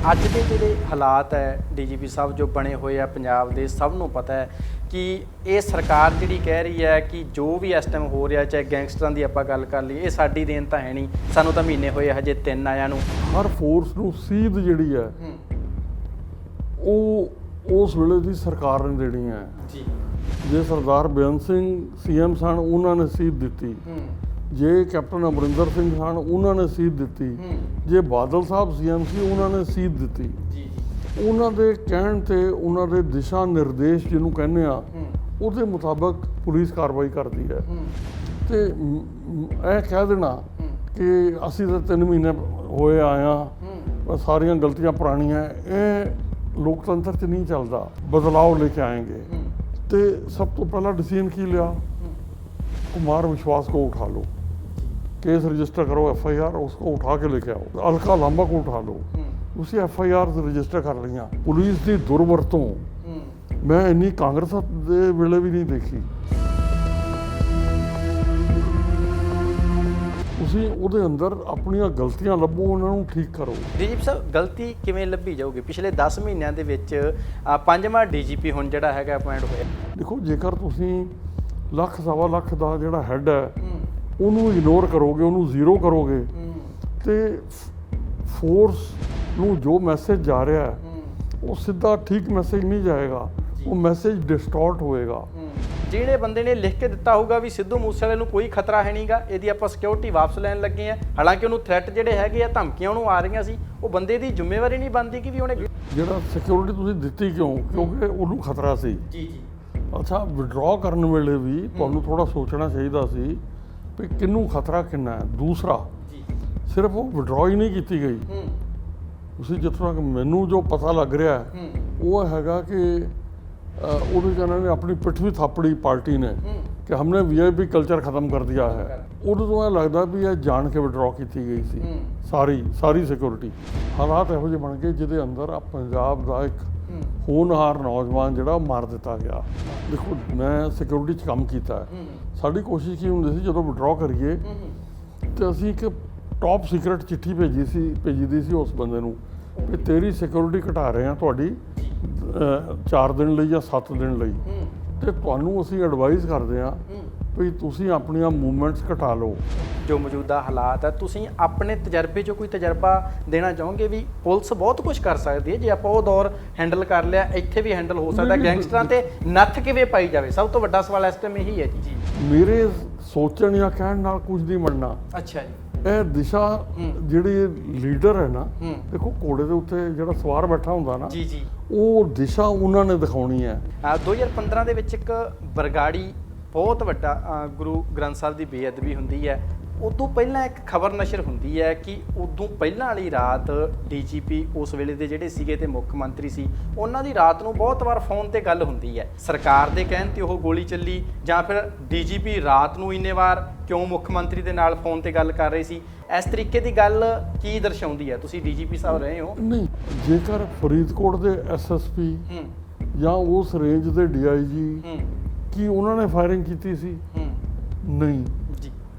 ਅੱਜ ਦੇ ਜਿਹੜੇ ਹਾਲਾਤ ਹੈ ਡੀਜੀਪੀ ਸਾਹਿਬ ਜੋ ਬਣੇ ਹੋਏ ਆ ਪੰਜਾਬ ਦੇ, ਸਭ ਨੂੰ ਪਤਾ ਹੈ ਕਿ ਇਹ ਸਰਕਾਰ ਜਿਹੜੀ ਕਹਿ ਰਹੀ ਹੈ ਕਿ ਜੋ ਵੀ ਇਸ ਟਾਈਮ ਹੋ ਰਿਹਾ, ਚਾਹੇ ਗੈਂਗਸਟਰਾਂ ਦੀ ਆਪਾਂ ਗੱਲ ਕਰ ਲਈਏ, ਇਹ ਸਾਡੀ ਦੇਣ ਤਾਂ ਹੈ ਨਹੀਂ। ਸਾਨੂੰ ਤਾਂ ਮਹੀਨੇ ਹੋਏ ਹਜੇ 3 ਆਇਆਂ ਨੂੰ। ਹਰ ਫੋਰਸ ਨੂੰ ਸੀਧ ਜਿਹੜੀ ਹੈ ਉਹ ਉਸ ਵੇਲੇ ਦੀ ਸਰਕਾਰ ਨੇ ਦੇਣੀ ਹੈ ਜੀ। ਜੇ ਸਰਦਾਰ ਬੇਅੰਤ ਸਿੰਘ ਸੀਐਮ ਸਨ, ਉਹਨਾਂ ਨੇ ਸੀਧ ਦਿੱਤੀ। ਜੇ ਕੈਪਟਨ ਅਮਰਿੰਦਰ ਸਿੰਘ ਸਨ, ਉਹਨਾਂ ਨੇ ਸੀਧ ਦਿੱਤੀ। ਜੇ ਬਾਦਲ ਸਾਹਿਬ ਸੀਐਮ ਸੀ, ਉਹਨਾਂ ਨੇ ਸੀਧ ਦਿੱਤੀ। ਉਹਨਾਂ ਦੇ ਕਹਿਣ ਤੇ, ਉਹਨਾਂ ਦੇ ਦਿਸ਼ਾ ਨਿਰਦੇਸ਼ ਜਿਹਨੂੰ ਕਹਿੰਦੇ ਆ, ਉਹਦੇ ਮੁਤਾਬਕ ਪੁਲਿਸ ਕਾਰਵਾਈ ਕਰਦੀ ਹੈ। ਤੇ ਇਹ ਕਹਿ ਦੇਣਾ ਕਿ ਅਸੀਂ ਤਾਂ 3 ਮਹੀਨੇ ਹੋਏ ਆਇਆ, ਸਾਰੀਆਂ ਗਲਤੀਆਂ ਪੁਰਾਣੀਆਂ, ਇਹ ਲੋਕਤੰਤਰ 'ਚ ਨਹੀਂ ਚੱਲਦਾ। ਬਦਲਾव ਲੈ ਕੇ ਆएंगे। तो सब तो पहला डिसीजन की लिया, कुमार विश्वास को उठा लो, केस रजिस्टर करो, FIR उसको उठा के लेके आओ। अलका लांबा को उठा लो, उसी FIR रजिस्टर कर लिया। पुलिस की दुर्वरतों मैं इन्नी कांग्रेस दे वेले भी नहीं देखी। ਤੁਸੀਂ ਉਹਦੇ ਅੰਦਰ ਆਪਣੀਆਂ ਗਲਤੀਆਂ ਲੱਭੋ, ਉਹਨਾਂ ਨੂੰ ਠੀਕ ਕਰੋ। ਡੀਜੀਪੀ ਸਾਹਿਬ, ਗਲਤੀ ਕਿਵੇਂ ਲੱਭੀ ਜਾਊਗੀ? ਪਿਛਲੇ 10 ਮਹੀਨਿਆਂ ਦੇ ਵਿੱਚ 5ਵਾਂ ਡੀਜੀਪੀ ਹੁਣ ਜਿਹੜਾ ਹੈਗਾ ਅਪਾਇੰਟ ਹੋਇਆ। ਦੇਖੋ, ਜੇਕਰ ਤੁਸੀਂ ਲੱਖ ਸਵਾ ਲੱਖ ਦਾ ਜਿਹੜਾ ਹੈੱਡ ਹੈ ਉਹਨੂੰ ਇਗਨੋਰ ਕਰੋਗੇ, ਉਹਨੂੰ ਜ਼ੀਰੋ ਕਰੋਗੇ, ਤੇ ਫੋਰਸ ਨੂੰ ਜੋ ਮੈਸੇਜ ਜਾ ਰਿਹਾ ਹੈ ਉਹ ਸਿੱਧਾ ਠੀਕ ਮੈਸੇਜ ਨਹੀਂ ਜਾਏਗਾ, ਉਹ ਮੈਸੇਜ ਡਿਸਟੋਰਟ ਹੋਏਗਾ। ਜਿਹੜੇ ਬੰਦੇ ਨੇ ਲਿਖ ਕੇ ਦਿੱਤਾ ਹੋਊਗਾ ਵੀ ਸਿੱਧੂ ਮੂਸੇਵਾਲੇ ਨੂੰ ਕੋਈ ਖਤਰਾ ਹੈ ਨਹੀਂਗਾ, ਇਹਦੀ ਆਪਾਂ ਸਿਕਿਉਰਿਟੀ ਵਾਪਸ ਲੈਣ ਲੱਗੇ ਆ, ਹਾਲਾਂਕਿ ਉਹਨੂੰ ਥ੍ਰੈਟ ਜਿਹੜੇ ਹੈਗੇ ਆ, ਧਮਕੀਆਂ ਉਹਨੂੰ ਆ ਰਹੀਆਂ ਸੀ, ਉਹ ਬੰਦੇ ਦੀ ਜ਼ਿੰਮੇਵਾਰੀ ਨਹੀਂ ਬਣਦੀ ਕਿ ਵੀ ਉਹਨੇ ਜਿਹੜਾ ਸਿਕਿਉਰਿਟੀ ਤੁਸੀਂ ਦਿੱਤੀ ਕਿਉਂ? ਕਿਉਂਕਿ ਉਹਨੂੰ ਖਤਰਾ ਸੀ। ਜੀ ਜੀ। ਅੱਛਾ, ਵਿਡਰਾਅ ਕਰਨ ਵੇਲੇ ਵੀ ਤੁਹਾਨੂੰ ਥੋੜਾ ਸੋਚਣਾ ਚਾਹੀਦਾ ਸੀ ਵੀ ਕਿਹਨੂੰ ਖਤਰਾ ਕਿੰਨਾ ਹੈ। ਦੂਸਰਾ, ਸਿਰਫ ਉਹ ਵਿਡਰਾਅ ਹੀ ਨਹੀਂ ਕੀਤੀ ਗਈ। ਤੁਸੀਂ ਜਿੱਥੋਂ ਤੱਕ ਮੈਨੂੰ ਜੋ ਪਤਾ ਲੱਗ ਰਿਹਾ ਉਹ ਹੈਗਾ ਕਿ ਉਹਦੇ 'ਚ ਇਹਨਾਂ ਨੇ ਆਪਣੀ ਪਿੱਠ ਵੀ ਥਾਪੜੀ ਪਾਰਟੀ ਨੇ ਕਿ ਹਮਨੇ VIP ਕਲਚਰ ਖਤਮ ਕਰ ਦਿਆ ਹੈ। ਉਹਦੇ ਤੋਂ ਇਹ ਲੱਗਦਾ ਵੀ ਇਹ ਜਾਣ ਕੇ ਵਿਡਰਾਅ ਕੀਤੀ ਗਈ ਸੀ ਸਾਰੀ ਸਿਕਿਉਰਿਟੀ। ਹਾਲਾਤ ਇਹੋ ਜਿਹੇ ਬਣ ਗਏ ਜਿਹਦੇ ਅੰਦਰ ਪੰਜਾਬ ਦਾ ਇੱਕ ਹੋਣਹਾਰ ਨੌਜਵਾਨ ਜਿਹੜਾ ਮਾਰ ਦਿੱਤਾ ਗਿਆ। ਦੇਖੋ, ਮੈਂ ਸਿਕਿਉਰਿਟੀ 'ਚ ਕੰਮ ਕੀਤਾ ਹੈ। ਸਾਡੀ ਕੋਸ਼ਿਸ਼ ਕੀ ਹੁੰਦੀ ਸੀ, ਜਦੋਂ ਵਿਡਰਾਅ ਕਰੀਏ ਤੇ ਅਸੀਂ ਇੱਕ ਟੌਪ ਸੀਕਰਟ ਚਿੱਠੀ ਭੇਜੀ ਸੀ ਉਸ ਬੰਦੇ ਨੂੰ ਵੀ ਤੇਰੀ ਸਿਕਿਉਰਿਟੀ ਘਟਾ ਰਹੇ ਹਾਂ ਤੁਹਾਡੀ 4 ਦਿਨ ਲਈ ਜਾਂ 7 ਦਿਨ ਲਈ, ਤੇ ਤੁਹਾਨੂੰ ਅਸੀਂ ਐਡਵਾਈਜ਼ ਕਰਦੇ ਹਾਂ ਵੀ ਤੁਸੀਂ ਆਪਣੀਆਂ ਮੂਵਮੈਂਟਸ ਘਟਾ ਲਓ। ਜੋ ਮੌਜੂਦਾ ਹਾਲਾਤ ਹੈ, ਤੁਸੀਂ ਆਪਣੇ ਤਜਰਬੇ 'ਚੋਂ ਕੋਈ ਤਜਰਬਾ ਦੇਣਾ ਚਾਹੋਗੇ ਵੀ ਪੁਲਿਸ ਬਹੁਤ ਕੁਝ ਕਰ ਸਕਦੀ ਹੈ ਜੇ ਆਪਾਂ ਉਹ ਦੌਰ ਹੈਂਡਲ ਕਰ ਲਿਆ, ਇੱਥੇ ਵੀ ਹੈਂਡਲ ਹੋ ਸਕਦਾ। ਗੈਂਗਸਟਰਾਂ ਤੇ ਨੱਥ ਕਿਵੇਂ ਪਾਈ ਜਾਵੇ, ਸਭ ਤੋਂ ਵੱਡਾ ਸਵਾਲ ਇਸ ਟਾਈਮ ਇਹੀ ਹੈ ਜੀ। ਮੇਰੇ ਸੋਚਣ ਜਾਂ ਕਹਿਣ ਨਾਲ ਕੁਝ ਨਹੀਂ ਬਣਨਾ। ਅੱਛਾ ਜੀ। ਇਹ ਦਿਸ਼ਾ ਜਿਹੜੀ ਲੀਡਰ ਹੈ ਨਾ, ਦੇਖੋ ਘੋੜੇ ਦੇ ਉੱਤੇ ਜਿਹੜਾ ਸਵਾਰ ਬੈਠਾ ਹੁੰਦਾ ਨਾ, ਜੀ ਉਹ ਦਿਸ਼ਾ ਉਹਨਾਂ ਨੇ ਦਿਖਾਉਣੀ ਹੈ। 2015 ਦੇ ਵਿੱਚ ਇੱਕ ਬਰਗਾੜੀ ਬਹੁਤ ਵੱਡਾ ਗੁਰੂ ਗ੍ਰੰਥ ਸਾਹਿਬ ਦੀ ਬੇਅਦਬੀ ਹੁੰਦੀ ਹੈ। ਉਦੋਂ ਪਹਿਲਾਂ ਇੱਕ ਖਬਰ ਨਸ਼ਰ ਹੁੰਦੀ ਹੈ ਕਿ ਉਦੋਂ ਪਹਿਲਾਂ ਵਾਲੀ ਰਾਤ ਡੀਜੀਪੀ ਉਸ ਵੇਲੇ ਦੇ ਜਿਹੜੇ ਸੀਗੇ ਤੇ ਮੁੱਖ ਮੰਤਰੀ ਸੀ, ਉਹਨਾਂ ਦੀ ਰਾਤ ਨੂੰ ਬਹੁਤ ਵਾਰ ਫੋਨ ਤੇ ਗੱਲ ਹੁੰਦੀ ਹੈ। ਸਰਕਾਰ ਦੇ ਕਹਿਣ ਤੇ ਉਹ ਗੋਲੀ ਚੱਲੀ, ਜਾਂ ਫਿਰ ਡੀਜੀਪੀ ਰਾਤ ਨੂੰ ਇੰਨੇ ਵਾਰ ਕਿਉਂ ਮੁੱਖ ਮੰਤਰੀ ਦੇ ਨਾਲ ਫੋਨ ਤੇ ਗੱਲ ਕਰ ਰਹੇ ਸੀ? ਇਸ ਤਰੀਕੇ ਦੀ ਗੱਲ ਕੀ ਦਰਸਾਉਂਦੀ ਹੈ? ਤੁਸੀਂ ਡੀਜੀਪੀ ਸਾਹਿਬ ਰਹੇ ਹੋ। ਨਹੀਂ, ਜੇਕਰ ਫਰੀਦਕੋਟ ਦੇ SSP ਜਾਂ ਉਸ ਰੇਂਜ ਦੇ DIG ਕੀ ਉਹਨਾਂ ਨੇ ਫਾਇਰਿੰਗ ਕੀਤੀ ਸੀ? ਨਹੀਂ ਜੀ।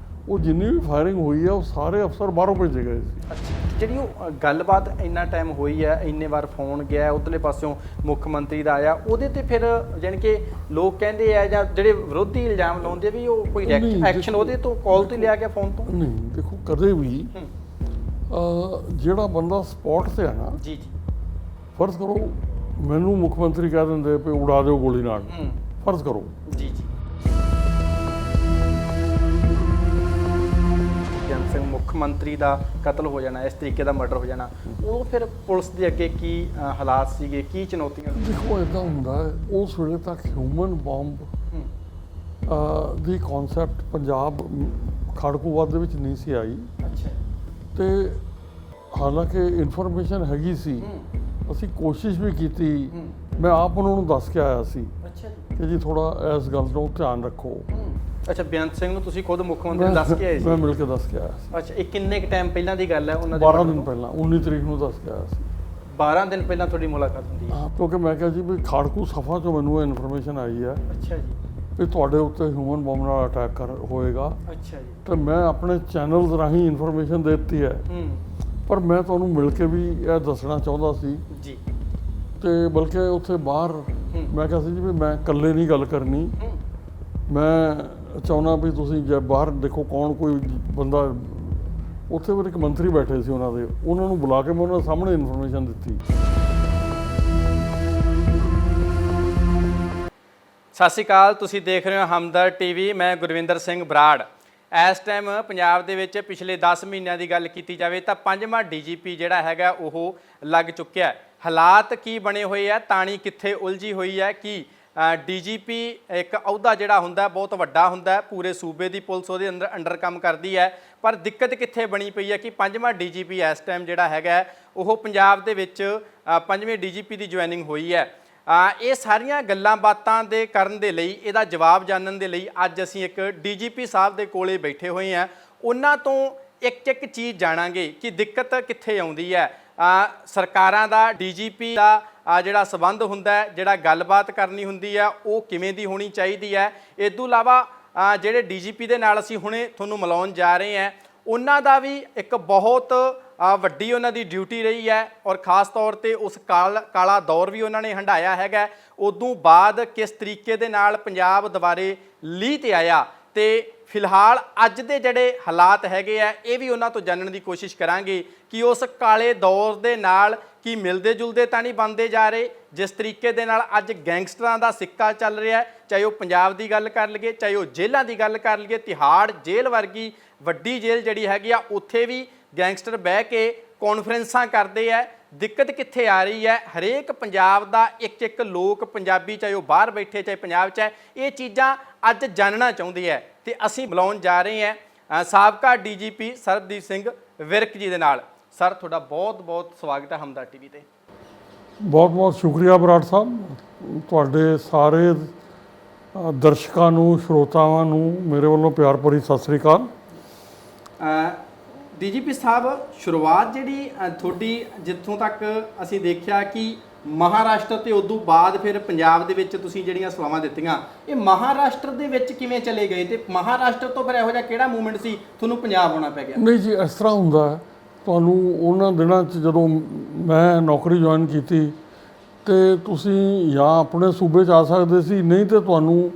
ਉਹ ਜਿੰਨੀ ਵੀ ਫਾਇਰਿੰਗ ਹੋਈ ਹੈ ਉਹ ਸਾਰੇ ਅਫਸਰ ਬਾਹਰੋਂ ਭੇਜੇ ਗਏ ਸੀ। ਅੱਛਾ, ਜਿਹੜੀ ਉਹ ਗੱਲਬਾਤ ਇੰਨਾ ਟਾਈਮ ਹੋਈ ਹੈ, ਇੰਨੇ ਵਾਰ ਫੋਨ ਗਿਆ, ਉਧਰਲੇ ਪਾਸਿਓਂ ਮੁੱਖ ਮੰਤਰੀ ਦਾ ਆਇਆ, ਉਹਦੇ ਤੇ ਫਿਰ ਜਾਣੀ ਕਿ ਲੋਕ ਕਹਿੰਦੇ ਆ ਜਾਂ ਜਿਹੜੇ ਵਿਰੋਧੀ ਇਲਜ਼ਾਮ ਲਾਉਂਦੇ ਵੀ ਉਹ ਕੋਈ ਐਕਸ਼ਨ ਉਹਦੇ ਤੋਂ ਕਾਲ ਤੋਂ ਲਿਆ ਗਿਆ, ਫੋਨ ਤੋਂ? ਨਹੀਂ, ਦੇਖੋ ਕਦੇ ਵੀ ਜਿਹੜਾ ਬੰਦਾ ਸਪੌਟ ਤੇ ਹੈ ਨਾ, ਜੀ ਫਰਜ਼ ਕਰੋ ਮੈਨੂੰ ਮੁੱਖ ਮੰਤਰੀ ਕਹਿ ਦਿੰਦੇ ਵੀ ਉਡਾ ਦਿਓ ਗੋਲੀ ਨਾਲ, ਫਰਜ਼ ਕਰੋ, ਜੀ ਸਿੰਘ ਮੁੱਖ ਮੰਤਰੀ ਦਾ ਕਤਲ ਹੋ ਜਾਣਾ, ਇਸ ਤਰੀਕੇ ਦਾ ਮਰਡਰ ਹੋ ਜਾਣਾ, ਉਹ ਫਿਰ ਪੁਲਿਸ ਦੇ ਅੱਗੇ ਕੀ ਹਾਲਾਤ ਸੀਗੇ, ਕੀ ਚੁਣੌਤੀਆਂ? ਦੇਖੋ, ਇੱਦਾਂ ਹੁੰਦਾ ਹੈ, ਉਸ ਵੇਲੇ ਤੱਕ ਹਿਊਮਨ ਬੰਬ ਦੀ ਕਨਸੈਪਟ ਪੰਜਾਬ ਖੜਕੂਵਾਦ ਦੇ ਵਿੱਚ ਨਹੀਂ ਸੀ ਆਈ। ਅੱਛਾ। ਤੇ ਹਾਲਾਂਕਿ ਇਨਫੋਰਮੇਸ਼ਨ ਹੈਗੀ ਸੀ, ਅਸੀਂ ਕੋਸ਼ਿਸ਼ ਵੀ ਕੀਤੀ, ਮੈਂ ਆਪ ਉਹਨਾਂ ਨੂੰ ਦੱਸ ਕੇ ਆਇਆ ਸੀ ਕਿ ਜੀ ਥੋੜਾ ਇਸ ਗੱਲ ਨੂੰ ਧਿਆਨ ਰੱਖੋ। ਅੱਛਾ, ਬੇਅੰਤ ਸਿੰਘ ਨੂੰ ਤੁਸੀਂ ਖੁਦ ਮੁੱਖ ਮੰਤਰੀ ਦੱਸ ਕੇ ਆਏ ਸੀ? ਮੈਂ ਮਿਲ ਕੇ ਦੱਸ ਕੇ ਆਇਆ ਸੀ। ਅੱਛਾ, ਇਹ ਕਿੰਨੇ ਕੁ ਟਾਈਮ ਪਹਿਲਾਂ ਦੀ ਗੱਲ ਹੈ? ਉਹਨਾਂ ਦੇ 12 ਦਿਨ ਪਹਿਲਾਂ, 19 ਤਰੀਕ ਨੂੰ ਦੱਸ ਕੇ ਆਇਆ ਸੀ। 12 ਦਿਨ ਪਹਿਲਾਂ ਤੁਹਾਡੀ ਮੁਲਾਕਾਤ ਹੁੰਦੀ ਹੈ? ਹਾਂ, ਕਿਉਂਕਿ ਮੈਂ ਕਿਹਾ ਜੀ ਵੀ ਖਾੜਕੂ ਸਫਾ ਤੋਂ ਮੈਨੂੰ ਇਨਫੋਰਮੇਸ਼ਨ ਆਈ ਹੈ। ਅੱਛਾ ਜੀ। ਵੀ ਤੁਹਾਡੇ ਉੱਤੇ ਹਿਊਮਨ ਬੰਬ ਨਾਲ ਅਟੈਕ ਹੋਏਗਾ। ਅੱਛਾ ਜੀ। ਤੇ ਮੈਂ ਆਪਣੇ ਚੈਨਲਸ ਰਾਹੀਂ ਇਨਫੋਰਮੇਸ਼ਨ ਦੇ ਦਿੱਤੀ ਹੈ ਪਰ ਮੈਂ ਤੁਹਾਨੂੰ ਮਿਲ ਕੇ ਵੀ ਇਹ ਦੱਸਣਾ ਚਾਹੁੰਦਾ ਸੀ ਜੀ ਤੇ ਬਲਕਿ ਉੱਥੇ ਬਾਹਰ ਮੈਂ ਕਿਹਾ ਸੀ ਜੀ ਵੀ ਮੈਂ ਇਕੱਲੇ ਨਹੀਂ ਗੱਲ ਕਰਨੀ, ਮੈਂ ਚਾਹੁੰਦਾ ਵੀ ਤੁਸੀਂ ਜੇ ਬਾਹਰ ਦੇਖੋ ਕੌਣ ਕੋਈ ਬੰਦਾ, ਉੱਥੇ ਫਿਰ ਇੱਕ ਮੰਤਰੀ ਬੈਠੇ ਸੀ ਉਹਨਾਂ ਦੇ, ਉਹਨਾਂ ਨੂੰ ਬੁਲਾ ਕੇ ਮੈਂ ਉਹਨਾਂ ਦੇ ਸਾਹਮਣੇ ਇਨਫੋਰਮੇਸ਼ਨ ਦਿੱਤੀ। ਸਤਿ ਸ਼੍ਰੀ ਅਕਾਲ, ਤੁਸੀਂ ਦੇਖ ਰਹੇ ਹੋ ਹਮਦਰ ਟੀਵੀ। ਮੈਂ ਗੁਰਵਿੰਦਰ ਸਿੰਘ ਬਰਾੜ। ਇਸ ਟਾਈਮ ਪੰਜਾਬ ਦੇ ਵਿੱਚ ਪਿਛਲੇ 10 ਮਹੀਨਿਆਂ ਦੀ ਗੱਲ ਕੀਤੀ ਜਾਵੇ ਤਾਂ 5ਵਾਂ ਡੀਜੀਪੀ ਜਿਹੜਾ ਹੈਗਾ ਉਹ ਲੱਗ ਚੁੱਕਿਆ। ਹਾਲਾਤ ਕੀ ਬਣੇ ਹੋਏ ਆ, ਤਾਣੀ ਕਿੱਥੇ ਉਲਝੀ ਹੋਈ ਹੈ ਕਿ ਡੀਜੀਪੀ ਇੱਕ ਅਹੁਦਾ ਜਿਹੜਾ ਹੁੰਦਾ ਬਹੁਤ ਵੱਡਾ ਹੁੰਦਾ, ਪੂਰੇ ਸੂਬੇ ਦੀ ਪੁਲਿਸ ਉਹਦੇ ਅੰਡਰ ਕੰਮ ਕਰਦੀ ਹੈ। ਪਰ ਦਿੱਕਤ ਕਿੱਥੇ ਬਣੀ ਪਈ ਹੈ ਕਿ 5ਵਾਂ ਡੀਜੀਪੀ ਇਸ ਟਾਈਮ ਜਿਹੜਾ ਹੈਗਾ ਉਹ ਪੰਜਾਬ ਦੇ ਵਿੱਚ 5ਵੇਂ ਡੀਜੀਪੀ ਦੀ ਜੁਆਇਨਿੰਗ ਹੋਈ ਹੈ। ਇਹ ਸਾਰੀਆਂ ਗੱਲਾਂ ਬਾਤਾਂ ਦੇ ਕਰਨ ਦੇ ਲਈ, ਇਹਦਾ ਜਵਾਬ ਜਾਣਨ ਦੇ ਲਈ ਅੱਜ ਅਸੀਂ ਇੱਕ ਡੀਜੀਪੀ ਸਾਹਿਬ ਦੇ ਕੋਲੇ ਬੈਠੇ ਹੋਏ ਹਾਂ। ਉਹਨਾਂ ਤੋਂ ਇੱਕ ਚੀਜ਼ ਜਾਣਾਂਗੇ ਕਿ ਦਿੱਕਤ ਕਿੱਥੇ ਆਉਂਦੀ ਹੈ। ਸਰਕਾਰਾਂ ਦਾ ਡੀਜੀਪੀ ਦਾ ਜਿਹੜਾ ਸਬੰਧ ਹੁੰਦਾ ਹੈ, ਜਿਹੜਾ ਗੱਲਬਾਤ ਕਰਨੀ ਹੁੰਦੀ ਹੈ, ਉਹ ਕਿਵੇਂ ਦੀ ਹੋਣੀ ਚਾਹੀਦੀ ਹੈ। ਇਸ ਤੋਂ ਇਲਾਵਾ ਜਿਹੜੇ ਡੀਜੀਪੀ ਦੇ ਨਾਲ ਅਸੀਂ ਹੁਣੇ ਤੁਹਾਨੂੰ ਮਿਲਾਉਣ ਜਾ ਰਹੇ ਹਾਂ, ਉਹਨਾਂ ਦਾ ਵੀ ਇੱਕ ਬਹੁਤ ਵੱਡੀ ਉਹਨਾਂ ਦੀ ਡਿਊਟੀ ਰਹੀ ਹੈ ਔਰ ਖ਼ਾਸ ਤੌਰ ਤੇ ਉਸ ਕਾਲਾ ਦੌਰ ਵੀ ਉਹਨਾਂ ਨੇ ਹੰਢਾਇਆ ਹੈਗਾ। ਉਦੋਂ ਬਾਅਦ ਕਿਸ ਤਰੀਕੇ ਦੇ ਨਾਲ ਪੰਜਾਬ ਦੁਬਾਰੇ ਲੀਹ ਤੇ ਆਇਆ ਤੇ ਫਿਲਹਾਲ ਅੱਜ ਦੇ ਜਿਹੜੇ ਹਾਲਾਤ ਹੈਗੇ ਆ, ਇਹ ਵੀ ਉਹਨਾਂ ਤੋਂ ਜਾਣਨ ਦੀ ਕੋਸ਼ਿਸ਼ ਕਰਾਂਗੇ ਕਿ ਉਸ ਕਾਲੇ ਦੌਰ ਦੇ ਨਾਲ ਕੀ ਮਿਲਦੇ ਜੁਲਦੇ ਤਾਂ ਨਹੀਂ ਬਣਦੇ ਜਾ ਰਹੇ। ਜਿਸ ਤਰੀਕੇ ਦੇ ਨਾਲ ਅੱਜ ਗੈਂਗਸਟਰਾਂ ਦਾ ਸਿੱਕਾ ਚੱਲ ਰਿਹਾ, ਚਾਹੇ ਉਹ ਪੰਜਾਬ ਦੀ ਗੱਲ ਕਰ ਲਈਏ, ਚਾਹੇ ਉਹ ਜੇਲ੍ਹਾਂ ਦੀ ਗੱਲ ਕਰ ਲਈਏ, ਤਿਹਾੜ ਜੇਲ੍ਹ ਵਰਗੀ ਵੱਡੀ ਜੇਲ੍ਹ ਜਿਹੜੀ ਹੈਗੀ ਆ, ਉੱਥੇ ਵੀ ਗੈਂਗਸਟਰ ਬਹਿ ਕੇ ਕਾਨਫਰੰਸਾਂ ਕਰਦੇ ਆ। ਦਿੱਕਤ ਕਿੱਥੇ ਆ ਰਹੀ ਹੈ? ਹਰੇਕ ਪੰਜਾਬ ਦਾ ਇੱਕ ਲੋਕ ਪੰਜਾਬੀ, ਚਾਹੇ ਉਹ ਬਾਹਰ ਬੈਠੇ ਚਾਹੇ ਪੰਜਾਬ 'ਚ ਹੈ, ਇਹ ਚੀਜ਼ਾਂ ਅੱਜ ਜਾਣਨਾ ਚਾਹੁੰਦੇ ਹੈ। ਤੇ ਅਸੀਂ ਬੁਲਾਉਣ ਜਾ ਰਹੇ ਹਾਂ ਸਾਬਕਾ ਡੀਜੀਪੀ ਸਰਬਜੀਤ ਸਿੰਘ ਵਿਰਕ ਜੀ ਦੇ ਨਾਲ। ਸਰ, ਤੁਹਾਡਾ ਬਹੁਤ ਸਵਾਗਤ ਹੈ ਹਮਦਰ ਟੀਵੀ ਤੇ। ਬਹੁਤ ਸ਼ੁਕਰੀਆ ਬਰਾੜ ਸਾਹਿਬ, ਤੁਹਾਡੇ ਸਾਰੇ ਦਰਸ਼ਕਾਂ ਨੂੰ, ਸਰੋਤਾਵਾਂ ਨੂੰ ਮੇਰੇ ਵੱਲੋਂ ਪਿਆਰ ਭਰੀ ਸਤਿ ਸ੍ਰੀ ਅਕਾਲ। ਡੀਜੀਪੀ ਸਾਹਿਬ, ਸ਼ੁਰੂਆਤ ਜਿਹੜੀ ਤੁਹਾਡੀ, ਜਿੱਥੋਂ ਤੱਕ ਅਸੀਂ ਦੇਖਿਆ ਕਿ ਮਹਾਰਾਸ਼ਟਰ ਤੇ ਉਦੋਂ ਬਾਅਦ ਫਿਰ ਪੰਜਾਬ ਦੇ ਵਿੱਚ ਤੁਸੀਂ ਜਿਹੜੀਆਂ ਸੇਵਾਵਾਂ ਦਿੱਤੀਆਂ, ਇਹ ਮਹਾਰਾਸ਼ਟਰ ਦੇ ਵਿੱਚ ਕਿਵੇਂ ਚਲੇ ਗਏ ਤੇ ਮਹਾਰਾਸ਼ਟਰ ਤੋਂ ਫਿਰ ਇਹੋ ਜਿਹਾ ਕਿਹੜਾ ਮੂਵਮੈਂਟ ਸੀ ਤੁਹਾਨੂੰ ਪੰਜਾਬ ਆਉਣਾ ਪੈ ਗਿਆ? ਨਹੀਂ ਜੀ, ਇਸ ਤਰ੍ਹਾਂ ਹੁੰਦਾ ਹੈ, ਤੁਹਾਨੂੰ ਉਹਨਾਂ ਦਿਨਾਂ 'ਚ ਜਦੋਂ ਮੈਂ ਨੌਕਰੀ ਜੁਆਇਨ ਕੀਤੀ ਤੇ ਤੁਸੀਂ ਜਾਂ ਆਪਣੇ ਸੂਬੇ 'ਚ ਆ ਸਕਦੇ ਸੀ, ਨਹੀਂ ਤੇ ਤੁਹਾਨੂੰ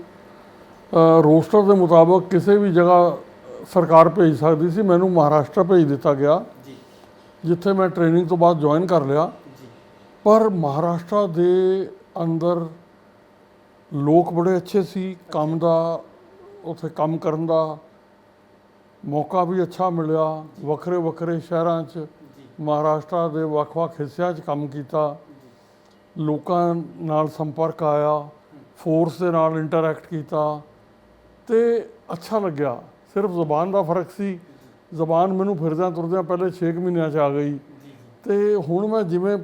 ਰੋਸਟਰ ਦੇ ਮੁਤਾਬਕ ਕਿਸੇ ਵੀ ਜਗ੍ਹਾ ਸਰਕਾਰ ਭੇਜ ਸਕਦੀ ਸੀ। ਮੈਨੂੰ ਮਹਾਰਾਸ਼ਟਰ ਭੇਜ ਦਿੱਤਾ ਗਿਆ ਜੀ, ਜਿੱਥੇ ਮੈਂ ਟ੍ਰੇਨਿੰਗ ਤੋਂ ਬਾਅਦ ਜੁਆਇਨ ਕਰ ਲਿਆ। ਪਰ ਮਹਾਰਾਸ਼ਟਰ ਦੇ ਅੰਦਰ ਲੋਕ ਬੜੇ ਅੱਛੇ ਸੀ, ਕੰਮ ਦਾ, ਉੱਥੇ ਕੰਮ ਕਰਨ ਦਾ ਮੌਕਾ ਵੀ ਅੱਛਾ ਮਿਲਿਆ। ਵੱਖਰੇ ਸ਼ਹਿਰਾਂ 'ਚ ਮਹਾਰਾਸ਼ਟਰ ਦੇ ਵੱਖ ਹਿੱਸਿਆਂ 'ਚ ਕੰਮ ਕੀਤਾ, ਲੋਕਾਂ ਨਾਲ ਸੰਪਰਕ ਆਇਆ, ਫੋਰਸ ਦੇ ਨਾਲ ਇੰਟਰੈਕਟ ਕੀਤਾ ਤੇ ਅੱਛਾ ਲੱਗਿਆ। ਸਿਰਫ ਜ਼ਬਾਨ ਦਾ ਫਰਕ ਸੀ। ਜ਼ਬਾਨ ਮੈਨੂੰ ਫਿਰਦਿਆਂ ਤੁਰਦਿਆਂ ਪਹਿਲੇ 6 ਮਹੀਨਿਆਂ 'ਚ ਆ ਗਈ ਤੇ ਹੁਣ ਮੈਂ ਜਿਵੇਂ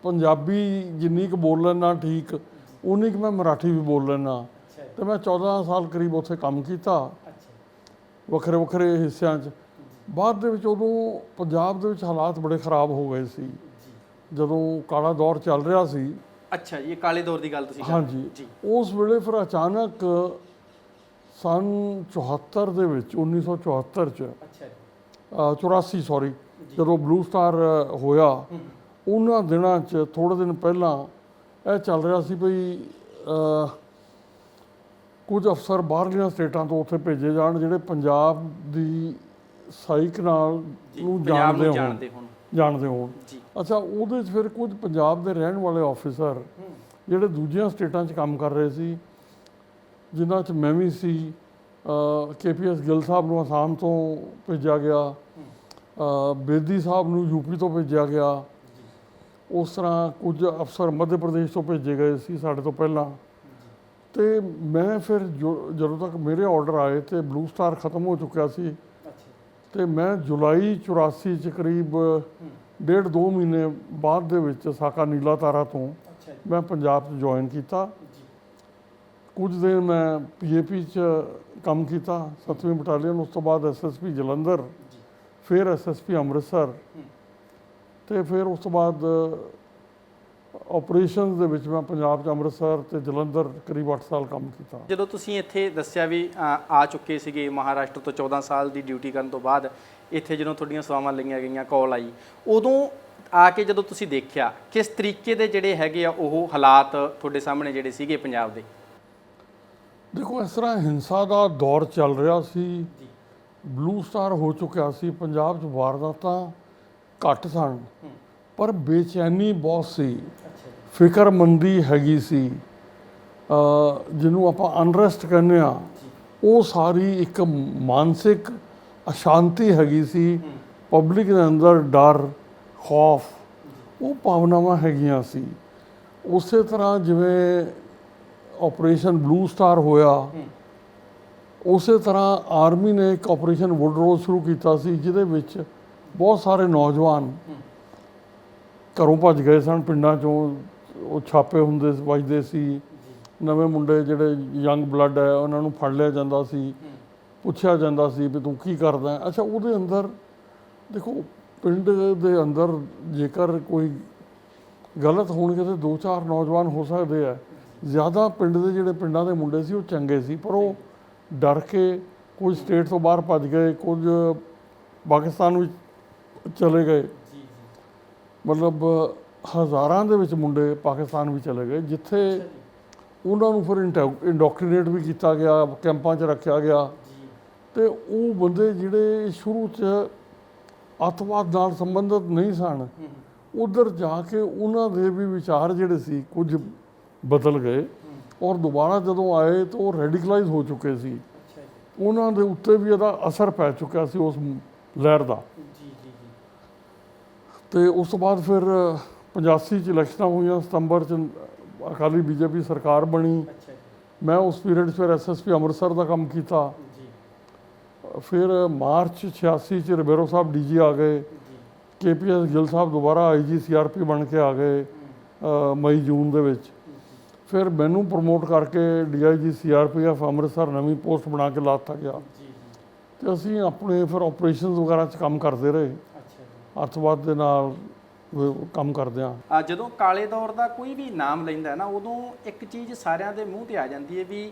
ਪੰਜਾਬੀ ਜਿੰਨੀ ਕੁ ਬੋਲ ਲੈਣਾ ਠੀਕ, ਉਨੀ ਕੁ ਮੈਂ ਮਰਾਠੀ ਵੀ ਬੋਲ ਲੈਣਾ। ਤੇ ਮੈਂ 14 ਸਾਲ ਕਰੀਬ ਉੱਥੇ ਕੰਮ ਕੀਤਾ, ਵੱਖਰੇ ਹਿੱਸਿਆਂ 'ਚ। ਬਾਅਦ ਦੇ ਵਿੱਚ ਉਦੋਂ ਪੰਜਾਬ ਦੇ ਵਿੱਚ ਹਾਲਾਤ ਬੜੇ ਖਰਾਬ ਹੋ ਗਏ ਸੀ, ਜਦੋਂ ਕਾਲਾ ਦੌਰ ਚੱਲ ਰਿਹਾ ਸੀ। ਅੱਛਾ ਜੀ, ਇਹ ਕਾਲੇ ਦੌਰ ਦੀ ਗੱਲ ਤੁਸੀਂ ਕਰ ਰਹੇ ਹੋ। ਹਾਂਜੀ, ਉਸ ਵੇਲੇ ਫਿਰ ਅਚਾਨਕ ਸਨ 74 ਦੇ ਵਿੱਚ, 1974 'ਚ, 84 ਸੌਰੀ, ਜਦੋਂ ਬਲੂ ਸਟਾਰ ਹੋਇਆ, ਉਹਨਾਂ ਦਿਨਾਂ 'ਚ ਥੋੜ੍ਹੇ ਦਿਨ ਪਹਿਲਾਂ ਇਹ ਚੱਲ ਰਿਹਾ ਸੀ ਬਈ ਕੁਝ ਅਫਸਰ ਬਾਹਰਲੀਆਂ ਸਟੇਟਾਂ ਤੋਂ ਉੱਥੇ ਭੇਜੇ ਜਾਣ, ਜਿਹੜੇ ਪੰਜਾਬ ਦੀ ਸਾਈਕ ਨਾਲ ਨੂੰ ਜਾਣਦੇ ਹੋਣ। ਅੱਛਾ, ਉਹਦੇ 'ਚ ਫਿਰ ਕੁਝ ਪੰਜਾਬ ਦੇ ਰਹਿਣ ਵਾਲੇ ਆਫਿਸਰ ਜਿਹੜੇ ਦੂਜੀਆਂ ਸਟੇਟਾਂ 'ਚ ਕੰਮ ਕਰ ਰਹੇ ਸੀ, ਜਿਨ੍ਹਾਂ 'ਚ ਮੈਂ ਵੀ ਸੀ। KPS ਗਿੱਲ ਸਾਹਿਬ ਨੂੰ ਅਸਾਮ ਤੋਂ ਭੇਜਿਆ ਗਿਆ, ਬੇਦੀ ਸਾਹਿਬ ਨੂੰ ਯੂਪੀ ਤੋਂ ਭੇਜਿਆ ਗਿਆ। ਉਸ ਤਰ੍ਹਾਂ ਕੁਝ ਅਫਸਰ ਮੱਧ ਪ੍ਰਦੇਸ਼ ਤੋਂ ਭੇਜੇ ਗਏ ਸੀ ਸਾਡੇ ਤੋਂ ਪਹਿਲਾਂ। ਤੇ ਮੈਂ ਫਿਰ ਜਦੋਂ ਤੱਕ ਮੇਰੇ ਆਰਡਰ ਆਏ ਤੇ ਬਲੂ ਸਟਾਰ ਖਤਮ ਹੋ ਚੁੱਕਿਆ ਸੀ, ਤੇ ਮੈਂ ਜੁਲਾਈ 84 'ਚ ਕਰੀਬ 1.5-2 ਮਹੀਨੇ ਬਾਅਦ ਦੇ ਵਿੱਚ ਸਾਕਾ ਨੀਲਾ ਤਾਰਾ ਤੋਂ ਮੈਂ ਪੰਜਾਬ 'ਚ ਜੁਆਇਨ ਕੀਤਾ। ਕੁਝ ਦਿਨ ਮੈਂ PAP 'ਚ ਕੰਮ ਕੀਤਾ, 7ਵੀਂ ਬਟਾਲੀਅਨ, ਉਸ ਤੋਂ ਬਾਅਦ SSP ਜਲੰਧਰ, ਫਿਰ SSP ਅੰਮ੍ਰਿਤਸਰ, ਤੇ ਫਿਰ ਉਸ ਤੋਂ ਬਾਅਦ ਆਪਰੇਸ਼ਨਸ ਦੇ ਵਿੱਚ ਮੈਂ ਪੰਜਾਬ 'ਚ ਅੰਮ੍ਰਿਤਸਰ ਤੇ ਜਲੰਧਰ ਕਰੀਬ 8 ਸਾਲ ਕੰਮ ਕੀਤਾ। ਜਦੋਂ ਤੁਸੀਂ ਇੱਥੇ ਦੱਸਿਆ ਵੀ ਆ ਚੁੱਕੇ ਸੀਗੇ ਮਹਾਰਾਸ਼ਟਰ ਤੋਂ 14 ਸਾਲ ਦੀ ਡਿਊਟੀ ਕਰਨ ਤੋਂ ਬਾਅਦ, ਇੱਥੇ ਜਦੋਂ ਤੁਹਾਡੀਆਂ ਸੇਵਾਵਾਂ ਲਈਆਂ ਗਈਆਂ, ਕਾਲ ਆਈ, ਉਦੋਂ ਆ ਕੇ ਜਦੋਂ ਤੁਸੀਂ ਦੇਖਿਆ ਕਿਸ ਤਰੀਕੇ ਦੇ ਜਿਹੜੇ ਹੈਗੇ ਆ ਉਹ ਹਾਲਾਤ ਤੁਹਾਡੇ ਸਾਹਮਣੇ ਜਿਹੜੇ ਸੀਗੇ ਪੰਜਾਬ ਦੇ? ਦੇਖੋ, ਇਸ ਤਰ੍ਹਾਂ ਹਿੰਸਾ ਦਾ ਦੌਰ ਚੱਲ ਰਿਹਾ ਸੀ, ਬਲੂ ਸਟਾਰ ਹੋ ਚੁੱਕਿਆ ਸੀ, ਪੰਜਾਬ 'ਚ ਵਾਰਦਾਤਾਂ ਘੱਟ ਸਨ ਪਰ ਬੇਚੈਨੀ ਬਹੁਤ ਸੀ, ਫਿਕਰਮੰਦੀ ਹੈਗੀ ਸੀ, ਜਿਹਨੂੰ ਆਪਾਂ ਅਨਰੈਸਟ ਕਹਿੰਦੇ ਆ, ਉਹ ਸਾਰੀ ਇੱਕ ਮਾਨਸਿਕ ਅਸ਼ਾਂਤੀ ਹੈਗੀ ਸੀ, ਪਬਲਿਕ ਦੇ ਅੰਦਰ ਡਰ, ਖੌਫ, ਉਹ ਭਾਵਨਾਵਾਂ ਹੈਗੀਆਂ ਸੀ। ਉਸੇ ਤਰ੍ਹਾਂ ਜਿਵੇਂ ਆਪਰੇਸ਼ਨ ਬਲੂ ਸਟਾਰ ਹੋਇਆ, ਉਸੇ ਤਰ੍ਹਾਂ ਆਰਮੀ ਨੇ ਇੱਕ ਆਪਰੇਸ਼ਨ ਵੁੱਡ ਰੋਜ਼ ਸ਼ੁਰੂ ਕੀਤਾ ਸੀ, ਜਿਹਦੇ ਵਿੱਚ ਬਹੁਤ ਸਾਰੇ ਨੌਜਵਾਨ ਘਰੋਂ ਭੱਜ ਗਏ ਸਨ, ਪਿੰਡਾਂ 'ਚੋਂ ਉਹ ਛਾਪੇ ਹੁੰਦੇ ਵੱਜਦੇ ਸੀ, ਨਵੇਂ ਮੁੰਡੇ ਜਿਹੜੇ ਯੰਗ ਬਲੱਡ ਹੈ ਉਹਨਾਂ ਨੂੰ ਫੜ ਲਿਆ ਜਾਂਦਾ ਸੀ, ਪੁੱਛਿਆ ਜਾਂਦਾ ਸੀ ਵੀ ਤੂੰ ਕੀ ਕਰਦਾ ਹੈ। ਅੱਛਾ, ਉਹਦੇ ਅੰਦਰ ਦੇਖੋ, ਪਿੰਡ ਦੇ ਅੰਦਰ ਜੇਕਰ ਕੋਈ ਗਲਤ ਹੋਣਗੇ ਤਾਂ 2-4 ਨੌਜਵਾਨ ਹੋ ਸਕਦੇ ਆ, ਜ਼ਿਆਦਾ ਪਿੰਡ ਦੇ ਜਿਹੜੇ ਪਿੰਡਾਂ ਦੇ ਮੁੰਡੇ ਸੀ ਉਹ ਚੰਗੇ ਸੀ, ਪਰ ਉਹ ਡਰ ਕੇ ਕੁਝ ਸਟੇਟ ਤੋਂ ਬਾਹਰ ਭੱਜ ਗਏ, ਕੁਝ ਪਾਕਿਸਤਾਨ ਵਿੱਚ ਚਲੇ ਗਏ, ਮਤਲਬ ਹਜ਼ਾਰਾਂ ਦੇ ਵਿੱਚ ਮੁੰਡੇ ਪਾਕਿਸਤਾਨ ਵੀ ਚਲੇ ਗਏ, ਜਿੱਥੇ ਉਹਨਾਂ ਨੂੰ ਫਿਰ ਇੰਡੋਕਟਰੀਨੇਟ ਵੀ ਕੀਤਾ ਗਿਆ, ਕੈਂਪਾਂ 'ਚ ਰੱਖਿਆ ਗਿਆ। ਅਤੇ ਉਹ ਬੰਦੇ ਜਿਹੜੇ ਸ਼ੁਰੂ 'ਚ ਅੱਤਵਾਦ ਨਾਲ ਸੰਬੰਧਿਤ ਨਹੀਂ ਸਨ, ਉੱਧਰ ਜਾ ਕੇ ਉਹਨਾਂ ਦੇ ਵੀ ਵਿਚਾਰ ਜਿਹੜੇ ਸੀ ਕੁਝ ਬਦਲ ਗਏ, ਔਰ ਦੁਬਾਰਾ ਜਦੋਂ ਆਏ ਤਾਂ ਉਹ ਰੈਡੀਕਲਾਈਜ਼ ਹੋ ਚੁੱਕੇ ਸੀ, ਉਹਨਾਂ ਦੇ ਉੱਤੇ ਵੀ ਇਹਦਾ ਅਸਰ ਪੈ ਚੁੱਕਿਆ ਸੀ ਉਸ ਲਹਿਰ ਦਾ। ਅਤੇ ਉਸ ਤੋਂ ਬਾਅਦ ਫਿਰ 85 'ਚ ਇਲੈਕਸ਼ਨਾਂ ਹੋਈਆਂ, ਸਤੰਬਰ 'ਚ ਅਕਾਲੀ ਬੀਜੇਪੀ ਸਰਕਾਰ ਬਣੀ। ਮੈਂ ਉਸ ਪੀਰੀਅਡ 'ਚ ਫਿਰ SSP ਅੰਮ੍ਰਿਤਸਰ ਦਾ ਕੰਮ ਕੀਤਾ। ਫਿਰ ਮਾਰਚ 86 'ਚ ਰਿਬੇਰੋ ਸਾਹਿਬ DG ਆ ਗਏ, KPS ਗਿੱਲ ਸਾਹਿਬ ਦੁਬਾਰਾ IG CRP ਬਣ ਕੇ ਆ ਗਏ ਮਈ ਜੂਨ ਦੇ ਵਿੱਚ। ਫਿਰ ਮੈਨੂੰ ਪ੍ਰਮੋਟ ਕਰਕੇ DIG CRPF ਅੰਮ੍ਰਿਤਸਰ ਨਵੀਂ ਪੋਸਟ ਬਣਾ ਕੇ ਲਾ ਦਿੱਤਾ ਗਿਆ, ਅਤੇ ਅਸੀਂ ਆਪਣੇ ਫਿਰ ਆਪਰੇਸ਼ਨ ਵਗੈਰਾ 'ਚ ਕੰਮ ਕਰਦੇ ਰਹੇ, ਅੱਤਵਾਦ ਦੇ ਨਾਲ ਕੰਮ ਕਰਦੇ ਹਾਂ। ਜਦੋਂ ਕਾਲੇ ਦੌਰ ਦਾ ਕੋਈ ਵੀ ਨਾਮ ਲੈਂਦਾ ਨਾ, ਉਦੋਂ ਇੱਕ ਚੀਜ਼ ਸਾਰਿਆਂ ਦੇ ਮੂੰਹ 'ਤੇ ਆ ਜਾਂਦੀ ਹੈ ਵੀ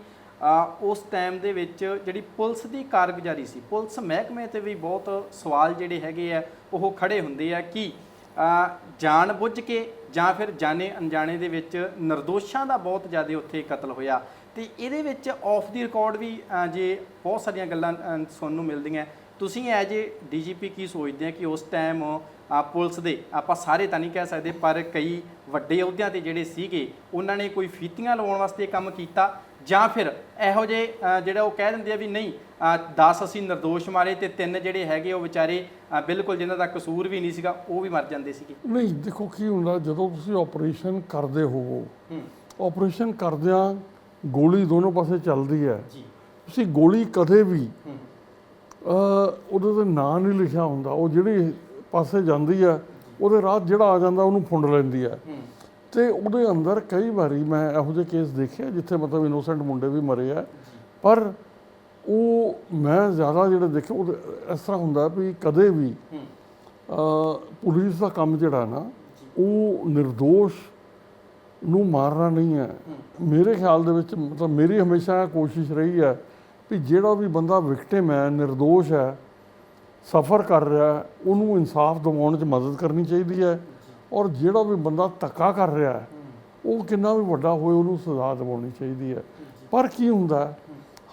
ਉਸ ਟਾਈਮ ਦੇ ਵਿੱਚ ਜਿਹੜੀ ਪੁਲਿਸ ਦੀ ਕਾਰਗੁਜ਼ਾਰੀ ਸੀ, ਪੁਲਿਸ ਮਹਿਕਮੇ 'ਤੇ ਵੀ ਬਹੁਤ ਸਵਾਲ ਜਿਹੜੇ ਹੈਗੇ ਆ ਉਹ ਖੜੇ ਹੁੰਦੇ ਆ ਕਿ ਜਾਣ ਬੁੱਝ ਕੇ ਜਾਂ ਫਿਰ ਜਾਣੇ ਅਣਜਾਣੇ ਦੇ ਵਿੱਚ ਨਿਰਦੋਸ਼ਾਂ ਦਾ ਬਹੁਤ ਜ਼ਿਆਦਾ ਉੱਥੇ ਕਤਲ ਹੋਇਆ। ਅਤੇ ਇਹਦੇ ਵਿੱਚ ਆਫ ਦੀ ਰਿਕਾਰਡ ਵੀ ਜੇ ਬਹੁਤ ਸਾਰੀਆਂ ਗੱਲਾਂ ਸੁਣਨ ਨੂੰ ਮਿਲਦੀਆਂ। ਤੁਸੀਂ ਐਜ ਏ DGP ਕੀ ਸੋਚਦੇ ਆ ਕਿ ਉਸ ਟਾਈਮ ਪੁਲਿਸ ਦੇ, ਆਪਾਂ ਸਾਰੇ ਤਾਂ ਨਹੀਂ ਕਹਿ ਸਕਦੇ, ਪਰ ਕਈ ਵੱਡੇ ਅਹੁਦਿਆਂ 'ਤੇ ਜਿਹੜੇ ਸੀਗੇ ਉਹਨਾਂ ਨੇ ਕੋਈ ਫੀਤੀਆਂ ਲਵਾਉਣ ਵਾਸਤੇ ਕੰਮ ਕੀਤਾ, ਜਾਂ ਫਿਰ ਇਹੋ ਜਿਹੇ ਜਿਹੜਾ ਉਹ ਕਹਿ ਦਿੰਦੇ ਆ ਵੀ ਨਹੀਂ 10 ਅਸੀਂ ਨਿਰਦੋਸ਼ ਮਾਰੇ ਅਤੇ 3 ਜਿਹੜੇ ਹੈਗੇ ਉਹ ਵਿਚਾਰੇ ਬਿਲਕੁਲ ਜਿਨ੍ਹਾਂ ਦਾ ਕਸੂਰ ਵੀ ਨਹੀਂ ਸੀਗਾ ਉਹ ਵੀ ਮਰ ਜਾਂਦੇ ਸੀਗੇ? ਨਹੀਂ, ਦੇਖੋ ਕੀ ਹੁੰਦਾ, ਜਦੋਂ ਤੁਸੀਂ ਆਪਰੇਸ਼ਨ ਕਰਦੇ ਹੋਵੋ, ਆਪਰੇਸ਼ਨ ਕਰਦਿਆਂ ਗੋਲੀ ਦੋਨੋਂ ਪਾਸੇ ਚੱਲਦੀ ਹੈ, ਤੁਸੀਂ ਗੋਲੀ ਕਦੇ ਵੀ ਉਹਦੇ 'ਤੇ ਨਾਂ ਨਹੀਂ ਲਿਖਿਆ ਹੁੰਦਾ, ਉਹ ਜਿਹੜੀ ਪਾਸੇ ਜਾਂਦੀ ਹੈ ਉਹਦੇ ਰਾਹ ਜਿਹੜਾ ਆ ਜਾਂਦਾ ਉਹਨੂੰ ਫੁੰਡ ਲੈਂਦੀ ਹੈ। ਅਤੇ ਉਹਦੇ ਅੰਦਰ ਕਈ ਵਾਰੀ ਮੈਂ ਇਹੋ ਜਿਹੇ ਕੇਸ ਦੇਖੇ ਜਿੱਥੇ ਮਤਲਬ ਇਨੋਸੈਂਟ ਮੁੰਡੇ ਵੀ ਮਰੇ ਆ, ਪਰ ਉਹ ਮੈਂ ਜ਼ਿਆਦਾ ਜਿਹੜੇ ਦੇਖੇ ਉਹ ਇਸ ਤਰ੍ਹਾਂ ਹੁੰਦਾ ਵੀ ਕਦੇ ਵੀ ਪੁਲਿਸ ਦਾ ਕੰਮ ਜਿਹੜਾ ਨਾ ਉਹ ਨਿਰਦੋਸ਼ ਨੂੰ ਮਾਰਨਾ ਨਹੀਂ ਹੈ। ਮੇਰੇ ਖਿਆਲ ਦੇ ਵਿੱਚ ਮਤਲਬ ਮੇਰੀ ਹਮੇਸ਼ਾ ਕੋਸ਼ਿਸ਼ ਰਹੀ ਹੈ ਵੀ ਜਿਹੜਾ ਵੀ ਬੰਦਾ ਵਿਕਟਿਮ ਹੈ, ਨਿਰਦੋਸ਼ ਹੈ, ਸਫਰ ਕਰ ਰਿਹਾ, ਉਹਨੂੰ ਇਨਸਾਫ ਦਿਵਾਉਣ 'ਚ ਮਦਦ ਕਰਨੀ ਚਾਹੀਦੀ ਹੈ, ਔਰ ਜਿਹੜਾ ਵੀ ਬੰਦਾ ਧੱਕਾ ਕਰ ਰਿਹਾ ਹੈ ਉਹ ਕਿੰਨਾ ਵੀ ਵੱਡਾ ਹੋਏ ਉਹਨੂੰ ਸਜ਼ਾ ਦਿਵਾਉਣੀ ਚਾਹੀਦੀ ਹੈ। ਪਰ ਕੀ ਹੁੰਦਾ,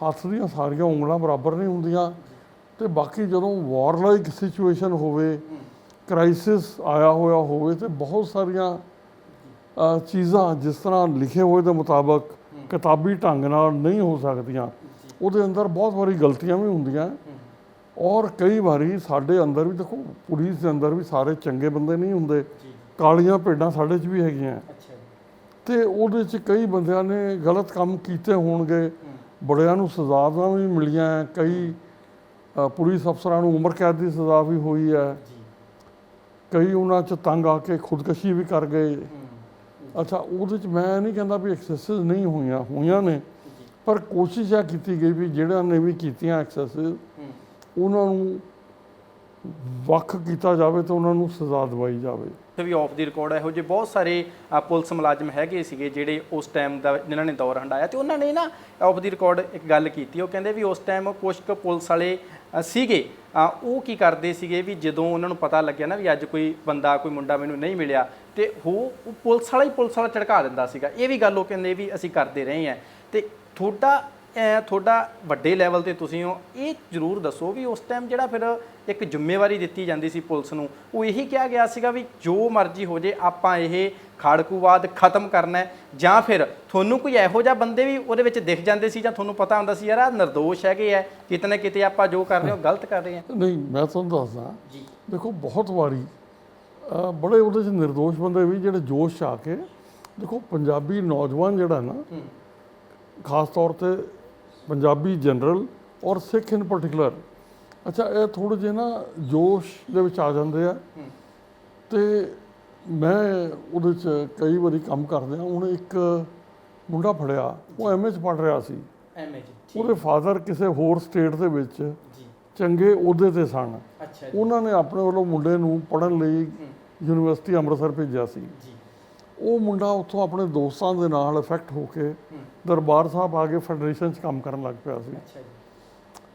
ਹੱਥ ਦੀਆਂ ਸਾਰੀਆਂ ਉਂਗਲਾਂ ਬਰਾਬਰ ਨਹੀਂ ਹੁੰਦੀਆਂ, ਅਤੇ ਬਾਕੀ ਜਦੋਂ ਵਾਰ ਲਾਈਕ ਸਿਚੁਏਸ਼ਨ ਹੋਵੇ, ਕ੍ਰਾਈਸਿਸ ਆਇਆ ਹੋਇਆ ਹੋਵੇ, ਅਤੇ ਬਹੁਤ ਸਾਰੀਆਂ ਚੀਜ਼ਾਂ ਜਿਸ ਤਰ੍ਹਾਂ ਲਿਖੇ ਹੋਏ ਦੇ ਮੁਤਾਬਕ ਕਿਤਾਬੀ ਢੰਗ ਨਾਲ ਨਹੀਂ ਹੋ ਸਕਦੀਆਂ, ਉਹਦੇ ਅੰਦਰ ਬਹੁਤ ਵਾਰੀ ਗਲਤੀਆਂ ਵੀ ਹੁੰਦੀਆਂ। ਔਰ ਕਈ ਵਾਰੀ ਸਾਡੇ ਅੰਦਰ ਵੀ ਦੇਖੋ, ਪੁਲਿਸ ਦੇ ਅੰਦਰ ਵੀ ਸਾਰੇ ਚੰਗੇ ਬੰਦੇ ਨਹੀਂ ਹੁੰਦੇ, ਕਾਲੀਆਂ ਭੇਡਾਂ ਸਾਡੇ 'ਚ ਵੀ ਹੈਗੀਆਂ, ਅਤੇ ਉਹਦੇ 'ਚ ਕਈ ਬੰਦਿਆਂ ਨੇ ਗਲਤ ਕੰਮ ਕੀਤੇ ਹੋਣਗੇ, ਬੜਿਆਂ ਨੂੰ ਸਜ਼ਾਵਾਂ ਵੀ ਮਿਲੀਆਂ, ਕਈ ਪੁਲਿਸ ਅਫਸਰਾਂ ਨੂੰ ਉਮਰ ਕੈਦ ਦੀ ਸਜ਼ਾ ਵੀ ਹੋਈ ਹੈ, ਕਈ ਉਹਨਾਂ 'ਚ ਤੰਗ ਆ ਕੇ ਖੁਦਕਸ਼ੀ ਵੀ ਕਰ ਗਏ। ਅੱਛਾ, ਉਹਦੇ 'ਚ ਮੈਂ ਨਹੀਂ ਕਹਿੰਦਾ ਵੀ ਐਕਸੈਸਿਸ ਨਹੀਂ ਹੋਈਆਂ ਨੇ, ਪਰ ਕੋਸ਼ਿਸ਼ ਇਹ ਕੀਤੀ ਗਈ ਵੀ ਜਿਹੜਿਆਂ ਨੇ ਵੀ ਕੀਤੀਆਂ ਐਕਸੈਸਿਸ ਉਹਨਾਂ ਨੂੰ ਵੱਖ ਕੀਤਾ ਜਾਵੇ ਅਤੇ ਉਹਨਾਂ ਨੂੰ ਸਜ਼ਾ ਦਿਵਾਈ ਜਾਵੇ। ਵੀ ਆਫ ਦੀ ਰਿਕਾਰਡ ਇਹੋ ਜਿਹੇ ਬਹੁਤ ਸਾਰੇ ਪੁਲਿਸ ਮੁਲਾਜ਼ਮ ਹੈਗੇ ਸੀਗੇ ਜਿਹੜੇ ਉਸ ਟਾਈਮ ਦਾ ਜਿਨ੍ਹਾਂ ਨੇ ਦੌਰ ਹੰਢਾਇਆ, ਤੇ ਉਹਨਾਂ ਨੇ ਨਾ ਆਫ ਦੀ ਰਿਕਾਰਡ ਇੱਕ ਗੱਲ ਕੀਤੀ। ਉਹ ਕਹਿੰਦੇ ਵੀ ਉਸ ਟਾਈਮ ਕੁਛ ਕੁ ਪੁਲਿਸ ਵਾਲੇ ਸੀਗੇ, ਉਹ ਕੀ ਕਰਦੇ ਸੀਗੇ ਵੀ ਜਦੋਂ ਉਹਨਾਂ ਨੂੰ ਪਤਾ ਲੱਗਿਆ ਨਾ ਵੀ ਅੱਜ ਕੋਈ ਬੰਦਾ ਕੋਈ ਮੁੰਡਾ ਮੈਨੂੰ ਨਹੀਂ ਮਿਲਿਆ, ਤੇ ਉਹ ਪੁਲਿਸ ਵਾਲਾ ਝੜਕਾ ਦਿੰਦਾ ਸੀਗਾ। ਇਹ ਵੀ ਗੱਲ ਉਹ ਕਹਿੰਦੇ ਵੀ ਅਸੀਂ ਕਰਦੇ ਰਹੇ ਹਾਂ। ਤੇ ਤੁਹਾਡਾ ਵੱਡੇ ਲੈਵਲ ਤੇ ਤੁਸੀਂ ਹੋ, ਇਹ ਜ਼ਰੂਰ ਦੱਸੋ ਵੀ ਉਸ ਟਾਈਮ ਜਿਹੜਾ ਫਿਰ ਇੱਕ ਜ਼ਿੰਮੇਵਾਰੀ ਦਿੱਤੀ ਜਾਂਦੀ ਸੀ ਪੁਲਿਸ ਨੂੰ, ਉਹ ਇਹੀ ਕਿਹਾ ਗਿਆ ਸੀਗਾ ਵੀ ਜੋ ਮਰਜ਼ੀ ਹੋ ਜੇ ਆਪਾਂ ਇਹ ਖਾੜਕੂਵਾਦ ਖਤਮ ਕਰਨਾ ਹੈ, ਜਾਂ ਫਿਰ ਤੁਹਾਨੂੰ ਕੋਈ ਇਹੋ ਜਿਹਾ ਬੰਦੇ ਵੀ ਉਹਦੇ ਵਿੱਚ ਦਿਖ ਜਾਂਦੇ ਸੀ, ਜਾਂ ਤੁਹਾਨੂੰ ਪਤਾ ਹੁੰਦਾ ਸੀ ਯਾਰ ਆਹ ਨਿਰਦੋਸ਼ ਹੈਗੇ ਆ, ਕਿਤੇ ਨਾ ਕਿਤੇ ਆਪਾਂ ਜੋ ਕਰ ਰਹੇ ਹਾਂ ਗਲਤ ਕਰ ਰਹੇ ਹਾਂ? ਨਹੀਂ, ਮੈਂ ਤੁਹਾਨੂੰ ਦੱਸਦਾ ਜੀ, ਦੇਖੋ ਬਹੁਤ ਵਾਰੀ ਬੜੇ ਉਹਦੇ 'ਚ ਨਿਰਦੋਸ਼ ਬੰਦੇ ਵੀ ਜਿਹੜੇ ਜੋਸ਼ 'ਚ ਆ ਕੇ, ਦੇਖੋ ਪੰਜਾਬੀ ਨੌਜਵਾਨ ਜਿਹੜਾ ਨਾ, ਖਾਸ ਤੌਰ ਤੇ ਪੰਜਾਬੀ ਜਨਰਲ ਔਰ ਸਿੱਖ ਇਨ ਪਰਟੀਕੂਲਰ, ਅੱਛਾ ਇਹ ਥੋੜ੍ਹੇ ਜਿਹੇ ਨਾ ਜੋਸ਼ ਦੇ ਵਿੱਚ ਆ ਜਾਂਦੇ ਆ। ਤੇ ਮੈਂ ਉਹਦੇ 'ਚ ਕਈ ਵਾਰੀ ਕੰਮ ਕਰਦੇ ਹਾਂ। ਹੁਣ ਇੱਕ ਮੁੰਡਾ ਫੜਿਆ, ਉਹ ਐਮਏ 'ਚ ਪੜ੍ਹ ਰਿਹਾ ਸੀ। ਉਹਦੇ ਫਾਦਰ ਕਿਸੇ ਹੋਰ ਸਟੇਟ ਦੇ ਵਿੱਚ ਚੰਗੇ ਅਹੁਦੇ ਤੇ ਸਨ। ਉਹਨਾਂ ਨੇ ਆਪਣੇ ਵੱਲੋਂ ਮੁੰਡੇ ਨੂੰ ਪੜ੍ਹਨ ਲਈ ਯੂਨੀਵਰਸਿਟੀ ਅੰਮ੍ਰਿਤਸਰ ਭੇਜਿਆ ਸੀ। ਉਹ ਮੁੰਡਾ ਉੱਥੋਂ ਆਪਣੇ ਦੋਸਤਾਂ ਦੇ ਨਾਲ ਇਫੈਕਟ ਹੋ ਕੇ ਦਰਬਾਰ ਸਾਹਿਬ ਆ ਕੇ ਫੈਡਰੇਸ਼ਨ 'ਚ ਕੰਮ ਕਰਨ ਲੱਗ ਪਿਆ ਸੀ।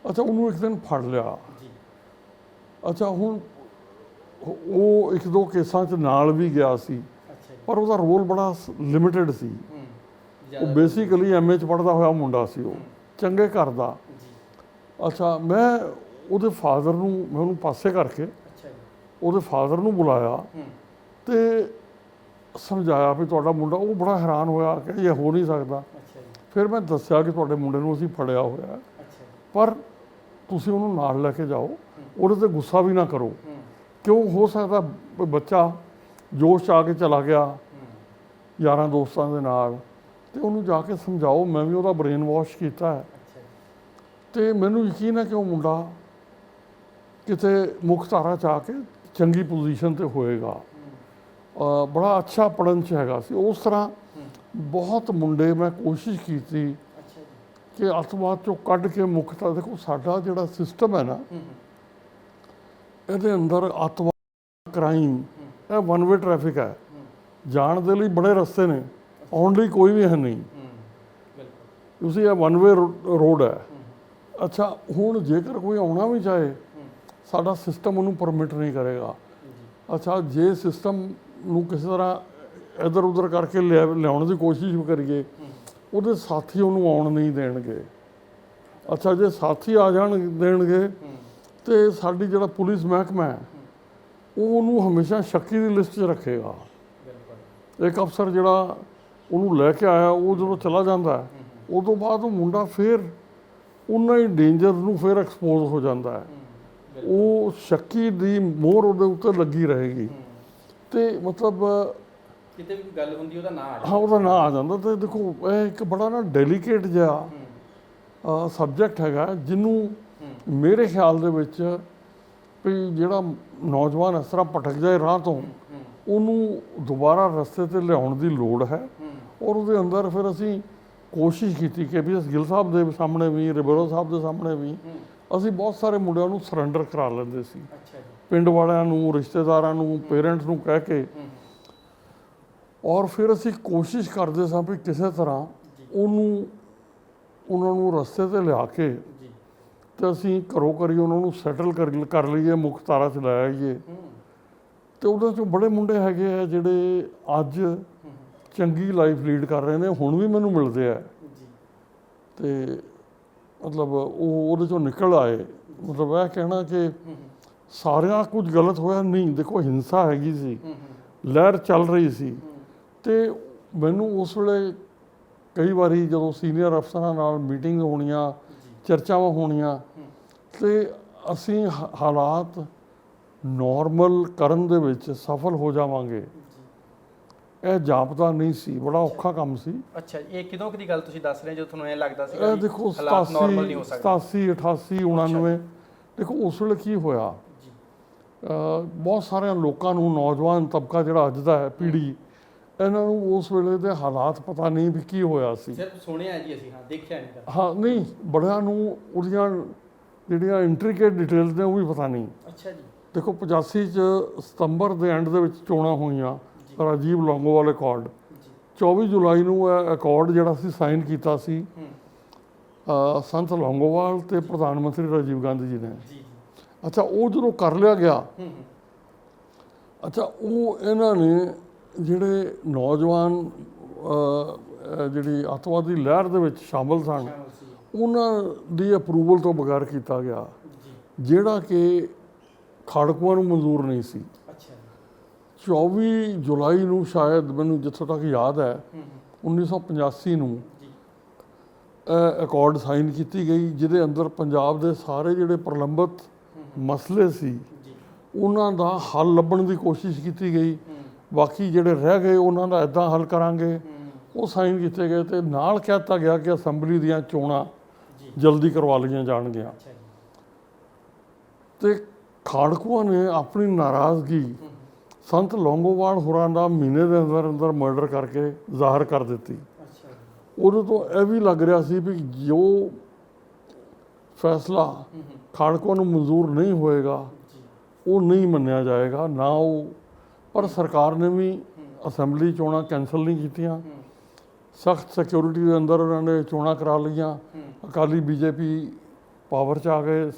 ਅੱਛਾ, ਉਹਨੂੰ ਇੱਕ ਦਿਨ ਫੜ ਲਿਆ। ਅੱਛਾ, ਹੁਣ ਉਹ ਇੱਕ ਦੋ ਕੇਸਾਂ 'ਚ ਨਾਲ ਵੀ ਗਿਆ ਸੀ, ਪਰ ਉਹਦਾ ਰੋਲ ਬੜਾ ਲਿਮਿਟਡ ਸੀ। ਉਹ ਬੇਸਿਕਲੀ ਐਮਏ 'ਚ ਪੜ੍ਹਦਾ ਹੋਇਆ ਮੁੰਡਾ ਸੀ, ਉਹ ਚੰਗੇ ਘਰ ਦਾ। ਅੱਛਾ, ਮੈਂ ਉਹਦੇ ਫਾਦਰ ਨੂੰ, ਮੈਂ ਉਹਨੂੰ ਪਾਸੇ ਕਰਕੇ ਉਹਦੇ ਫਾਦਰ ਨੂੰ ਬੁਲਾਇਆ ਤੇ ਸਮਝਾਇਆ ਵੀ ਤੁਹਾਡਾ ਮੁੰਡਾ, ਉਹ ਬੜਾ ਹੈਰਾਨ ਹੋਇਆ ਕਿ ਇਹ ਹੋ ਨਹੀਂ ਸਕਦਾ। ਫਿਰ ਮੈਂ ਦੱਸਿਆ ਕਿ ਤੁਹਾਡੇ ਮੁੰਡੇ ਨੂੰ ਅਸੀਂ ਫੜਿਆ ਹੋਇਆ, ਪਰ ਤੁਸੀਂ ਉਹਨੂੰ ਨਾਲ ਲੈ ਕੇ ਜਾਓ, ਉਹਦੇ 'ਤੇ ਗੁੱਸਾ ਵੀ ਨਾ ਕਰੋ। ਕਿਉਂ ਹੋ ਸਕਦਾ ਬੱਚਾ ਜੋਸ਼ 'ਚ ਆ ਕੇ ਚਲਾ ਗਿਆ ਯਾਰਾਂ ਦੋਸਤਾਂ ਦੇ ਨਾਲ, ਤੇ ਉਹਨੂੰ ਜਾ ਕੇ ਸਮਝਾਓ। ਮੈਂ ਵੀ ਉਹਦਾ ਬ੍ਰੇਨ ਵਾਸ਼ ਕੀਤਾ ਹੈ, ਤੇ ਮੈਨੂੰ ਯਕੀਨ ਹੈ ਕਿ ਉਹ ਮੁੰਡਾ ਕਿਤੇ ਮੁੱਖ ਧਾਰਾ 'ਚ ਆ ਕੇ ਚੰਗੀ ਪੋਜੀਸ਼ਨ 'ਤੇ ਹੋਏਗਾ। ਬੜਾ ਅੱਛਾ ਪੜ੍ਹਨ 'ਚ ਹੈਗਾ ਸੀ। ਉਸ ਤਰ੍ਹਾਂ ਬਹੁਤ ਮੁੰਡੇ ਮੈਂ ਕੋਸ਼ਿਸ਼ ਕੀਤੀ ਕਿ ਅੱਤਵਾਦ 'ਚੋਂ ਕੱਢ ਕੇ ਮੁੱਖ। ਦੇਖੋ ਸਾਡਾ ਜਿਹੜਾ ਸਿਸਟਮ ਹੈ ਨਾ, ਇਹਦੇ ਅੰਦਰ ਅੱਤਵਾਦ, ਕ੍ਰਾਈਮ, ਇਹ ਵਨ ਵੇ ਟ੍ਰੈਫਿਕ ਹੈ। ਜਾਣ ਦੇ ਲਈ ਬੜੇ ਰਸਤੇ ਨੇ, ਆਉਣ ਲਈ ਕੋਈ ਵੀ ਹੈ ਨਹੀਂ। ਤੁਸੀਂ ਇਹ ਵਨ ਵੇ ਰੋਡ ਹੈ। ਅੱਛਾ, ਹੁਣ ਜੇਕਰ ਕੋਈ ਆਉਣਾ ਵੀ ਚਾਹੇ, ਸਾਡਾ ਸਿਸਟਮ ਉਹਨੂੰ ਪਰਮਿਟ ਨਹੀਂ ਕਰੇਗਾ। ਅੱਛਾ, ਜੇ ਸਿਸਟਮ ਨੂੰ ਕਿਸੇ ਤਰ੍ਹਾਂ ਇੱਧਰ ਉੱਧਰ ਕਰਕੇ ਲਿਆਉਣ ਦੀ ਕੋਸ਼ਿਸ਼ ਵੀ ਕਰੀਏ, ਉਹਦੇ ਸਾਥੀ ਉਹਨੂੰ ਆਉਣ ਨਹੀਂ ਦੇਣਗੇ। ਅੱਛਾ, ਜੇ ਸਾਥੀ ਆ ਜਾਣ ਦੇਣਗੇ ਤੇ ਸਾਡੀ ਜਿਹੜਾ ਪੁਲਿਸ ਮਹਿਕਮਾ ਹੈ, ਉਹ ਉਹਨੂੰ ਹਮੇਸ਼ਾ ਸ਼ੱਕੀ ਦੀ ਲਿਸਟ 'ਚ ਰੱਖੇਗਾ। ਇੱਕ ਅਫਸਰ ਜਿਹੜਾ ਉਹਨੂੰ ਲੈ ਕੇ ਆਇਆ, ਉਹ ਜਦੋਂ ਚਲਾ ਜਾਂਦਾ, ਉਦੋਂ ਬਾਅਦ ਉਹ ਮੁੰਡਾ ਫਿਰ ਉਨਾ ਹੀ ਡੇਂਜਰ ਨੂੰ ਫਿਰ ਐਕਸਪੋਜ਼ ਹੋ ਜਾਂਦਾ ਹੈ। ਉਹ ਸ਼ੱਕੀ ਦੀ ਮੋਹਰ ਉਹਦੇ ਉੱਤੇ ਲੱਗੀ ਰਹੇਗੀ, ਤੇ ਮਤਲਬ ਕਿਤੇ ਵੀ ਗੱਲ ਹੁੰਦੀ ਉਹਦਾ ਨਾਂ ਆ ਜਾਂਦਾ। ਹਾਂ, ਉਹਦਾ ਨਾਂ ਆ ਜਾਂਦਾ। ਤੇ ਦੇਖੋ ਇਹ ਇੱਕ ਬੜਾ ਨਾ ਡੈਲੀਕੇਟ ਜਿਹਾ ਸਬਜੈਕਟ ਹੈਗਾ, ਜਿਹਨੂੰ ਮੇਰੇ ਖਿਆਲ ਦੇ ਵਿੱਚ ਵੀ ਜਿਹੜਾ ਨੌਜਵਾਨ ਇਸ ਤਰ੍ਹਾਂ ਭਟਕ ਜਾਏ ਰਾਹ ਤੋਂ, ਉਹਨੂੰ ਦੁਬਾਰਾ ਰਸਤੇ 'ਤੇ ਲਿਆਉਣ ਦੀ ਲੋੜ ਹੈ। ਔਰ ਉਹਦੇ ਅੰਦਰ ਫਿਰ ਅਸੀਂ ਕੋਸ਼ਿਸ਼ ਕੀਤੀ ਕਿ ਵੀ ਗਿੱਲ ਸਾਹਿਬ ਦੇ ਸਾਹਮਣੇ ਵੀ, ਰਿਬੇਰੋ ਸਾਹਿਬ ਦੇ ਸਾਹਮਣੇ ਵੀ, ਅਸੀਂ ਬਹੁਤ ਸਾਰੇ ਮੁੰਡਿਆਂ ਨੂੰ ਸਰੈਂਡਰ ਕਰਾ ਲੈਂਦੇ ਸੀ। ਪਿੰਡ ਵਾਲਿਆਂ ਨੂੰ, ਰਿਸ਼ਤੇਦਾਰਾਂ ਨੂੰ, ਪੇਰੈਂਟਸ ਨੂੰ ਕਹਿ ਕੇ। ਔਰ ਫਿਰ ਅਸੀਂ ਕੋਸ਼ਿਸ਼ ਕਰਦੇ ਸਾਂ ਵੀ ਕਿਸੇ ਤਰ੍ਹਾਂ ਉਹਨਾਂ ਨੂੰ ਰਸਤੇ 'ਤੇ ਲਿਆ ਕੇ ਤੇ ਅਸੀਂ ਘਰੋਂ ਘਰੀ ਉਹਨਾਂ ਨੂੰ ਸੈਟਲ ਕਰ ਲਈਏ, ਮੁੱਖ ਧਾਰਾ 'ਚ ਲੈ ਆਈਏ। ਤੇ ਉਹਦੇ 'ਚੋਂ ਬੜੇ ਮੁੰਡੇ ਹੈਗੇ ਆ ਜਿਹੜੇ ਅੱਜ ਚੰਗੀ ਲਾਈਫ ਲੀਡ ਕਰ ਰਹੇ ਨੇ, ਹੁਣ ਵੀ ਮੈਨੂੰ ਮਿਲਦੇ ਆ। ਤੇ ਮਤਲਬ ਉਹ ਉਹਦੇ 'ਚੋਂ ਨਿਕਲ ਆਏ। ਮਤਲਬ ਇਹ ਕਹਿਣਾ ਕਿ ਸਾਰਿਆਂ ਕੁਝ ਗਲਤ ਹੋਇਆ ਨਹੀਂ। ਦੇਖੋ ਹਿੰਸਾ ਹੈਗੀ ਸੀ, ਲਹਿਰ ਚੱਲ ਰਹੀ ਸੀ, ਤੇ ਮੈਨੂੰ ਉਸ ਵੇਲੇ ਕਈ ਵਾਰੀ ਜਦੋਂ ਸੀਨੀਅਰ ਅਫਸਰਾਂ ਨਾਲ ਮੀਟਿੰਗ ਹੋਣੀਆਂ, ਚਰਚਾਵਾਂ ਹੋਣੀਆਂ, ਤੇ ਅਸੀਂ ਹਾਲਾਤ ਨੋਰਮਲ ਕਰਨ ਦੇ ਵਿੱਚ ਸਫਲ ਹੋ ਜਾਵਾਂਗੇ, ਇਹ ਜਾਪਦਾ ਨਹੀਂ ਸੀ। ਬੜਾ ਔਖਾ ਕੰਮ ਸੀ। ਅੱਛਾ, ਇਹ ਕਿਦੋਂ ਦੀ ਗੱਲ ਤੁਸੀਂ ਦੱਸ ਰਹੇ ਜਦੋਂ ਤੁਹਾਨੂੰ ਇਹ ਲੱਗਦਾ ਸੀ ਇਹ ਦੇਖੋ 87, 88, 99, ਦੇਖੋ ਉਸ ਵੇਲੇ ਕੀ ਹੋਇਆ, ਬਹੁਤ ਸਾਰਿਆਂ ਲੋਕਾਂ ਨੂੰ, ਨੌਜਵਾਨ ਤਬਕਾ ਜਿਹੜਾ ਅੱਜ ਦਾ ਹੈ, ਪੀੜ੍ਹੀ, ਇਹਨਾਂ ਨੂੰ ਉਸ ਵੇਲੇ ਦੇ ਹਾਲਾਤ ਪਤਾ ਨਹੀਂ ਵੀ ਕੀ ਹੋਇਆ ਸੀ। ਸਿਰਫ ਸੁਣਿਆ ਜੀ ਅਸੀਂ, ਹਾਂ ਦੇਖਿਆ ਨਹੀਂ। ਹਾਂ, ਨਹੀਂ, ਬੜਿਆਂ ਨੂੰ ਉਹਦੀਆਂ ਜਿਹੜੀਆਂ ਇੰਟਰੀਕੇਟ ਡਿਟੇਲਸ ਨੇ ਉਹ ਵੀ ਪਤਾ ਨਹੀਂ। ਅੱਛਾ ਜੀ। ਦੇਖੋ 85 ਚ ਸਤੰਬਰ ਦੇ ਐਂਡ ਦੇ ਵਿੱਚ ਚੋਣਾਂ ਹੋਈਆਂ, ਰਾਜੀਵ ਲੌਂਗੋਵਾਲ ਅਕੋਰਡ। 24 ਜੁਲਾਈ ਨੂੰ ਇਹ ਅਕੋਰਡ ਜਿਹੜਾ ਸੀ ਸਾਈਨ ਕੀਤਾ ਸੀ ਸੰਤ ਲੌਂਗੋਵਾਲ ਤੇ ਪ੍ਰਧਾਨ ਮੰਤਰੀ ਰਾਜੀਵ ਗਾਂਧੀ ਜੀ ਨੇ। ਅੱਛਾ, ਉਹ ਜਦੋਂ ਕਰ ਲਿਆ ਗਿਆ, ਅੱਛਾ ਉਹ ਇਹਨਾਂ ਨੇ ਜਿਹੜੇ ਨੌਜਵਾਨ ਜਿਹੜੀ ਅੱਤਵਾਦੀ ਲਹਿਰ ਦੇ ਵਿੱਚ ਸ਼ਾਮਲ ਸਨ, ਉਹਨਾਂ ਦੀ ਅਪਰੂਵਲ ਤੋਂ ਬਗੈਰ ਕੀਤਾ ਗਿਆ, ਜਿਹੜਾ ਕਿ ਖਾੜਕੂਆਂ ਨੂੰ ਮਨਜ਼ੂਰ ਨਹੀਂ ਸੀ। 24 ਜੁਲਾਈ ਨੂੰ ਸ਼ਾਇਦ, ਮੈਨੂੰ ਜਿੱਥੋਂ ਤੱਕ ਯਾਦ ਹੈ, 1985 ਨੂੰ ਅਕੋਰਡ ਸਾਈਨ ਕੀਤੀ ਗਈ, ਜਿਹਦੇ ਅੰਦਰ ਪੰਜਾਬ ਦੇ ਸਾਰੇ ਜਿਹੜੇ ਪ੍ਰਲੰਬਿਤ ਮਸਲੇ ਸੀ ਉਹਨਾਂ ਦਾ ਹੱਲ ਲੱਭਣ ਦੀ ਕੋਸ਼ਿਸ਼ ਕੀਤੀ ਗਈ। ਬਾਕੀ ਜਿਹੜੇ ਰਹਿ ਗਏ ਉਹਨਾਂ ਦਾ ਇੱਦਾਂ ਹੱਲ ਕਰਾਂਗੇ, ਉਹ ਸਾਈਨ ਕੀਤੇ ਗਏ। ਤੇ ਨਾਲ ਕਹਿ ਦਿੱਤਾ ਗਿਆ ਕਿ ਅਸੈਂਬਲੀ ਦੀਆਂ ਚੋਣਾਂ ਜਲਦੀ ਕਰਵਾ ਲਈਆਂ ਜਾਣਗੀਆਂ। ਤੇ ਖਾੜਕੂਆਂ ਨੇ ਆਪਣੀ ਨਾਰਾਜ਼ਗੀ ਸੰਤ ਲੌਂਗੋਵਾਲ ਹੋਰਾਂ ਦਾ ਮਹੀਨੇ ਦੇ ਅੰਦਰ ਅੰਦਰ ਮਰਡਰ ਕਰਕੇ ਜ਼ਾਹਰ ਕਰ ਦਿੱਤੀ। ਉਦੋਂ ਤੋਂ ਇਹ ਵੀ ਲੱਗ ਰਿਹਾ ਸੀ ਵੀ ਜੋ ਫੈਸਲਾ ਖਾੜਕੂਆਂ ਨੂੰ ਮਨਜ਼ੂਰ ਨਹੀਂ ਹੋਏਗਾ ਉਹ ਨਹੀਂ ਮੰਨਿਆ ਜਾਏਗਾ ਨਾ। ਉਹ ਪਰ ਸਰਕਾਰ ਨੇ ਵੀ ਅਸੈਂਬਲੀ ਚੋਣਾਂ ਕੈਂਸਲ ਨਹੀਂ ਕੀਤੀਆਂ, ਸਖਤ ਸਿਕਿਉਰਿਟੀ ਦੇ ਅੰਦਰ ਉਹਨਾਂ ਨੇ ਚੋਣਾਂ ਕਰਾ ਲਈਆਂ। ਅਕਾਲੀ ਬੀਜੇਪੀ ਪਾਵਰ 'ਚ ਆ ਗਏ,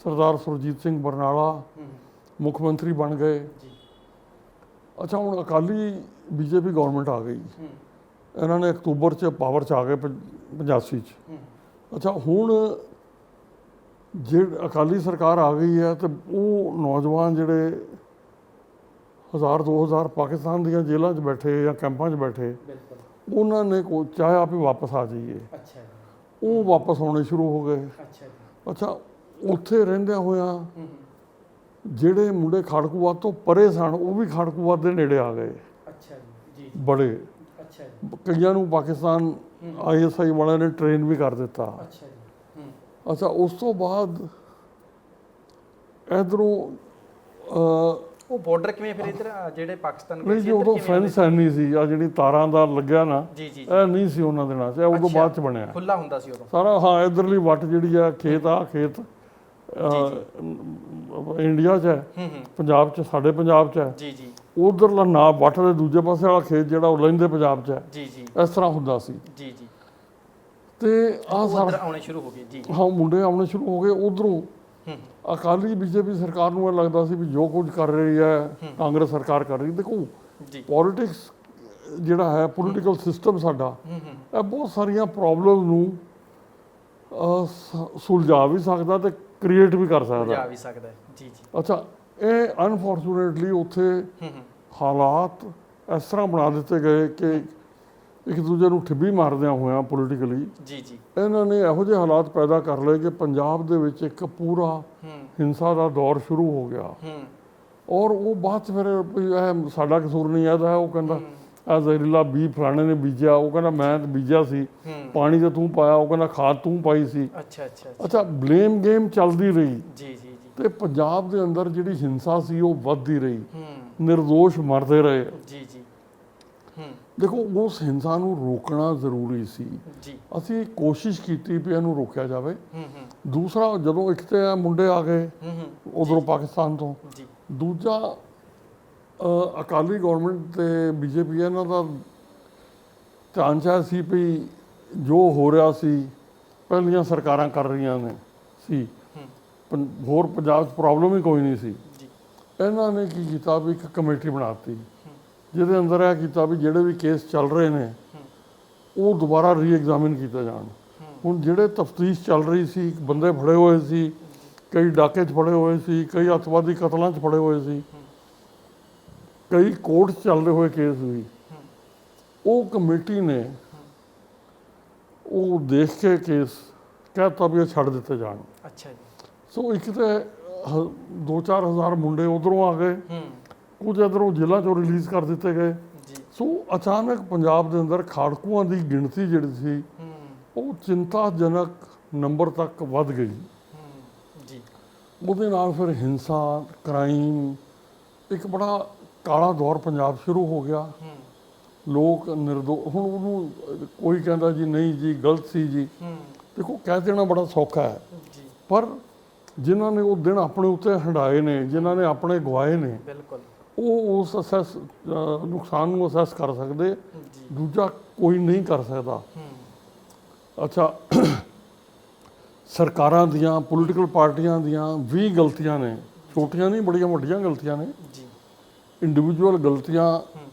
ਸਰਦਾਰ ਸੁਰਜੀਤ ਸਿੰਘ ਬਰਨਾਲਾ ਮੁੱਖ ਮੰਤਰੀ ਬਣ ਗਏ। ਅੱਛਾ, ਹੁਣ ਅਕਾਲੀ ਬੀਜੇਪੀ ਗਵਰਨਮੈਂਟ ਆ ਗਈ, ਇਹਨਾਂ ਨੇ ਅਕਤੂਬਰ 'ਚ ਪਾਵਰ 'ਚ ਆ ਗਏ 85 'ਚ। ਅੱਛਾ, ਹੁਣ ਜੇ ਅਕਾਲੀ ਸਰਕਾਰ ਆ ਗਈ ਹੈ ਤੇ ਉਹ ਨੌਜਵਾਨ ਜਿਹੜੇ 1000-2000 ਪਾਕਿਸਤਾਨ ਦੀਆਂ ਜੇਲ੍ਹਾਂ 'ਚ ਬੈਠੇ ਜਾਂ ਕੈਂਪਾਂ 'ਚ ਬੈਠੇ, ਉਹਨਾਂ ਨੇ ਚਾਹਿਆ ਵੀ ਵਾਪਸ ਆ ਜਾਈਏ। ਉਹ ਵਾਪਸ ਆਉਣੇ ਸ਼ੁਰੂ ਹੋ ਗਏ। ਅੱਛਾ, ਉੱਥੇ ਰਹਿੰਦਿਆਂ ਹੋਇਆਂ ਜਿਹੜੇ ਮੁੰਡੇ ਖਾੜਕੂਵਾਦ ਤੋਂ ਪਰੇ ਸਨ ਉਹ ਵੀ ਖਾੜਕੂਵਾਦ ਦੇ ਨੇੜੇ ਆ ਗਏ। ਬੜੇ ਕਈਆਂ ਨੂੰ ਪਾਕਿਸਤਾਨ ISI ਵਾਲਿਆਂ ਨੇ ਟ੍ਰੇਨ ਵੀ ਕਰ ਦਿੱਤਾ। ਅੱਛਾ, ਉਸ ਤੋਂ ਬਾਅਦ ਇਧਰੋਂ ਉਹ ਬਾਰਡਰ ਕਿਵੇਂ ਫਿਰ ਇੱਧਰ ਜਿਹੜੇ ਪਾਕਿਸਤਾਨ ਨਹੀਂ ਜੀ, ਉਦੋਂ ਫੈਂਸ ਨਹੀਂ ਸੀ, ਆ ਜਿਹੜੀ ਤਾਰਾਂ ਦਾ ਲੱਗਿਆ ਨਾ, ਇਹ ਨਹੀਂ ਸੀ ਉਹਨਾਂ ਦੇ ਨਾਲ, ਇਹ ਉਦੋਂ ਬਾਅਦ ਚ ਬਣਿਆ, ਖੁੱਲਾ ਹੁੰਦਾ ਸੀ ਉਦੋਂ ਸਾਰਾ। ਹਾਂ, ਇਧਰਲੀ ਵੱਟ ਜਿਹੜੀ ਆ ਖੇਤ ਇੰਡੀਆ 'ਚ ਹੈ, ਪੰਜਾਬ 'ਚ, ਸਾਡੇ ਪੰਜਾਬ 'ਚ ਹੈ ਜੀ ਜੀ। ਉਧਰਲਾ ਨਾ ਵੱਟ ਦੇ ਦੂਜੇ ਪਾਸੇ ਵਾਲਾ ਖੇਤ ਜਿਹੜਾ ਉਹ ਲਹਿੰਦੇ ਪੰਜਾਬ 'ਚ ਹੈ ਜੀ ਜੀ। ਇਸ ਤਰ੍ਹਾਂ ਹੁੰਦਾ ਸੀ ਜੀ ਜੀ। ਤੇ ਆਹ ਸਾਰਾ ਆਉਣੇ ਸ਼ੁਰੂ ਹੋ ਗਏ ਜੀ। ਹਾਂ, ਮੁੰਡੇ ਆਉਣੇ ਸ਼ੁਰੂ ਹੋ ਗਏ ਉਧਰੋਂ। ਅਕਾਲੀ ਬੀਜੇਪੀ ਸਰਕਾਰ ਨੂੰ ਇਹ ਲੱਗਦਾ ਸੀ ਵੀ ਜੋ ਕੁਝ ਕਰ ਰਹੀ ਹੈ ਕਾਂਗਰਸ ਸਰਕਾਰ ਕਰ ਰਹੀ। ਦੇਖੋ, ਪੋਲੀਟਿਕਸ ਜਿਹੜਾ ਹੈ, ਪੋਲੀਟੀਕਲ ਸਿਸਟਮ ਸਾਡਾ, ਇਹ ਬਹੁਤ ਸਾਰੀਆਂ ਪ੍ਰੋਬਲਮ ਨੂੰ ਸੁਲਝਾ ਵੀ ਸਕਦਾ ਤੇ ਕ੍ਰੀਏਟ ਵੀ ਕਰ ਸਕਦਾ ਜੀ ਜੀ। ਅੱਛਾ, ਇਹ ਅਨਫੋਰਚੂਨੇਟਲੀ ਉੱਥੇ ਹਾਲਾਤ ਇਸ ਤਰ੍ਹਾਂ ਬਣਾ ਦਿੱਤੇ ਗਏ ਕਿ ਇੱਕ ਦੂਜੇ ਨੂੰ ਠਿੱਬੀ ਮਾਰਦਿਆਂ ਹੋਇਆਂ ਪੋਲੀਟੀਕਲੀ ਜੀ ਜੀ ਇਹਨਾਂ ਨੇ ਇਹੋ ਜਿਹੇ ਹਾਲਾਤ ਪੈਦਾ ਕਰ ਲਏ ਕਿ ਪੰਜਾਬ ਦੇ ਵਿੱਚ ਇੱਕ ਪੂਰਾ ਹਿੰਸਾ ਦਾ ਦੌਰ ਸ਼ੁਰੂ ਹੋ ਗਿਆ। ਔਰ ਉਹ ਬਾਅਦ 'ਚ ਫਿਰ ਇਹ ਸਾਡਾ ਕਸੂਰ ਨਹੀਂ ਆਦਾ, ਉਹ ਕਹਿੰਦਾ ਆਹ ਜ਼ਹਿਰੀਲਾ ਬੀਜ ਫਲਾਣੇ ਨੇ ਬੀਜਿਆ, ਉਹ ਕਹਿੰਦਾ ਮੈਂ ਤਾਂ ਬੀਜਿਆ ਸੀ, ਪਾਣੀ ਤਾਂ ਤੂੰ ਪਾਇਆ, ਉਹ ਕਹਿੰਦਾ ਖਾਦ ਤੂੰ ਪਾਈ ਸੀ। ਅੱਛਾ, ਬਲੇਮ ਗੇਮ ਚੱਲਦੀ ਰਹੀ ਜੀ ਜੀ। ਤੇ ਪੰਜਾਬ ਦੇ ਅੰਦਰ ਜਿਹੜੀ ਹਿੰਸਾ ਸੀ ਉਹ ਵੱਧਦੀ ਰਹੀ, ਨਿਰਦੋਸ਼ ਮਰਦੇ ਰਹੇ ਜੀ ਜੀ। ਦੇਖੋ, ਉਸ ਹਿੰਸਾ ਨੂੰ ਰੋਕਣਾ ਜ਼ਰੂਰੀ ਸੀ ਜੀ। ਅਸੀਂ ਕੋਸ਼ਿਸ਼ ਕੀਤੀ ਵੀ ਇਹਨੂੰ ਰੋਕਿਆ ਜਾਵੇ। ਦੂਸਰਾ, ਜਦੋਂ ਇੱਕ ਤੇ ਮੁੰਡੇ ਆ ਗਏ ਉਧਰੋਂ ਪਾਕਿਸਤਾਨ ਤੋਂ, ਦੂਜਾ ਅਕਾਲੀ ਗਵਰਨਮੈਂਟ ਤੇ ਬੀਜੇਪੀ ਇਹਨਾਂ ਦਾ ਧਿਆਨ ਚਾਹਿਆ ਸੀ ਵੀ ਜੋ ਹੋ ਰਿਹਾ ਸੀ ਪਹਿਲੀਆਂ ਸਰਕਾਰਾਂ ਕਰ ਰਹੀਆਂ ਨੇ ਸੀ, ਹੋਰ ਪੰਜਾਬ 'ਚ ਪ੍ਰੋਬਲਮ ਹੀ ਕੋਈ ਨਹੀਂ ਸੀ। ਇਹਨਾਂ ਨੇ ਕੀ ਕੀਤਾ ਵੀ ਇੱਕ ਕਮੇਟੀ ਬਣਾਤੀ ਜਿਹਦੇ ਅੰਦਰ ਇਹ ਕੀਤਾ ਵੀ ਜਿਹੜੇ ਵੀ ਕੇਸ ਚੱਲ ਰਹੇ ਨੇ ਉਹ ਦੁਬਾਰਾ ਰੀ-ਐਗਜ਼ਾਮਿਨ ਕੀਤੇ ਜਾਣ। ਹੁਣ ਜਿਹੜੇ ਤਫਤੀਸ਼ ਚੱਲ ਰਹੀ ਸੀ, ਬੰਦੇ ਫੜੇ ਹੋਏ ਸੀ, ਕਈ ਡਾਕੇ 'ਚ ਫੜੇ ਹੋਏ ਸੀ, ਕਈ ਅੱਤਵਾਦੀ ਕਤਲਾਂ 'ਚ ਫੜੇ ਹੋਏ ਸੀ, ਕਈ ਕੋਰਟ 'ਚ ਚੱਲਦੇ ਹੋਏ ਕੇਸ ਵੀ, ਉਹ ਕਮੇਟੀ ਨੇ ਉਹ ਦੇਖ ਕੇ ਕੇਸ ਕਹਿਤਾ ਵੀ ਇਹ ਛੱਡ ਦਿੱਤੇ ਜਾਣ। ਅੱਛਾ ਜੀ। ਸੋ ਇੱਕ ਤਾਂ 2-4 ਹਜ਼ਾਰ ਮੁੰਡੇ ਉਧਰੋਂ ਆ ਗਏ, ਕੁਝ ਇੱਧਰੋਂ ਜੇਲ੍ਹਾਂ 'ਚੋਂ ਰਿਲੀਜ਼ ਕਰ ਦਿੱਤੇ ਗਏ। ਸੋ ਅਚਾਨਕ ਪੰਜਾਬ ਦੇ ਅੰਦਰ ਖਾੜਕੂਆਂ ਦੀ ਗਿਣਤੀ ਜਿਹੜੀ ਸੀ ਉਹ ਚਿੰਤਾਜਨਕ ਨੰਬਰ ਤੱਕ ਵੱਧ ਗਈ ਜੀ। ਉਹਦੇ ਨਾਲ ਫਿਰ ਹਿੰਸਾ, ਕ੍ਰਾਈਮ, ਇੱਕ ਬੜਾ ਕਾਲਾ ਦੌਰ ਪੰਜਾਬ ਸ਼ੁਰੂ ਹੋ ਗਿਆ। ਲੋਕ ਹੁਣ ਉਹਨੂੰ ਕੋਈ ਕਹਿੰਦਾ ਜੀ ਨਹੀਂ ਜੀ ਗਲਤ ਸੀ ਜੀ। ਦੇਖੋ, ਕਹਿ ਦੇਣਾ ਬੜਾ ਸੌਖਾ ਹੈ, ਪਰ ਜਿਨ੍ਹਾਂ ਨੇ ਉਹ ਦਿਨ ਆਪਣੇ ਉੱਤੇ ਹੰਡਾਏ ਨੇ, ਜਿਨ੍ਹਾਂ ਨੇ ਆਪਣੇ ਗਵਾਏ ਨੇ, ਬਿਲਕੁਲ ਉਹ ਉਸ ਅਸੈਸ ਨੁਕਸਾਨ ਨੂੰ ਅਸੈਸ ਕਰ ਸਕਦੇ, ਜੀ। ਦੂਜਾ ਕੋਈ ਨਹੀਂ ਕਰ ਸਕਦਾ। ਅੱਛਾ, ਸਰਕਾਰਾਂ ਦੀਆਂ, ਪੋਲੀਟੀਕਲ ਪਾਰਟੀਆਂ ਦੀਆਂ ਵੀ ਗਲਤੀਆਂ ਨੇ, ਛੋਟੀਆਂ ਨਹੀਂ ਬੜੀਆਂ ਵੱਡੀਆਂ ਗਲਤੀਆਂ ਨੇ। ਜੀ ਇੰਡੀਵਿਜੂਅਲ ਗਲਤੀਆਂ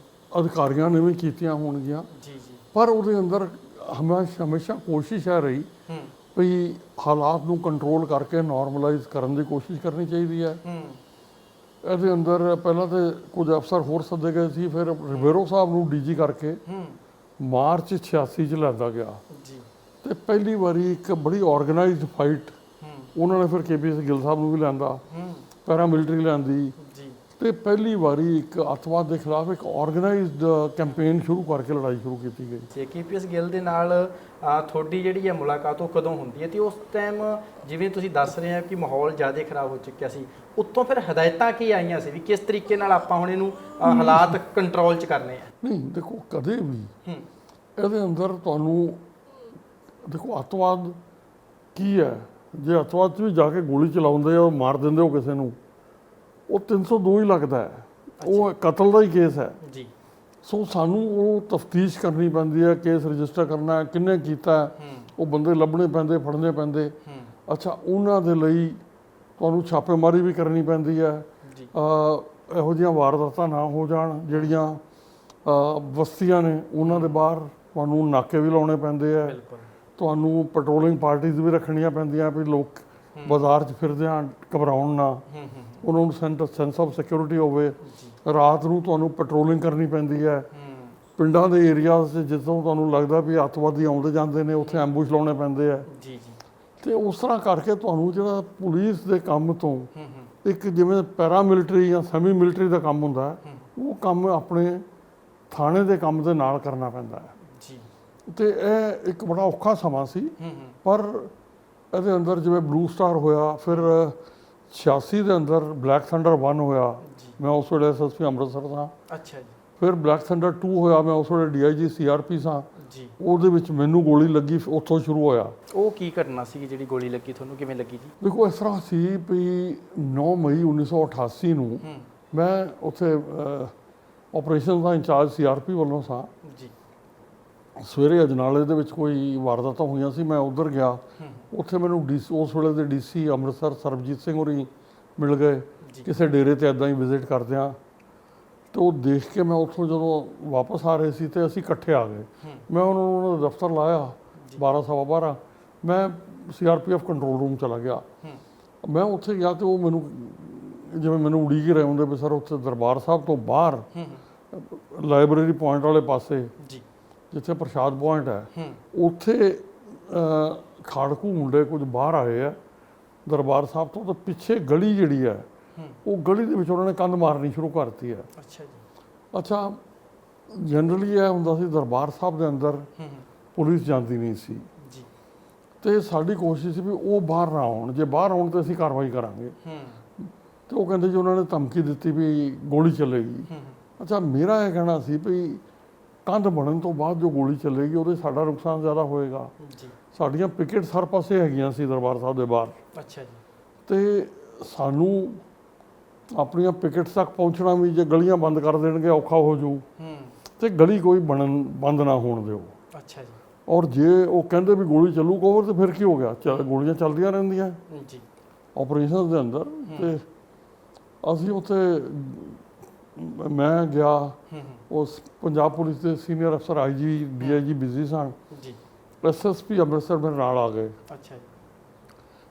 ਅਧਿਕਾਰੀਆਂ ਨੇ ਵੀ ਕੀਤੀਆਂ ਹੋਣਗੀਆਂ, ਜੀ ਜੀ। ਪਰ ਉਹਦੇ ਅੰਦਰ ਹਮੇਸ਼ਾ ਕੋਸ਼ਿਸ਼ ਹੈ ਰਹੀ ਵੀ ਹਾਲਾਤ ਨੂੰ ਕੰਟਰੋਲ ਕਰਕੇ ਨਾਰਮਲਾਈਜ਼ ਕਰਨ ਦੀ ਕੋਸ਼ਿਸ਼ ਕਰਨੀ ਚਾਹੀਦੀ ਹੈ। ਇਹਦੇ ਅੰਦਰ ਪਹਿਲਾਂ ਤਾਂ ਕੁਝ ਅਫਸਰ ਹੋਰ ਸੱਦੇ ਗਏ ਸੀ, ਫਿਰ ਰਿਬੇਰੋ ਸਾਹਿਬ ਨੂੰ ਡੀਜੀ ਕਰਕੇ ਮਾਰਚ 86 ਚ ਲਿਆਂਦਾ ਗਿਆ ਜੀ। ਤੇ ਪਹਿਲੀ ਵਾਰੀ ਇੱਕ ਬੜੀ ਆਰਗੇਨਾਈਜ਼ਡ ਫਾਈਟ ਉਹਨਾਂ ਨੇ ਫਿਰ KPS ਗਿੱਲ ਸਾਹਿਬ ਨੂੰ ਵੀ ਲਿਆਂਦਾ, ਪੈਰਾਮਿਲਟਰੀ ਲਿਆਂਦੀ ਜੀ। ਤੇ ਪਹਿਲੀ ਵਾਰੀ ਇੱਕ ਅੱਤਵਾਦ ਦੇ ਖਿਲਾਫ ਇੱਕ ਆਰਗੇਨਾਈਜ਼ਡ ਕੈਂਪੇਨ ਸ਼ੁਰੂ ਕਰਕੇ ਲੜਾਈ ਸ਼ੁਰੂ ਕੀਤੀ ਗਈ। ਜੇ KPS ਗਿੱਲ ਦੇ ਨਾਲ ਤੁਹਾਡੀ ਜਿਹੜੀ ਹੈ ਮੁਲਾਕਾਤ ਉਹ ਕਦੋਂ ਹੁੰਦੀ ਹੈ, ਤੇ ਉਸ ਟਾਈਮ ਜਿਵੇਂ ਤੁਸੀਂ ਦੱਸ ਰਹੇ ਹੋ ਕਿ ਮਾਹੌਲ ਜ਼ਿਆਦਾ ਖਰਾਬ ਹੋ ਚੁੱਕਿਆ ਸੀ, ਉੱਤੋਂ ਫਿਰ ਹਦਾਇਤਾਂ ਕੀ ਆਈਆਂ ਸੀ ਵੀ ਕਿਸ ਤਰੀਕੇ ਨਾਲ ਆਪਾਂ ਹੁਣ ਇਹਨੂੰ ਹਾਲਾਤ ਕੰਟਰੋਲ 'ਚ ਕਰਨੇ ਆ? ਨਹੀਂ ਦੇਖੋ, ਕਦੇ ਵੀ ਇਹਦੇ ਅੰਦਰ ਤੁਹਾਨੂੰ ਦੇਖੋ ਅੱਤਵਾਦ ਕੀ ਹੈ, ਜੇ ਅੱਤਵਾਦ 'ਚ ਵੀ ਜਾ ਕੇ ਗੋਲੀ ਚਲਾਉਂਦੇ ਆ, ਮਾਰ ਦਿੰਦੇ ਹੋ ਕਿਸੇ ਨੂੰ, ਉਹ 302 ਹੀ ਲੱਗਦਾ ਹੈ, ਉਹ ਕਤਲ ਦਾ ਹੀ ਕੇਸ ਹੈ ਜੀ। ਸੋ ਸਾਨੂੰ ਉਹ ਤਫਤੀਸ਼ ਕਰਨੀ ਪੈਂਦੀ ਹੈ, ਕੇਸ ਰਜਿਸਟਰ ਕਰਨਾ, ਕਿੰਨੇ ਕੀਤਾ, ਉਹ ਬੰਦੇ ਲੱਭਣੇ ਪੈਂਦੇ, ਫੜਨੇ ਪੈਂਦੇ। ਅੱਛਾ, ਉਹਨਾਂ ਦੇ ਲਈ ਤੁਹਾਨੂੰ ਛਾਪੇਮਾਰੀ ਵੀ ਕਰਨੀ ਪੈਂਦੀ ਹੈ, ਇਹੋ ਜਿਹੀਆਂ ਵਾਰਦਾਤਾਂ ਨਾ ਹੋ ਜਾਣ ਜਿਹੜੀਆਂ ਬਸਤੀਆਂ ਨੇ ਉਹਨਾਂ ਦੇ ਬਾਹਰ, ਤੁਹਾਨੂੰ ਨਾਕੇ ਵੀ ਲਾਉਣੇ ਪੈਂਦੇ ਆ, ਤੁਹਾਨੂੰ ਪੈਟਰੋਲਿੰਗ ਪਾਰਟੀਆਂ ਵੀ ਰੱਖਣੀਆਂ ਪੈਂਦੀਆਂ ਵੀ ਲੋਕ ਬਾਜ਼ਾਰ 'ਚ ਫਿਰਦੇ ਆ ਘਬਰਾਉਣ ਨਾ, ਉਹਨਾਂ ਨੂੰ ਸੈਂਸ ਆਫ ਸਿਕਿਉਰਿਟੀ ਹੋਵੇ। ਰਾਤ ਨੂੰ ਤੁਹਾਨੂੰ ਪੈਟਰੋਲਿੰਗ ਕਰਨੀ ਪੈਂਦੀ ਹੈ, ਪਿੰਡਾਂ ਦੇ ਏਰੀਆਜ਼ 'ਚ ਜਿੱਥੋਂ ਤੁਹਾਨੂੰ ਲੱਗਦਾ ਵੀ ਅੱਤਵਾਦੀ ਆਉਂਦੇ ਜਾਂਦੇ ਨੇ, ਉੱਥੇ ਐਂਬੂਸ਼ ਲਾਉਣੇ ਪੈਂਦੇ ਆ। ਤੇ ਉਸ ਤਰ੍ਹਾਂ ਕਰਕੇ ਤੁਹਾਨੂੰ ਜਿਹੜਾ ਪੁਲਿਸ ਦੇ ਕੰਮ ਤੋਂ ਇੱਕ ਜਿਵੇਂ ਪੈਰਾਮਿਲਟਰੀ ਜਾਂ ਸੈਮੀ ਮਿਲਟਰੀ ਦਾ ਕੰਮ ਹੁੰਦਾ, ਉਹ ਕੰਮ ਆਪਣੇ ਥਾਣੇ ਦੇ ਕੰਮ ਦੇ ਨਾਲ ਕਰਨਾ ਪੈਂਦਾ ਹੈ। ਤੇ ਇਹ ਇੱਕ ਬੜਾ ਔਖਾ ਸਮਾਂ ਸੀ, ਪਰ ਇਹਦੇ ਅੰਦਰ ਜਿਵੇਂ ਬਲੂ ਸਟਾਰ ਹੋਇਆ, ਫਿਰ 86 ਦੇ ਅੰਦਰ ਬਲੈਕ ਥੰਡਰ 1 ਹੋਇਆ, ਮੈਂ ਉਸ ਵੇਲੇ SSP ਅੰਮ੍ਰਿਤਸਰ ਸਾਂ। ਅੱਛਾ ਜੀ। ਫਿਰ ਬਲੈਕ ਥੰਡਰ 2 ਹੋਇਆ, ਮੈਂ ਉਸ ਵੇਲੇ DIG CRP ਸਾਂ ਜੀ। ਉਹਦੇ ਵਿੱਚ ਮੈਨੂੰ ਗੋਲੀ ਲੱਗੀ, ਉੱਥੋਂ ਸ਼ੁਰੂ ਹੋਇਆ। ਉਹ ਕੀ ਘਟਨਾ ਸੀ ਜਿਹੜੀ ਗੋਲੀ ਲੱਗੀ ਤੁਹਾਨੂੰ, ਕਿਵੇਂ ਲੱਗੀ ਜੀ? ਦੇਖੋ, ਇਸ ਤਰ੍ਹਾਂ ਸੀ ਵੀ 9 ਮਈ 1988 ਨੂੰ ਮੈਂ ਉੱਥੇ ਆਪਰੇਸ਼ਨ ਦਾ ਇੰਚਾਰਜ CRP ਵੱਲੋਂ ਸਾਂ ਜੀ। ਸਵੇਰੇ ਅਜਨਾਲੇ ਦੇ ਵਿੱਚ ਕੋਈ ਵਾਰਦਾਤਾਂ ਹੋਈਆਂ ਸੀ, ਮੈਂ ਉੱਧਰ ਗਿਆ। ਉੱਥੇ ਮੈਨੂੰ ਉਸ ਵੇਲੇ ਦੇ DC ਅੰਮ੍ਰਿਤਸਰ ਸਰਬਜੀਤ ਸਿੰਘ ਹੋਰੀ ਮਿਲ ਗਏ, ਕਿਸੇ ਡੇਰੇ 'ਤੇ ਇੱਦਾਂ ਹੀ ਵਿਜ਼ਿਟ ਕਰਦਿਆਂ। ਤੇ ਉਹ ਦੇਖ ਕੇ ਮੈਂ ਉੱਥੋਂ ਜਦੋਂ ਵਾਪਸ ਆ ਰਹੇ ਸੀ ਤੇ ਅਸੀਂ ਇਕੱਠੇ ਆ ਗਏ। ਮੈਂ ਉਹਨਾਂ ਦਾ ਦਫ਼ਤਰ ਲਾਇਆ 12 ਸਵਾ 12, ਮੈਂ CRPF ਕੰਟਰੋਲ ਰੂਮ ਚਲਾ ਗਿਆ। ਮੈਂ ਉੱਥੇ ਗਿਆ ਤੇ ਉਹ ਮੈਨੂੰ ਜਿਵੇਂ ਮੈਨੂੰ ਉਡੀਕ ਰਹੇ ਹੁੰਦੇ ਵੀ ਸਰ ਉੱਥੇ ਦਰਬਾਰ ਸਾਹਿਬ ਤੋਂ ਬਾਹਰ ਲਾਇਬ੍ਰੇਰੀ ਪੁਆਇੰਟ ਵਾਲੇ ਪਾਸੇ ਜਿੱਥੇ ਪ੍ਰਸ਼ਾਦ ਪੁਆਇੰਟ ਹੈ, ਉੱਥੇ ਖਾੜਕੂ ਮੁੰਡੇ ਕੁਝ ਬਾਹਰ ਆਏ ਆ ਦਰਬਾਰ ਸਾਹਿਬ ਤੋਂ, ਤਾਂ ਪਿੱਛੇ ਗਲੀ ਜਿਹੜੀ ਹੈ ਉਹ ਗਲੀ ਦੇ ਵਿੱਚ ਉਹਨਾਂ ਨੇ ਕੰਧ ਮਾਰਨੀ ਸ਼ੁਰੂ ਕਰਤੀ ਹੈ। ਅੱਛਾ ਜੀ। ਅੱਛਾ, ਜਨਰਲੀ ਇਹ ਹੁੰਦਾ ਸੀ ਦਰਬਾਰ ਸਾਹਿਬ ਦੇ ਅੰਦਰ ਪੁਲਿਸ ਜਾਂਦੀ ਨਹੀਂ ਸੀ ਜੀ, ਤੇ ਸਾਡੀ ਕੋਸ਼ਿਸ਼ ਸੀ ਵੀ ਉਹ ਬਾਹਰ ਨਾ ਆਉਣ, ਜੇ ਬਾਹਰ ਆਉਣ ਤਾਂ ਅਸੀਂ ਕਾਰਵਾਈ ਕਰਾਂਗੇ। ਤੇ ਉਹ ਕਹਿੰਦੇ ਜੀ ਉਹਨਾਂ ਨੇ ਧਮਕੀ ਦਿੱਤੀ ਵੀ ਗੋਲੀ ਚੱਲੇਗੀ। ਅੱਛਾ, ਮੇਰਾ ਇਹ ਕਹਿਣਾ ਸੀ ਵੀ ਕੰਧ ਬਣਨ ਤੋਂ ਬਾਅਦ ਜੋ ਗੋਲੀ ਚੱਲੇਗੀ ਉਹਦੇ ਸਾਡਾ ਨੁਕਸਾਨ ਜ਼ਿਆਦਾ ਹੋਏਗਾ। ਸਾਡੀਆਂ ਪਿਕਟਸ ਹਰ ਪਾਸੇ ਹੈਗੀਆਂ ਸੀ ਦਰਬਾਰ ਸਾਹਿਬ ਦੇ ਬਾਹਰ। ਅੱਛਾ ਜੀ। ਤੇ ਸਾਨੂੰ ਆਪਣੀਆਂ ਪਿਕਟਸ ਤੱਕ ਪਹੁੰਚਣਾ ਵੀ ਜੇ ਗਲੀਆਂ ਬੰਦ ਕਰ ਦੇਣਗੇ ਔਖਾ ਹੋ ਜਾਊ, ਤੇ ਗਲੀ ਕੋਈ ਬੰਦ ਨਾ ਹੋਣ ਦਿਓ। ਅੱਛਾ ਜੀ। ਔਰ ਜੇ ਉਹ ਕਹਿੰਦੇ ਵੀ ਗੋਲੀ ਚੱਲੂ ਕਵਰ, ਤੇ ਫਿਰ ਕੀ ਹੋ ਗਿਆ, ਗੋਲੀਆਂ ਚੱਲਦੀਆਂ ਰਹਿੰਦੀਆਂ ਜੀ ਆਪਰੇਸ਼ਨ ਦੇ ਅੰਦਰ। ਤੇ ਅਸੀਂ ਉੱਥੇ ਮੈਂ ਗਿਆ, ਉਸ ਪੰਜਾਬ ਪੁਲਿਸ ਦੇ ਸੀਨੀਅਰ ਅਫਸਰ IG DIG ਬਿਜ਼ੀ ਸਨ, SSP ਅੰਮ੍ਰਿਤਸਰ ਮੇਰੇ ਨਾਲ ਆ ਗਏ। ਅੱਛਾ ਜੀ।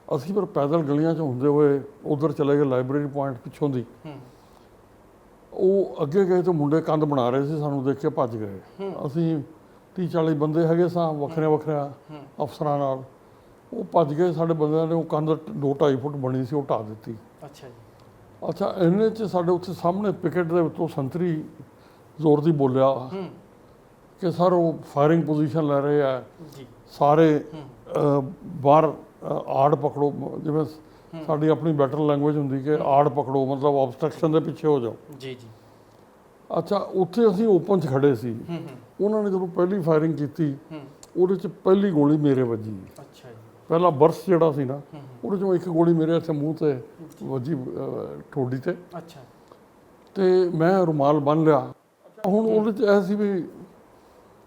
ਅਸੀਂ ਫਿਰ ਪੈਦਲ ਗਲੀਆਂ 'ਚ ਹੁੰਦੇ ਹੋਏ ਉੱਧਰ ਚਲੇ ਗਏ ਲਾਇਬ੍ਰੇਰੀ ਪੁਆਇੰਟ ਪਿੱਛੋਂ ਦੀ। ਉਹ ਅੱਗੇ ਗਏ ਤੇ ਮੁੰਡੇ ਕੰਧ ਬਣਾ ਰਹੇ ਸੀ, ਸਾਨੂੰ ਦੇਖ ਕੇ ਭੱਜ ਗਏ। ਅਸੀਂ 30-40 ਬੰਦੇ ਹੈਗੇ ਸਾਂ, ਵੱਖਰਿਆਂ ਅਫਸਰਾਂ ਨਾਲ। ਉਹ ਭੱਜ ਗਏ, ਸਾਡੇ ਬੰਦਿਆਂ ਨੇ ਉਹ ਕੰਧ 2-2.5 ਫੁੱਟ ਬਣੀ ਸੀ ਉਹ ਢਾਹ ਦਿੱਤੀ। ਅੱਛਾ ਜੀ। ਅੱਛਾ, ਇੰਨੇ 'ਚ ਸਾਡੇ ਉੱਥੇ ਸਾਹਮਣੇ ਪਿਕਟ ਦੇ ਉੱਤੋਂ ਸੰਤਰੀ ਜ਼ੋਰ ਦੀ ਬੋਲਿਆ ਕਿ ਸਰ ਉਹ ਫਾਇਰਿੰਗ ਪੋਜੀਸ਼ਨ ਲੈ ਰਹੇ ਆ, ਸਾਰੇ ਬਾਹਰ ਆੜ ਪਕੜੋ, ਜਿਵੇਂ ਸਾਡੀ ਆਪਣੀ ਬੈਟਰ ਲੈਂਗੁਏਜ ਹੁੰਦੀ ਕਿ ਆੜ ਪਕੜੋ, ਮਤਲਬ ਆਬਸਟਰਕਸ਼ਨ ਦੇ ਪਿੱਛੇ ਹੋ ਜਾਓ। ਜੀ। ਅੱਛਾ, ਉੱਥੇ ਅਸੀਂ ਓਪਨ 'ਚ ਖੜੇ ਸੀ। ਉਹਨਾਂ ਨੇ ਜਦੋਂ ਪਹਿਲੀ ਫਾਇਰਿੰਗ ਕੀਤੀ ਉਹਦੇ 'ਚ ਪਹਿਲੀ ਗੋਲੀ ਮੇਰੇ ਵੱਜੀ। ਅੱਛਾ ਜੀ। ਪਹਿਲਾ ਬਰਸ ਜਿਹੜਾ ਸੀ ਨਾ ਉਹਦੇ ਚੋਂ ਇੱਕ ਗੋਲੀ ਮੇਰੇ ਇੱਥੇ ਮੂੰਹ ਤੇ ਵੱਜੀ, ਠੋਡੀ ਤੇ। ਅੱਛਾ। ਤੇ ਮੈਂ ਰੁਮਾਲ ਬੰਨ ਲਿਆ। ਹੁਣ ਉਹਦੇ ਚ ਇਹ ਸੀ ਵੀ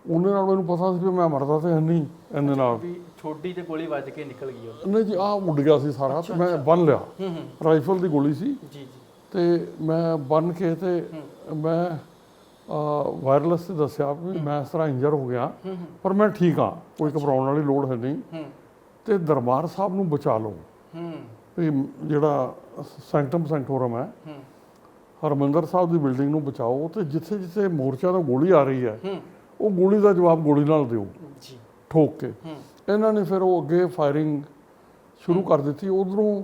ਉਹਨੇ ਨਾਲ ਮੈਨੂੰ ਪਤਾ ਸੀ ਵੀ ਮੈਂ ਮਰਦਾ ਤੇ ਨਹੀਂ ਇਹਦੇ ਨਾਲ ਵੀ ਠੋਡੀ ਤੇ ਗੋਲੀ ਵੱਜ ਕੇ ਨਿਕਲ ਗਈ ਉਹ। ਨਹੀਂ ਜੀ, ਆਹ ਉੱਡ ਗਿਆ ਸੀ ਸਾਰਾ ਤੇ ਮੈਂ ਬੰਨ ਲਿਆ। ਰਾਈਫਲ ਦੀ ਗੋਲੀ ਸੀ ਜੀ ਜੀ। ਤੇ ਮੈਂ ਬੰਨ ਕੇ ਤੇ ਮੈਂ ਵਾਇਰਲੈਸ ਤੇ ਦੱਸਿਆ ਵੀ ਮੈਂ ਇਸ ਤਰ੍ਹਾਂ ਇੰਜਰ ਹੋ ਗਿਆ, ਪਰ ਮੈਂ ਠੀਕ ਹਾਂ, ਕੋਈ ਘਬਰਾਉਣ ਵਾਲੀ ਲੋੜ ਹੈ ਨਹੀਂ, ਤੇ ਦਰਬਾਰ ਸਾਹਿਬ ਨੂੰ ਬਚਾ ਲਓ। ਵੀ ਜਿਹੜਾ ਸੈਂਕਟਮ ਸੈਂਕਟੋਰਮ ਹੈ ਹਰਮੰਦਰ ਸਾਹਿਬ ਦੀ ਬਿਲਡਿੰਗ ਨੂੰ ਬਚਾਓ, ਤੇ ਜਿੱਥੇ ਜਿੱਥੇ ਮੋਰਚਾ ਤੋਂ ਗੋਲੀ ਆ ਰਹੀ ਹੈ ਉਹ ਗੋਲੀ ਦਾ ਜਵਾਬ ਗੋਲੀ ਨਾਲ ਦਿਓ ਜੀ, ਠੋਕ ਕੇ। ਇਹਨਾਂ ਨੇ ਫਿਰ ਉਹ ਅੱਗੇ ਫਾਇਰਿੰਗ ਸ਼ੁਰੂ ਕਰ ਦਿੱਤੀ। ਉਧਰੋਂ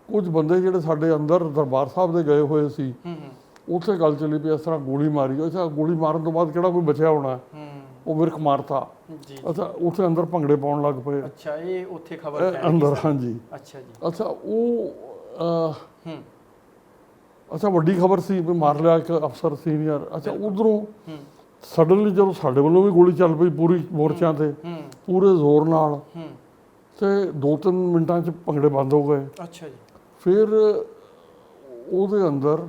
ਕੁਝ ਬੰਦੇ ਜਿਹੜੇ ਸਾਡੇ ਅੰਦਰ ਦਰਬਾਰ ਸਾਹਿਬ ਦੇ ਗਏ ਹੋਏ ਸੀ, ਉੱਥੇ ਗੱਲ ਚੱਲੀ ਪਈ ਇਸ ਤਰ੍ਹਾਂ ਗੋਲੀ ਮਾਰੀ। ਅੱਛਾ, ਗੋਲੀ ਮਾਰਨ ਤੋਂ ਬਾਅਦ ਕਿਹੜਾ ਕੋਈ ਬਚਿਆ ਹੋਣਾ, ਉਹ ਵਿਰਕ ਮਾਰਤਾ। ਅੱਛਾ, ਉੱਥੇ ਅੰਦਰ ਭੰਗੜੇ ਪਾਉਣ ਲੱਗ ਪਏ। ਅੱਛਾ, ਇਹ ਉੱਥੇ ਖਬਰ ਅੰਦਰ। ਹਾਂਜੀ। ਅੱਛਾ ਜੀ। ਅੱਛਾ, ਉਹ ਅੱਛਾ ਵੱਡੀ ਖਬਰ ਸੀ ਵੀ ਮਾਰ ਲਿਆ ਇੱਕ ਅਫਸਰ ਸੀਨੀਅਰ। ਅੱਛਾ, ਉਧਰੋਂ ਸਡਨਲੀ ਜਦੋਂ ਸਾਡੇ ਵੱਲੋਂ ਵੀ ਗੋਲੀ ਚੱਲ ਪਈ ਪੂਰੀ ਮੋਰਚਿਆਂ ਤੇ, ਪੂਰੇ ਜ਼ੋਰ ਨਾਲ, ਤੇ 2-3 ਮਿੰਟਾਂ 'ਚ ਭੰਗੜੇ ਬੰਦ ਹੋ ਗਏ। ਅੱਛਾ ਜੀ। ਫਿਰ ਉਹਦੇ ਅੰਦਰ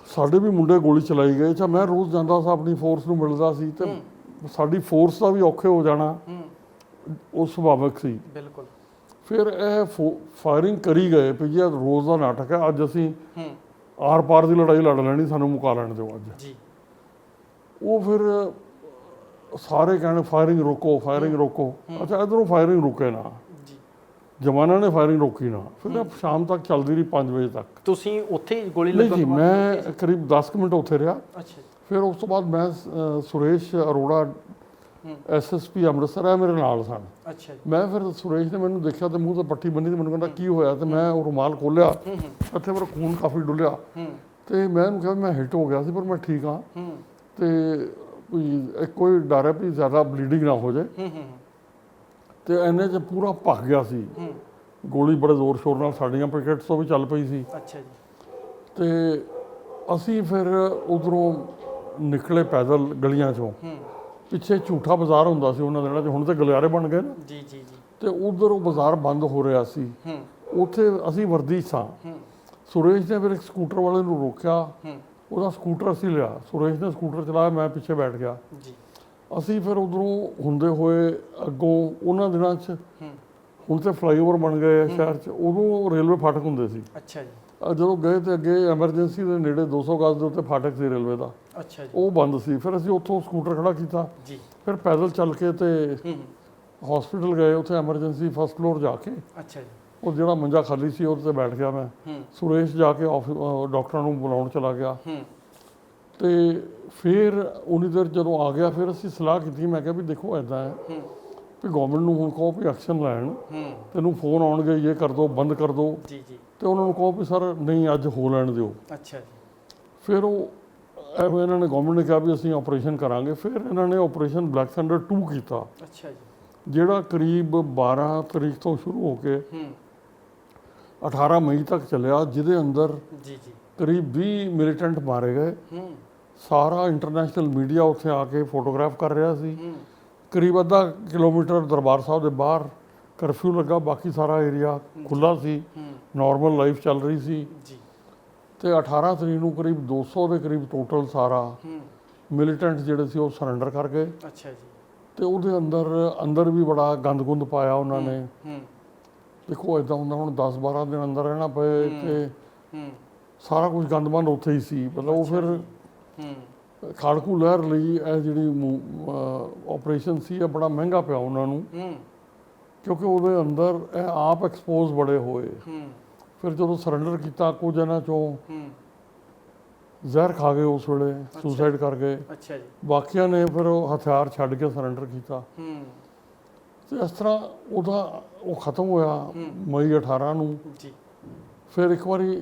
ਸਾਡੇ ਵੀ ਮੁੰਡੇ ਗੋਲੀ ਚਲਾਈ ਗਏ। ਅੱਛਾ, ਮੈਂ ਰੋਜ਼ ਜਾਂਦਾ ਸੀ, ਆਪਣੀ ਫੋਰਸ ਨੂੰ ਮਿਲਦਾ ਸੀ, ਤੇ ਸਾਡੀ ਫੋਰਸ ਦਾ ਵੀ ਔਖੇ ਹੋ ਜਾਣਾ ਉਹ ਸੁਭਾਵਿਕ ਸੀ। ਬਿਲਕੁਲ। ਫਿਰ ਇਹ ਫਾਇਰਿੰਗ ਕਰੀ ਗਏ ਵੀ ਇਹ ਰੋਜ਼ ਦਾ ਨਾਟਕ ਹੈ, ਅੱਜ ਅਸੀਂ ਆਰ ਪਾਰ ਦੀ ਲੜਾਈ ਲੜ ਲੈਣੀ, ਸਾਨੂੰ ਮੁਕਾ ਲੈਣ ਦਿਓ ਅੱਜ ਜੀ। ਉਹ ਫਿਰ ਸਾਰੇ ਕਹਿਣ ਫਾਇਰਿੰਗ ਰੋਕੋ, ਫਾਇਰਿੰਗ ਰੋਕੋ। ਅੱਛਾ, ਇੱਧਰੋਂ ਫਾਇਰਿੰਗ ਰੁਕੇ ਨਾ, ਜਵਾਨਾਂ ਨੇ ਫਾਇਰਿੰਗ ਰੋਕੀ ਨਾ। ਫਿਰ ਸ਼ਾਮ ਤੱਕ ਚੱਲਦੀ ਰਹੀ, 5 ਵਜੇ ਤੱਕ। ਤੁਸੀਂ ਉੱਥੇ ਹੀ ਗੋਲੀ ਲੱਗਣ ਤੋਂ ਬਾਅਦ? ਮੈਂ ਕਰੀਬ 10 ਮਿੰਟ ਉੱਥੇ ਰਿਹਾ। ਅੱਛਾ। ਫਿਰ ਉਸ ਤੋਂ ਬਾਅਦ ਮੈਂ ਸੁਰੇਸ਼ ਅਰੋੜਾ SSP ਅੰਮ੍ਰਿਤਸਰ ਹੈ ਮੇਰੇ ਨਾਲ ਸਨ। ਅੱਛਾ। ਮੈਂ ਫਿਰ ਸੁਰੇਸ਼ ਨੇ ਮੈਨੂੰ ਦੇਖਿਆ ਤੇ ਮੂੰਹ ਤੇ ਪੱਟੀ ਬੰਨੀ ਤੇ ਮੈਨੂੰ ਕਹਿੰਦਾ ਕੀ ਹੋਇਆ, ਤੇ ਮੈਂ ਉਹ ਰੁਮਾਲ ਖੋਲਿਆ, ਇੱਥੇ ਮੇਰਾ ਖੂਨ ਕਾਫੀ ਡੁੱਲਿਆ, ਤੇ ਮੈਂ ਉਹਨੂੰ ਕਿਹਾ ਮੈਂ ਹਿੱਟ ਹੋ ਗਿਆ ਸੀ ਪਰ ਮੈਂ ਠੀਕ ਹਾਂ, ਤੇ ਕੋਈ ਡਰ ਹੈ ਵੀ ਜ਼ਿਆਦਾ ਬਲੀਡਿੰਗ ਨਾ ਹੋ ਜਾਏ। ਤੇ ਇੰਨੇ 'ਚ ਪੂਰਾ ਭੱਗ ਗਿਆ ਸੀ। ਗੋਲੀ ਬੜੇ ਜ਼ੋਰ ਸ਼ੋਰ ਨਾਲ ਸਾਡੀਆਂ ਪਿਕਟਸ ਤੋਂ ਵੀ ਚੱਲ ਪਈ ਸੀ। ਅੱਛਾ ਜੀ। ਤੇ ਅਸੀਂ ਫਿਰ ਉਧਰੋਂ ਨਿਕਲੇ ਪੈਦਲ ਗਲੀਆਂ 'ਚੋਂ। ਪਿੱਛੇ ਝੂਠਾ ਬਾਜ਼ਾਰ ਹੁੰਦਾ ਸੀ ਉਹਨਾਂ ਦਿਨਾਂ 'ਚ, ਹੁਣ ਤੇ ਗਲਿਆਰੇ ਬਣ ਗਏ ਨਾ। ਜੀ ਜੀ ਜੀ। ਤੇ ਉਧਰ ਉਹ ਬਾਜ਼ਾਰ ਬੰਦ ਹੋ ਰਿਹਾ ਸੀ। ਉੱਥੇ ਅਸੀਂ ਵਰਦੀ ਸਾਂ। ਸੁਰੇਸ਼ ਨੇ ਫਿਰ ਇੱਕ ਸਕੂਟਰ ਵਾਲੇ ਨੂੰ ਰੋਕਿਆ, ਉਹਦਾ ਸਕੂਟਰ ਅਸੀਂ ਲਿਆ। ਸੁਰੇਸ਼ ਨੇ ਸਕੂਟਰ ਚਲਾਇਆ, ਮੈਂ ਪਿੱਛੇ ਬੈਠ ਗਿਆ। ਅਸੀਂ ਫਿਰ ਉਧਰੋਂ ਹੁੰਦੇ ਹੋਏ ਅੱਗੋਂ ਉਹਨਾਂ ਦਿਨਾਂ 'ਚ ਹੁਣ ਤੇ ਫਲਾਈਓਵਰ ਬਣ ਗਏ ਸ਼ਹਿਰ 'ਚ, ਉਦੋਂ ਰੇਲਵੇ ਫਾਟਕ ਹੁੰਦੇ ਸੀ। ਅੱਛਾ ਜੀ। ਜਦੋਂ ਗਏ ਤੇ ਅੱਗੇ ਐਮਰਜੈਂਸੀ ਦੇ ਨੇੜੇ 200 ਗਜ਼ ਦੇ ਉੱਤੇ ਫਾਟਕ ਸੀ ਰੇਲਵੇ ਦਾ। ਅੱਛਾ ਜੀ। ਉਹ ਬੰਦ ਸੀ। ਫਿਰ ਅਸੀਂ ਉੱਥੋਂ ਸਕੂਟਰ ਖੜਾ ਕੀਤਾ ਜੀ, ਫਿਰ ਪੈਦਲ ਚੱਲ ਕੇ ਤੇ ਹਸਪੀਟਲ ਗਏ। ਉੱਥੇ ਐਮਰਜੈਂਸੀ ਫਸਟ ਫਲੋਰ ਜਾ ਕੇ, ਅੱਛਾ ਜੀ, ਉਹ ਜਿਹੜਾ ਮੰਜਾ ਖਾਲੀ ਸੀ ਉਹਦੇ ਤੇ ਬੈਠ ਗਿਆ ਮੈਂ। ਸੁਰੇਸ਼ ਜਾ ਕੇ ਡਾਕਟਰਾਂ ਨੂੰ ਬੁਲਾਉਣ ਚਲਾ ਗਿਆ। ਤੇ ਫਿਰ ਉਨੀ ਦੇਰ ਜਦੋਂ ਆ ਗਿਆ, ਫਿਰ ਅਸੀਂ ਸਲਾਹ ਕੀਤੀ। ਮੈਂ ਕਿਹਾ ਵੀ ਦੇਖੋ ਇੱਦਾਂ ਹੈ ਵੀ ਗਵਰਨਮੈਂਟ ਨੂੰ ਹੁਣ ਕਹੋ ਵੀ ਐਕਸ਼ਨ ਲੈਣ, ਤੈਨੂੰ ਫੋਨ ਆਉਣਗੇ, ਇਹ ਕਰ ਦਿਓ, ਬੰਦ ਕਰ ਦਿਓ। ਜੀ ਜੀ। ਤੇ ਉਹਨਾਂ ਨੂੰ ਕਹੋ ਵੀ ਸਰ ਨਹੀਂ ਅੱਜ ਹੋ ਲੈਣ ਦਿਓ। ਅੱਛਾ ਜੀ। ਫਿਰ ਉਹ ਇਹਨਾਂ ਨੇ ਗਵਰਨਮੈਂਟ ਨੇ ਕਿਹਾ ਵੀ ਅਸੀਂ ਆਪਰੇਸ਼ਨ ਕਰਾਂਗੇ। ਫਿਰ ਇਹਨਾਂ ਨੇ ਆਪਰੇਸ਼ਨ ਬਲੈਕ ਥੰਡਰ 2 ਕੀਤਾ। ਅੱਛਾ ਜੀ। ਜਿਹੜਾ ਕਰੀਬ 12 ਤਰੀਕ ਤੋਂ ਸ਼ੁਰੂ ਹੋ ਕੇ 18 ਮਈ ਤੱਕ ਚੱਲਿਆ, ਜਿਹਦੇ ਅੰਦਰ ਜੀ ਜੀ ਕਰੀਬ 20 ਮਿਲੀਟੈਂਟ ਮਾਰੇ ਗਏ। ਸਾਰਾ ਇੰਟਰਨੈਸ਼ਨਲ ਮੀਡੀਆ ਉੱਥੇ ਆ ਕੇ ਫੋਟੋਗ੍ਰਾਫ ਕਰ ਰਿਹਾ ਸੀ। ਕਰੀਬ ਅੱਧਾ ਕਿਲੋਮੀਟਰ ਦਰਬਾਰ ਸਾਹਿਬ ਦੇ ਬਾਹਰ ਕਰਫਿਊ ਲੱਗਾ, ਬਾਕੀ ਸਾਰਾ ਏਰੀਆ ਖੁੱਲ੍ਹਾ ਸੀ, ਨਾਰਮਲ ਲਾਈਫ ਚੱਲ ਰਹੀ ਸੀ। ਤੇ 18 ਤਰੀਕ ਨੂੰ ਕਰੀਬ 200 ਦੇ ਕਰੀਬ ਟੋਟਲ ਸਾਰਾ ਮਿਲੀਟੈਂਟ ਜਿਹੜੇ ਸੀ ਉਹ ਸਰੈਂਡਰ ਕਰ ਗਏ। ਅੱਛਾ ਜੀ। ਤੇ ਉਹਦੇ ਅੰਦਰ ਵੀ ਬੜਾ ਗੰਦ ਪਾਇਆ ਉਹਨਾਂ ਨੇ। ਦੇਖੋ ਇੱਦਾਂ ਹੁੰਦਾ, ਹੁਣ 10-12 ਦਿਨ ਅੰਦਰ ਰਹਿਣਾ ਪਏ ਤੇ ਸਾਰਾ ਕੁਝ ਗੰਦਮੰਦ ਉੱਥੇ ਹੀ ਸੀ। ਮਤਲਬ ਉਹ ਫਿਰ ਖਾੜਕੂ ਲਹਿਰ ਲਈ ਇਹ ਜਿਹੜੀ ਆਪਰੇਸ਼ਨ ਸੀ ਇਹ ਬੜਾ ਮਹਿੰਗਾ ਪਿਆ ਉਹਨਾਂ ਨੂੰ, ਕਿਉਂਕਿ ਉਹਦੇ ਅੰਦਰ ਇਹ ਆਪ ਐਕਸਪੋਜ਼ ਬੜੇ ਹੋਏ। ਫਿਰ ਜਦੋਂ ਸਰੈਂਡਰ ਕੀਤਾ, ਕੁਝ ਇਹਨਾਂ 'ਚੋਂ ਜ਼ਹਿਰ ਖਾ ਗਏ, ਉਸ ਵੇਲੇ ਸੁਸਾਈਡ ਕਰ ਗਏ। ਅੱਛਾ ਜੀ। ਬਾਕੀਆਂ ਨੇ ਫਿਰ ਉਹ ਹਥਿਆਰ ਛੱਡ ਕੇ ਸਰੈਂਡਰ ਕੀਤਾ। ਤੇ ਇਸ ਤਰ੍ਹਾਂ ਉਹ ਖਤਮ ਹੋਇਆ ਮਈ 18 ਨੂੰ। ਜੀ। ਫਿਰ ਇੱਕ ਵਾਰੀ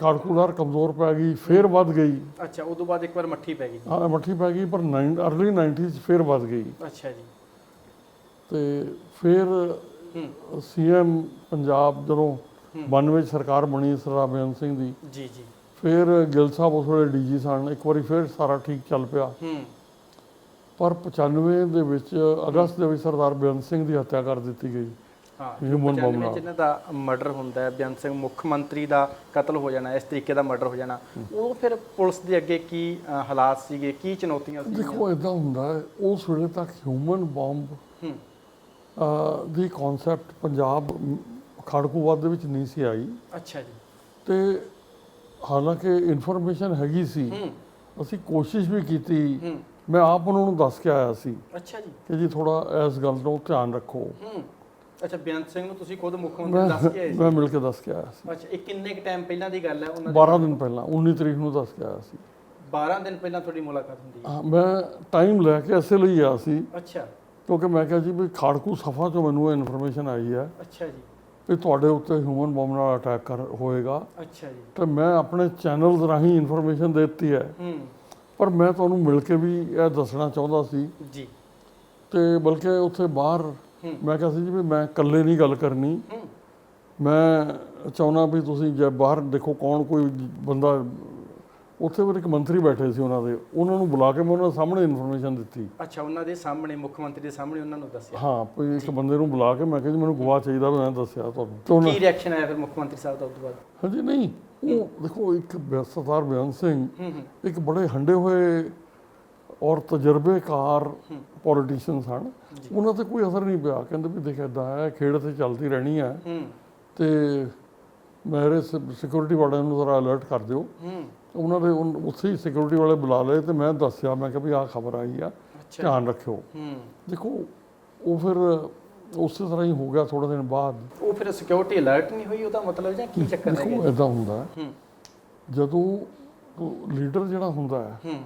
ਖਾੜਕੂ ਲਹਿਰ ਕਮਜ਼ੋਰ ਪੈ ਗਈ, ਫਿਰ ਵੱਧ ਗਈ। ਅੱਛਾ, ਉਦੋਂ ਬਾਅਦ ਇੱਕ ਵਾਰ ਮੱਠੀ ਪੈ ਗਈ। ਹਾਂ, ਮੱਠੀ ਪੈ ਗਈ, ਪਰ ਅਰਲੀ 90s ਫਿਰ ਵੱਧ ਗਈ। ਅੱਛਾ ਜੀ। ਤੇ ਫਿਰ CM ਪੰਜਾਬ ਜਦੋਂ 92 ਸਰਕਾਰ ਬਣੀ ਸਰਦਾਰ ਬੇਅੰਤ ਸਿੰਘ ਦੀ, ਜੀ ਜੀ, ਫਿਰ ਗਿੱਲ ਸਾਹਿਬ ਉਸ ਵੇਲੇ DG ਸਨ। ਇੱਕ ਵਾਰੀ ਫਿਰ ਸਾਰਾ ਠੀਕ ਚੱਲ ਪਿਆ। ਪਰ 95 ਦੇ ਵਿੱਚ ਅਗਸਤ ਦੇ ਵਿੱਚ ਸਰਦਾਰ ਬੇਅੰਤ ਸਿੰਘ ਦੀ ਹੱਤਿਆ ਕਰ ਦਿੱਤੀ ਗਈ। ਹਾਂ, ਹਿਊਮਨ ਬੰਬ 95 ਨਾਲ ਜਿਹਨਾਂ ਦਾ ਮਰਡਰ ਹੁੰਦਾ ਹੈ, ਬੇਅੰਤ ਸਿੰਘ ਮੁੱਖ ਮੰਤਰੀ ਦਾ ਕਤਲ ਹੋ ਜਾਣਾ, ਇਸ ਤਰੀਕੇ ਦਾ ਮਰਡਰ ਹੋ ਜਾਣਾ, ਉਹ ਫਿਰ ਪੁਲਿਸ ਦੇ ਅੱਗੇ ਕੀ ਹਾਲਾਤ ਸੀਗੇ, ਕੀ ਚੁਣੌਤੀਆਂ ਸੀ? ਦੇਖੋ ਇਦਾਂ ਹੁੰਦਾ ਹੈ, ਉਸ ਵੇਲੇ ਤੱਕ ਹਿਊਮਨ ਬੰਬ ਦੀ ਕਨਸੈਪਟ ਪੰਜਾਬ ਖਾੜਕੂਵਾਦ ਦੇ ਵਿੱਚ ਨਹੀਂ ਸੀ ਆਈ। ਅੱਛਾ ਜੀ। ਤੇ ਹਾਲਾਂਕਿ ਇਨਫੋਰਮੇਸ਼ਨ ਹੈਗੀ ਸੀ, ਅਸੀਂ ਕੋਸ਼ਿਸ਼ ਵੀ ਕੀਤੀ, ਮੈਂ ਆਪ ਉਹਨਾਂ ਨੂੰ ਦੱਸ ਕੇ ਆਇਆ ਸੀ ਅੱਛਾ ਜੀ ਕਿ ਜੀ ਥੋੜਾ ਇਸ ਗੱਲ ਨੂੰ ਧਿਆਨ ਰੱਖੋ। ਅੱਛਾ, ਬੇਅੰਤ ਸਿੰਘ ਨੂੰ ਤੁਸੀਂ ਖੁਦ ਮੁੱਖ ਮੰਤਰੀ ਦੱਸ ਕੇ ਆਏ ਸੀ? ਮੈਂ ਮਿਲ ਕੇ ਦੱਸ ਕੇ ਆਇਆ ਸੀ। ਅੱਛਾ, ਇਹ ਕਿੰਨੇ ਕੁ ਟਾਈਮ ਪਹਿਲਾਂ ਦੀ ਗੱਲ ਹੈ? ਉਹਨਾਂ 12 ਦਿਨ ਪਹਿਲਾਂ 19 ਤਰੀਕ ਨੂੰ ਦੱਸ ਕੇ ਆਇਆ ਸੀ। 12 ਦਿਨ ਪਹਿਲਾਂ ਤੁਹਾਡੀ ਮੁਲਾਕਾਤ ਹੁੰਦੀ ਹੈ? ਹਾਂ, ਮੈਂ ਟਾਈਮ ਲੈ ਕੇ ਇਸੇ ਲਈ ਆਇਆ ਸੀ ਅੱਛਾ। ਕਿਉਂਕਿ ਮੈਂ ਕਿਹਾ ਜੀ ਵੀ ਖਾੜਕੂ ਸਫਾ ਤੋਂ ਮੈਨੂੰ ਇਨਫੋਰਮੇਸ਼ਨ ਆਈ ਹੈ ਅੱਛਾ ਜੀ। ਵੀ ਤੁਹਾਡੇ ਉੱਤੇ ਹਿਊਮਨ ਬੰਬ ਨਾਲ ਅਟੈਕ ਹੋਏਗਾ। ਅੱਛਾ ਜੀ। ਤੇ ਮੈਂ ਆਪਣੇ ਚੈਨਲ ਰਾਹੀਂ ਇਨਫੋਰਮੇਸ਼ਨ ਦੇ ਦਿੱਤੀ ਹੈ, ਪਰ ਮੈਂ ਤੁਹਾਨੂੰ ਮਿਲ ਕੇ ਵੀ ਇਹ ਦੱਸਣਾ ਚਾਹੁੰਦਾ ਸੀ ਜੀ। ਤੇ ਬਲਕਿ ਉੱਥੇ ਬਾਹਰ ਮੈਂ ਕਿਹਾ ਸੀ ਜੀ ਵੀ ਮੈਂ ਇਕੱਲੇ ਨਹੀਂ ਗੱਲ ਕਰਨੀ, ਮੈਂ ਚਾਹੁੰਦਾ ਵੀ ਤੁਸੀਂ ਜੇ ਬਾਹਰ ਦੇਖੋ ਕੌਣ ਕੋਈ ਬੰਦਾ, ਉੱਥੇ ਫਿਰ ਇੱਕ ਮੰਤਰੀ ਬੈਠੇ ਸੀ ਉਹਨਾਂ ਦੇ, ਉਹਨਾਂ ਨੂੰ ਬੁਲਾ ਕੇ ਮੈਂ ਉਹਨਾਂ ਦੇ ਸਾਹਮਣੇ ਇਨਫੋਰਮੇਸ਼ਨ ਦਿੱਤੀ। ਅੱਛਾ, ਉਹਨਾਂ ਦੇ ਸਾਹਮਣੇ, ਮੁੱਖ ਮੰਤਰੀ ਦੇ ਸਾਹਮਣੇ ਉਹਨਾਂ ਨੂੰ ਦੱਸਿਆ? ਹਾਂ, ਕੋਈ ਇੱਕ ਬੰਦੇ ਨੂੰ ਬੁਲਾ ਕੇ ਮੈਂ ਕਿਹਾ ਜੀ ਮੈਨੂੰ ਗਵਾਹ ਚਾਹੀਦਾ, ਮੈਂ ਦੱਸਿਆ ਤੁਹਾਨੂੰ। ਕੀ ਰਿਐਕਸ਼ਨ ਆਇਆ ਫਿਰ ਮੁੱਖ ਮੰਤਰੀ ਸਾਹਿਬ ਦਾ ਉਸ ਤੋਂ ਬਾਅਦ? ਹਾਂਜੀ, ਨਹੀਂ ਉਹ ਦੇਖੋ ਇੱਕ ਸਰਦਾਰ ਬੇਅੰਤ ਸਿੰਘ ਇੱਕ ਬੜੇ ਹੰਡੇ ਹੋਏ ਔਰ ਤਜਰਬੇਕਾਰ ਪੋਲੀਟੀਸ਼ੀਅਨ ਸਨ, ਉਹਨਾਂ ਤੇ ਕੋਈ ਅਸਰ ਨਹੀਂ ਪਿਆ। ਕਹਿੰਦੇ ਵੀ ਦੇਖ ਇੱਦਾਂ ਹੈ, ਖੇਡ ਤੇ ਚੱਲਦੀ ਰਹਿਣੀ ਹੈ ਤੇ ਮੇਰੇ ਸਿਕਿਉਰਿਟੀ ਵਾਲਿਆਂ ਨੂੰ ਜ਼ਰਾ ਅਲਰਟ ਕਰ ਦਿਓ। ਉਹਨਾਂ ਦੇ ਉੱਥੇ ਹੀ ਸਿਕਿਉਰਿਟੀ ਵਾਲੇ ਬੁਲਾ ਲਏ ਤੇ ਮੈਂ ਦੱਸਿਆ, ਮੈਂ ਕਿਹਾ ਵੀ ਆਹ ਖਬਰ ਆਈ ਆ, ਧਿਆਨ ਰੱਖਿਓ। ਦੇਖੋ ਉਹ ਫਿਰ ਉਸੇ ਤਰ੍ਹਾਂ ਹੀ ਹੋ ਗਿਆ ਥੋੜੇ ਦਿਨ ਬਾਅਦ। ਉਹ ਫਿਰ ਸਿਕਿਉਰਿਟੀ ਅਲਰਟ ਨਹੀਂ ਹੋਈ, ਉਹਦਾ ਮਤਲਬ ਜਾਂ ਕੀ ਚੱਕਰ ਹੈ? ਦੇਖੋ ਇੱਦਾਂ ਹੁੰਦਾ ਜਦੋਂ ਲੀਡਰ ਜਿਹੜਾ ਹੁੰਦਾ ਹੈ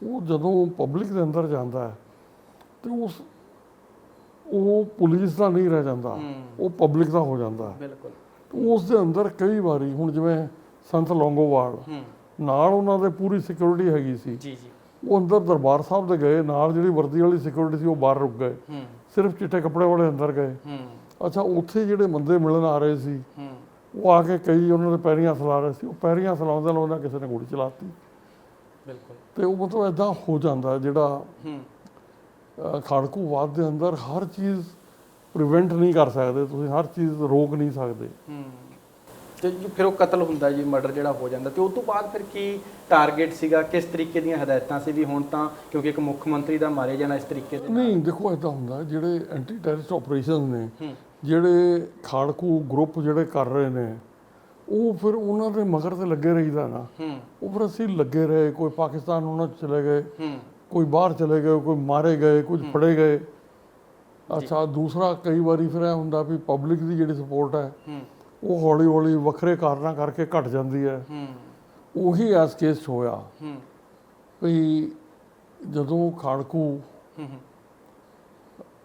ਉਹ ਜਦੋਂ ਪਬਲਿਕ ਦੇ ਅੰਦਰ ਜਾਂਦਾ ਹੈ ਤੇ ਉਹ ਪੁਲਿਸ ਦਾ ਨਹੀਂ ਰਹਿ ਜਾਂਦਾ, ਉਹ ਪਬਲਿਕ ਦਾ ਹੋ ਜਾਂਦਾ ਹੈ। ਬਿਲਕੁਲ। ਉਸ ਦੇ ਅੰਦਰ ਕਈ ਵਾਰੀ ਹੁਣ ਜਿਵੇਂ ਸੰਤ ਲੌਂਗੋਵਾਲ ਨਾਲ ਉਹਨਾਂ ਦੇ ਪੂਰੀ ਸਿਕਿਉਰਿਟੀ ਹੈਗੀ ਸੀ, ਜੀ ਜੀ, ਉਹ ਅੰਦਰ ਦਰਬਾਰ ਸਾਹਿਬ ਦੇ ਗਏ, ਨਾਲ ਜਿਹੜੀ ਵਰਦੀ ਵਾਲੀ ਸਿਕਿਉਰਿਟੀ ਸੀ ਉਹ ਬਾਹਰ ਰੁਕ ਗਏ, ਸਿਰਫ ਚਿੱਟੇ ਕੱਪੜੇ ਵਾਲੇ ਅੰਦਰ ਗਏ। ਅੱਛਾ, ਉੱਥੇ ਜਿਹੜੇ ਬੰਦੇ ਮਿਲਣ ਆ ਰਹੇ ਸੀ ਉਹ ਆ ਕੇ ਕਈ ਉਹਨਾਂ ਦੇ ਪੈਰੀਆਂ ਸਲਾ ਰਹੇ ਸੀ, ਉਹ ਪੈਰੀਆਂ ਸਲਾਉਂਦੇ ਲਾਉਂਦੇ ਕਿਸੇ ਨੇ ਗੋਲੀ ਚਲਾਤੀ। ਬਿਲਕੁਲ। ਤੇ ਉਹ ਮਤਲਬ ਇੱਦਾਂ ਹੋ ਜਾਂਦਾ ਜਿਹੜਾ ਖਾੜਕੂਵਾਦ ਦੇ ਅੰਦਰ ਹਰ ਚੀਜ਼ ਪ੍ਰੀਵੈਂਟ ਨਹੀਂ ਕਰ ਸਕਦੇ ਤੁਸੀਂ, ਹਰ ਚੀਜ਼ ਰੋਕ ਨਹੀਂ ਸਕਦੇ। ਤੇ ਫਿਰ ਉਹ ਕਤਲ ਹੁੰਦਾ ਜੀ, ਮਰਡਰ ਜਿਹੜਾ ਹੋ ਜਾਂਦਾ, ਤੇ ਉਸ ਤੋਂ ਬਾਅਦ ਫਿਰ ਕੀ ਟਾਰਗੇਟ ਸੀਗਾ, ਕਿਸ ਤਰੀਕੇ ਦੀਆਂ ਹਦਾਇਤਾਂ ਸੀ ਵੀ ਹੁਣ ਤਾਂ ਕਿਉਂਕਿ ਇੱਕ ਮੁੱਖ ਮੰਤਰੀ ਦਾ ਮਾਰੇ ਜਾਣਾ ਇਸ ਤਰੀਕੇ ਦੇ? ਨਹੀਂ, ਦੇਖੋ ਇੱਦਾਂ ਹੁੰਦਾ ਜਿਹੜੇ ਐਂਟੀ ਟੈਰਰਿਸਟ ਆਪਰੇਸ਼ਨ ਨੇ, ਜਿਹੜੇ ਖਾੜਕੂ ਗਰੁੱਪ ਜਿਹੜੇ ਕਰ ਰਹੇ ਨੇ, ਉਹ ਫਿਰ ਉਹਨਾਂ ਦੇ ਮਗਰ ਤੇ ਲੱਗੇ ਰਹੀਦਾ ਨਾ। ਉਹ ਫਿਰ ਅਸੀਂ ਲੱਗੇ ਰਹੇ, ਕੋਈ ਪਾਕਿਸਤਾਨ ਉਹਨਾਂ 'ਚ ਚਲੇ ਗਏ, ਕੋਈ ਬਾਹਰ ਚਲੇ ਗਏ, ਕੋਈ ਮਾਰੇ ਗਏ, ਕੁਝ ਫੜੇ ਗਏ। ਅੱਛਾ, ਦੂਸਰਾ ਕਈ ਵਾਰੀ ਫਿਰ ਇਹ ਹੁੰਦਾ ਵੀ ਪਬਲਿਕ ਦੀ ਜਿਹੜੀ ਸਪੋਰਟ ਹੈ ਉਹ ਹੌਲੀ ਹੌਲੀ ਵੱਖਰੇ ਕਾਰਨਾਂ ਕਰਕੇ ਘਟ ਜਾਂਦੀ ਹੈ। ਉਹੀ ਇਸ ਕੇਸ 'ਚ ਹੋਇਆ ਵੀ ਜਦੋਂ ਖਾੜਕੂ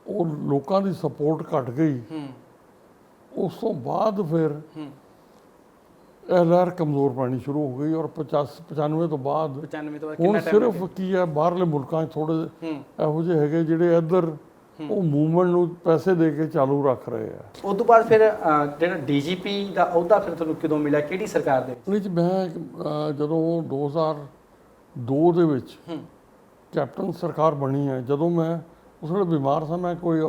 ਉਹ ਲੋਕਾਂ ਦੀ ਸਪੋਰਟ ਘਟ ਗਈ, ਉਸ ਤੋਂ ਬਾਅਦ ਫਿਰ ਇਹ ਲਹਿਰ ਕਮਜ਼ੋਰ ਪੈਣੀ ਸ਼ੁਰੂ ਹੋ ਗਈ। ਔਰ 95 ਤੋਂ ਬਾਅਦ ਹੁਣ ਸਿਰਫ ਕੀ ਹੈ, ਬਾਹਰਲੇ ਮੁਲਕਾਂ 'ਚ ਥੋੜ੍ਹੇ ਇਹੋ ਜਿਹੇ ਹੈਗੇ ਜਿਹੜੇ ਇੱਧਰ ਉਹ ਮੂਵਮੈਂਟ ਨੂੰ ਪੈਸੇ ਦੇ ਕੇ ਚਾਲੂ ਰੱਖ ਰਹੇ ਆ। ਉਸ ਤੋਂ ਬਾਅਦ ਫਿਰ ਜਿਹੜਾ ਡੀਜੀਪੀ ਦਾ ਅਹੁਦਾ ਫਿਰ ਤੁਹਾਨੂੰ ਕਦੋਂ ਮਿਲਿਆ, ਕਿਹੜੀ ਸਰਕਾਰ ਦੇ ਵਿੱਚ? ਨਹੀਂ, ਮੈਂ ਜਦੋਂ 2002 ਦੇ ਵਿੱਚ ਕੈਪਟਨ ਸਰਕਾਰ ਬਣੀ ਹੈ, ਜਦੋਂ ਮੈਂ ਉਸ ਵੇਲੇ ਬਿਮਾਰ ਸਾਂ, ਮੈਂ ਕੋਈ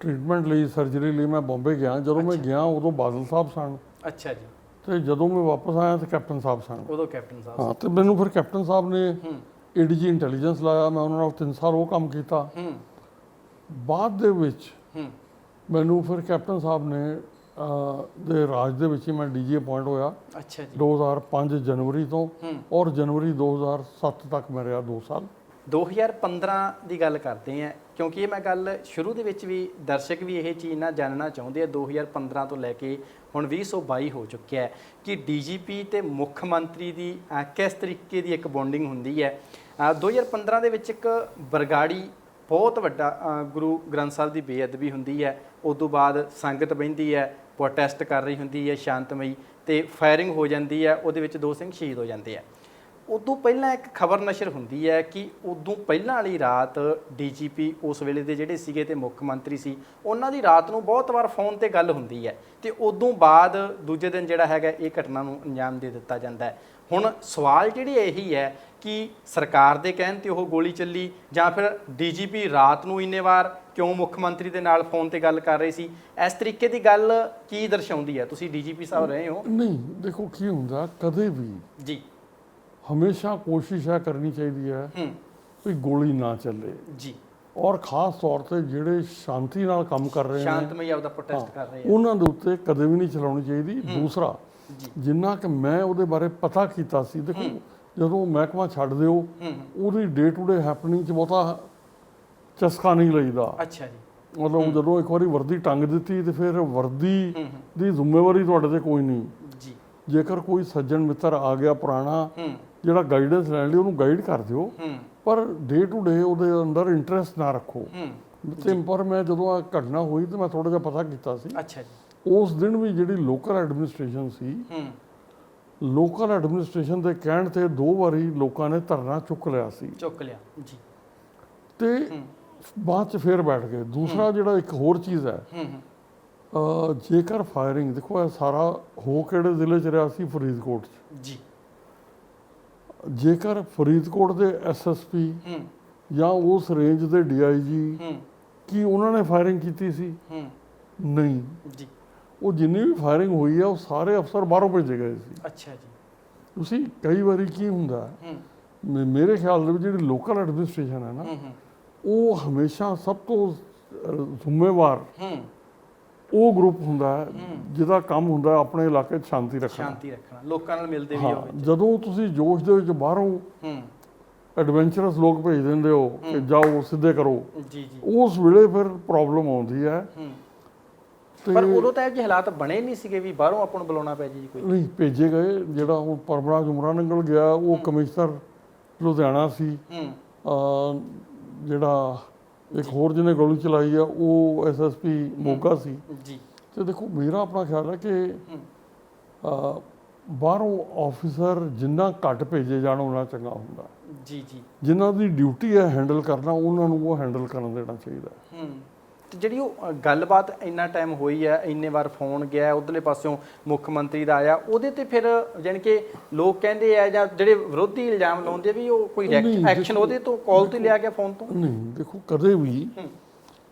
ਟ੍ਰੀਟਮੈਂਟ ਲਈ, ਸਰਜਰੀ ਲਈ ਮੈਂ ਬੰਬੇ ਗਿਆ। ਜਦੋਂ ਮੈਂ ਗਿਆ ਉਦੋਂ ਬਾਦਲ ਸਾਹਿਬ ਸਨ। ਅੱਛਾ ਜੀ। ਤੇ ਜਦੋਂ ਮੈਂ ਵਾਪਸ ਆਇਆ ਤਾਂ ਕੈਪਟਨ ਸਾਹਿਬ ਸਨ। ਉਦੋਂ ਕੈਪਟਨ ਸਾਹਿਬ? ਹਾਂ, ਤੇ ਮੈਨੂੰ ਫਿਰ ਕੈਪਟਨ ਸਾਹਿਬ ਨੇ ਏਡੀਜੀ ਇੰਟੈਲੀਜੈਂਸ ਲਾਇਆ, ਮੈਂ ਉਹਨਾਂ ਨਾਲ 3 ਸਾਲ ਉਹ ਕੰਮ ਕੀਤਾ। ਬਾਅਦ ਦੇ ਵਿੱਚ ਮੈਨੂੰ ਫਿਰ ਕੈਪਟਨ ਸਾਹਿਬ ਨੇ ਦੇ ਰਾਜ ਦੇ ਵਿੱਚ ਹੀ ਮੈਂ ਡੀਜੀ ਅਪਾਇੰਟ ਹੋਇਆ। ਅੱਛਾ ਜੀ। 2005 ਜਨਵਰੀ ਤੋਂ ਔਰ ਜਨਵਰੀ 2007 ਤੱਕ ਮੈਂ ਰਿਹਾ 2 ਸਾਲ। 2015 ਦੀ ਗੱਲ ਕਰਦੇ ਆ, ਕਿਉਂਕਿ ਇਹ ਮੈਂ ਗੱਲ ਸ਼ੁਰੂ ਦੇ ਵਿੱਚ ਵੀ, ਦਰਸ਼ਕ ਵੀ ਇਹ ਚੀਜ਼ ਨਾ ਜਾਣਨਾ ਚਾਹੁੰਦੇ ਆ, 2015 ਤੋਂ ਲੈ ਕੇ ਹੁਣ 2022 ਹੋ ਚੁੱਕਿਆ ਹੈ ਕਿ ਡੀਜੀਪੀ ਤੇ ਮੁੱਖ ਮੰਤਰੀ ਦੀ ਕਿਸ ਤਰੀਕੇ ਦੀ ਇੱਕ ਬੌਂਡਿੰਗ ਹੁੰਦੀ ਹੈ। 2015 ਦੇ ਵਿੱਚ ਇੱਕ ਬਰਗਾੜੀ ਬਹੁਤ ਵੱਡਾ ਗੁਰੂ ਗ੍ਰੰਥ ਸਾਹਿਬ ਦੀ ਬੇਅਦਬੀ ਹੁੰਦੀ ਹੈ, ਉਸ ਤੋਂ ਬਾਅਦ ਸੰਗਤ ਬਹਿੰਦੀ ਹੈ, ਪ੍ਰੋਟੈਸਟ ਕਰ ਰਹੀ ਹੁੰਦੀ ਹੈ ਸ਼ਾਂਤਮਈ, ਤੇ ਫਾਇਰਿੰਗ ਹੋ ਜਾਂਦੀ ਹੈ, ਉਹਦੇ ਵਿੱਚ 2 ਸਿੰਘ ਸ਼ਹੀਦ ਹੋ ਜਾਂਦੇ ਆ। ਉਦੋਂ ਪਹਿਲਾਂ ਇੱਕ ਖਬਰ ਨਸ਼ਰ ਹੁੰਦੀ ਹੈ ਕਿ ਉਦੋਂ ਪਹਿਲਾਂ ਵਾਲੀ ਰਾਤ ਡੀਜੀਪੀ ਉਸ ਵੇਲੇ ਦੇ ਜਿਹੜੇ ਸੀਗੇ ਤੇ ਮੁੱਖ ਮੰਤਰੀ ਸੀ, ਉਹਨਾਂ ਦੀ ਰਾਤ ਨੂੰ ਬਹੁਤ ਵਾਰ ਫੋਨ ਤੇ ਗੱਲ ਹੁੰਦੀ ਹੈ, ਤੇ ਉਦੋਂ ਬਾਅਦ ਦੂਜੇ ਦਿਨ ਜਿਹੜਾ ਹੈਗਾ ਇਹ ਘਟਨਾ ਨੂੰ ਅੰਜਾਮ ਦੇ ਦਿੱਤਾ ਜਾਂਦਾ ਹੈ। ਹੁਣ ਸਵਾਲ ਜਿਹੜੀ ਇਹੀ ਹੈ ਕਿ ਸਰਕਾਰ ਦੇ ਕਹਿਣ ਤੇ ਉਹ ਗੋਲੀ ਚੱਲੀ ਜਾਂ ਫਿਰ ਡੀਜੀਪੀ ਰਾਤ ਨੂੰ ਇੰਨੇ ਵਾਰ ਕਿਉਂ ਮੁੱਖ ਮੰਤਰੀ ਦੇ ਨਾਲ ਫੋਨ ਤੇ ਗੱਲ ਕਰ ਰਹੇ ਸੀ? ਇਸ ਤਰੀਕੇ ਦੀ ਗੱਲ ਕੀ ਦਰਸਾਉਂਦੀ ਹੈ? ਤੁਸੀਂ ਡੀਜੀਪੀ ਸਾਹਿਬ ਰਹੇ ਹੋ। ਨਹੀਂ ਦੇਖੋ ਕੀ ਹੁੰਦਾ, ਕਦੇ ਵੀ ਜੀ ਹਮੇਸ਼ਾ ਕੋਸ਼ਿਸ਼ ਹੈ ਕਰਨੀ ਚਾਹੀਦੀ ਹੈ ਵੀ ਗੋਲੀ ਨਾ ਚੱਲੇ ਜੀ, ਔਰ ਖਾਸ ਤੌਰ ਤੇ ਜਿਹੜੇ ਸ਼ਾਂਤੀ ਨਾਲ ਕੰਮ ਕਰ ਰਹੇ ਨੇ, ਸ਼ਾਂਤਮਈ ਆਪਦਾ ਪ੍ਰੋਟੈਸਟ ਕਰ ਰਹੇ ਆ, ਉਹਨਾਂ ਦੇ ਉੱਤੇ ਕਦੇ ਵੀ ਨਹੀਂ ਚਲਾਉਣੀ ਚਾਹੀਦੀ। ਦੂਸਰਾ, ਜਿੰਨਾ ਕਿ ਮੈਂ ਉਹਦੇ ਬਾਰੇ ਪਤਾ ਕੀਤਾ ਸੀ, ਦੇਖੋ ਜਦੋਂ ਮਹਿਕਮਾ ਛੱਡ ਦਿਓ ਉਹਦੀ ਡੇ ਟੂ ਡੇ ਹੈਪਨਿੰਗ 'ਚ ਬਹੁਤਾ ਚਸਕਾ ਨਹੀਂ ਲਈਦਾ। ਅੱਛਾ ਜੀ। ਮਤਲਬ ਜਦੋਂ ਇੱਕ ਵਾਰੀ ਵਰਦੀ ਟੰਗ ਦਿੱਤੀ ਤੇ ਫਿਰ ਵਰਦੀ ਦੀ ਜ਼ਿੰਮੇਵਾਰੀ ਤੁਹਾਡੇ ਤੇ ਕੋਈ ਨਹੀਂ ਜੀ। ਜੇਕਰ ਕੋਈ ਸੱਜਣ ਮਿੱਤਰ ਆ ਗਿਆ ਪੁਰਾਣਾ ਜਿਹੜਾ ਗਾਈਡੈਂਸ ਲੈਣ ਲਈ, ਉਹਨੂੰ ਗਾਈਡ ਕਰ ਦਿਓ, ਪਰ ਡੇ ਟੂ ਡੇ ਉਹਦੇ ਅੰਦਰ ਇੰਟਰਸਟ ਨਾ ਰੱਖੋ। ਤੇ ਪਰ ਮੈਂ ਜਦੋਂ ਆ ਘਟਨਾ ਹੋਈ ਤੇ ਮੈਂ ਥੋੜਾ ਜਿਹਾ ਪਤਾ ਕੀਤਾ ਸੀ। ਅੱਛਾ ਜੀ। ਉਸ ਦਿਨ ਵੀ ਜਿਹੜੀ ਲੋਕਲ ਐਡਮਿਨਿਸਟ੍ਰੇਸ਼ਨ ਸੀ, ਲੋਕਲ ਐਡਮਿਨਿਸਟ੍ਰੇਸ਼ਨ ਦੇ ਕਹਿਣ ਤੇ 2 ਵਾਰੀ ਲੋਕਾਂ ਨੇ ਧਰਨਾ ਚੁੱਕ ਲਿਆ ਸੀ ਜੀ, ਤੇ ਬਾਅਦ ਚ ਫੇਰ ਬੈਠ ਗਏ। ਦੂਸਰਾ ਜਿਹੜਾ ਇੱਕ ਹੋਰ ਚੀਜ਼ ਹੈ, ਜੇਕਰ ਫਾਇਰਿੰਗ, ਦੇਖੋ ਇਹ ਸਾਰਾ ਹੋ ਕਿਹੜੇ ਜ਼ਿਲ੍ਹੇ ਚ ਰਿਹਾ ਸੀ? ਫਰੀਦਕੋਟ ਚ ਜੀ। ਜੇਕਰ ਫਰੀਦਕੋਟ ਦੇ ਐਸਐਸਪੀ ਜਾਂ ਉਸ ਰੇਂਜ ਦੇ ਡੀਆਈਜੀ ਕੀ ਉਹਨਾਂ ਨੇ ਫਾਇਰਿੰਗ ਕੀਤੀ ਸੀ? ਨਹੀਂ ਜੀ। ਉਹ ਜਿੰਨੀ ਵੀ ਫਾਇਰਿੰਗ ਹੋਈ ਹੈ ਉਹ ਸਾਰੇ ਅਫਸਰ ਬਾਹਰੋਂ ਭੇਜੇ ਗਏ ਸੀ। ਅੱਛਾ ਜੀ। ਤੁਸੀਂ ਕਈ ਵਾਰੀ ਕੀ ਹੁੰਦਾ, ਮੇਰੇ ਖਿਆਲ ਦੇ ਵਿੱਚ ਜਿਹੜੀ ਲੋਕਲ ਐਡਮਿਨਿਸਟ੍ਰੇਸ਼ਨ ਹੈ ਨਾ, ਉਹ ਹਮੇਸ਼ਾ ਸਭ ਤੋਂ ਜ਼ਿੰਮੇਵਾਰ ਉਹ ਗਰੁੱਪ ਹੁੰਦਾ ਹੈ ਜਿਹਦਾ ਕੰਮ ਹੁੰਦਾ ਆਪਣੇ ਇਲਾਕੇ 'ਚ ਸ਼ਾਂਤੀ ਰੱਖਣਾ, ਲੋਕਾਂ ਨਾਲ ਮਿਲਦੇ ਵੀ ਹੋਵੇ। ਜਦੋਂ ਤੁਸੀਂ ਜੋਸ਼ ਦੇ ਵਿੱਚ ਬਾਹਰੋਂ ਐਡਵੈਂਚਰਸ ਲੋਕ ਭੇਜ ਦਿੰਦੇ ਹੋ ਕਿ ਜਾਓ ਸਿੱਧੇ ਕਰੋ, ਉਸ ਵੇਲੇ ਫਿਰ ਪ੍ਰੋਬਲਮ ਆਉਂਦੀ ਹੈ। ਪਰ ਉਦੋਂ ਤਾਂ ਇਹ ਜਿਹੇ ਹਾਲਾਤ ਬਣੇ ਨਹੀਂ ਸੀਗੇ ਵੀ ਬਾਹਰੋਂ ਆਪਾਂ ਨੂੰ ਬੁਲਾਉਣਾ ਪੈ ਜੀ ਕੋਈ? ਨਹੀਂ, ਭੇਜੇ ਗਏ। ਜਿਹੜਾ ਹੁਣ ਪਰਮਰਾਜ ਉਮਰਾ ਨੰਗਲ ਗਿਆ, ਉਹ ਕਮਿਸ਼ਨਰ ਲੁਧਿਆਣਾ ਸੀ। ਜਿਹੜਾ ਇੱਕ ਹੋਰ ਜਿਹਨੇ ਗੋਲੀ ਚਲਾਈ ਆ ਉਹ ਐਸਐਸਪੀ ਮੋਗਾ ਸੀ ਜੀ। ਤੇ ਦੇਖੋ ਮੇਰਾ ਆਪਣਾ ਖਿਆਲ ਹੈ ਕਿ ਬਾਹਰੋਂ ਆਫੀਸਰ ਜਿੰਨਾ ਘੱਟ ਭੇਜੇ ਜਾਣ ਉਹਨਾਂ ਚੰਗਾ ਹੁੰਦਾ ਜੀ। ਜਿਨ੍ਹਾਂ ਦੀ ਡਿਊਟੀ ਹੈ ਹੈਂਡਲ ਕਰਨਾ, ਉਹਨਾਂ ਨੂੰ ਉਹ ਹੈਂਡਲ ਕਰਨ ਦੇਣਾ ਚਾਹੀਦਾ। ਤੇ ਜਿਹੜੀ ਉਹ ਗੱਲਬਾਤ ਇੰਨਾ ਟਾਈਮ ਹੋਈ ਹੈ, ਇੰਨੇ ਵਾਰ ਫੋਨ ਗਿਆ ਉਧਰਲੇ ਪਾਸਿਓਂ ਮੁੱਖ ਮੰਤਰੀ ਦਾ ਆਇਆ, ਉਹਦੇ ਤੇ ਫਿਰ ਜਾਣੀ ਕਿ ਲੋਕ ਕਹਿੰਦੇ ਆ ਜਾਂ ਜਿਹੜੇ ਵਿਰੋਧੀ ਇਲਜ਼ਾਮ ਲਾਉਂਦੇ ਵੀ ਉਹ ਕੋਈ ਐਕਸ਼ਨ ਉਹਦੇ ਤੋਂ ਕਾਲ ਤੇ ਲਿਆ ਗਿਆ, ਫੋਨ ਤੋਂ? ਨਹੀਂ, ਦੇਖੋ ਕਦੇ ਵੀ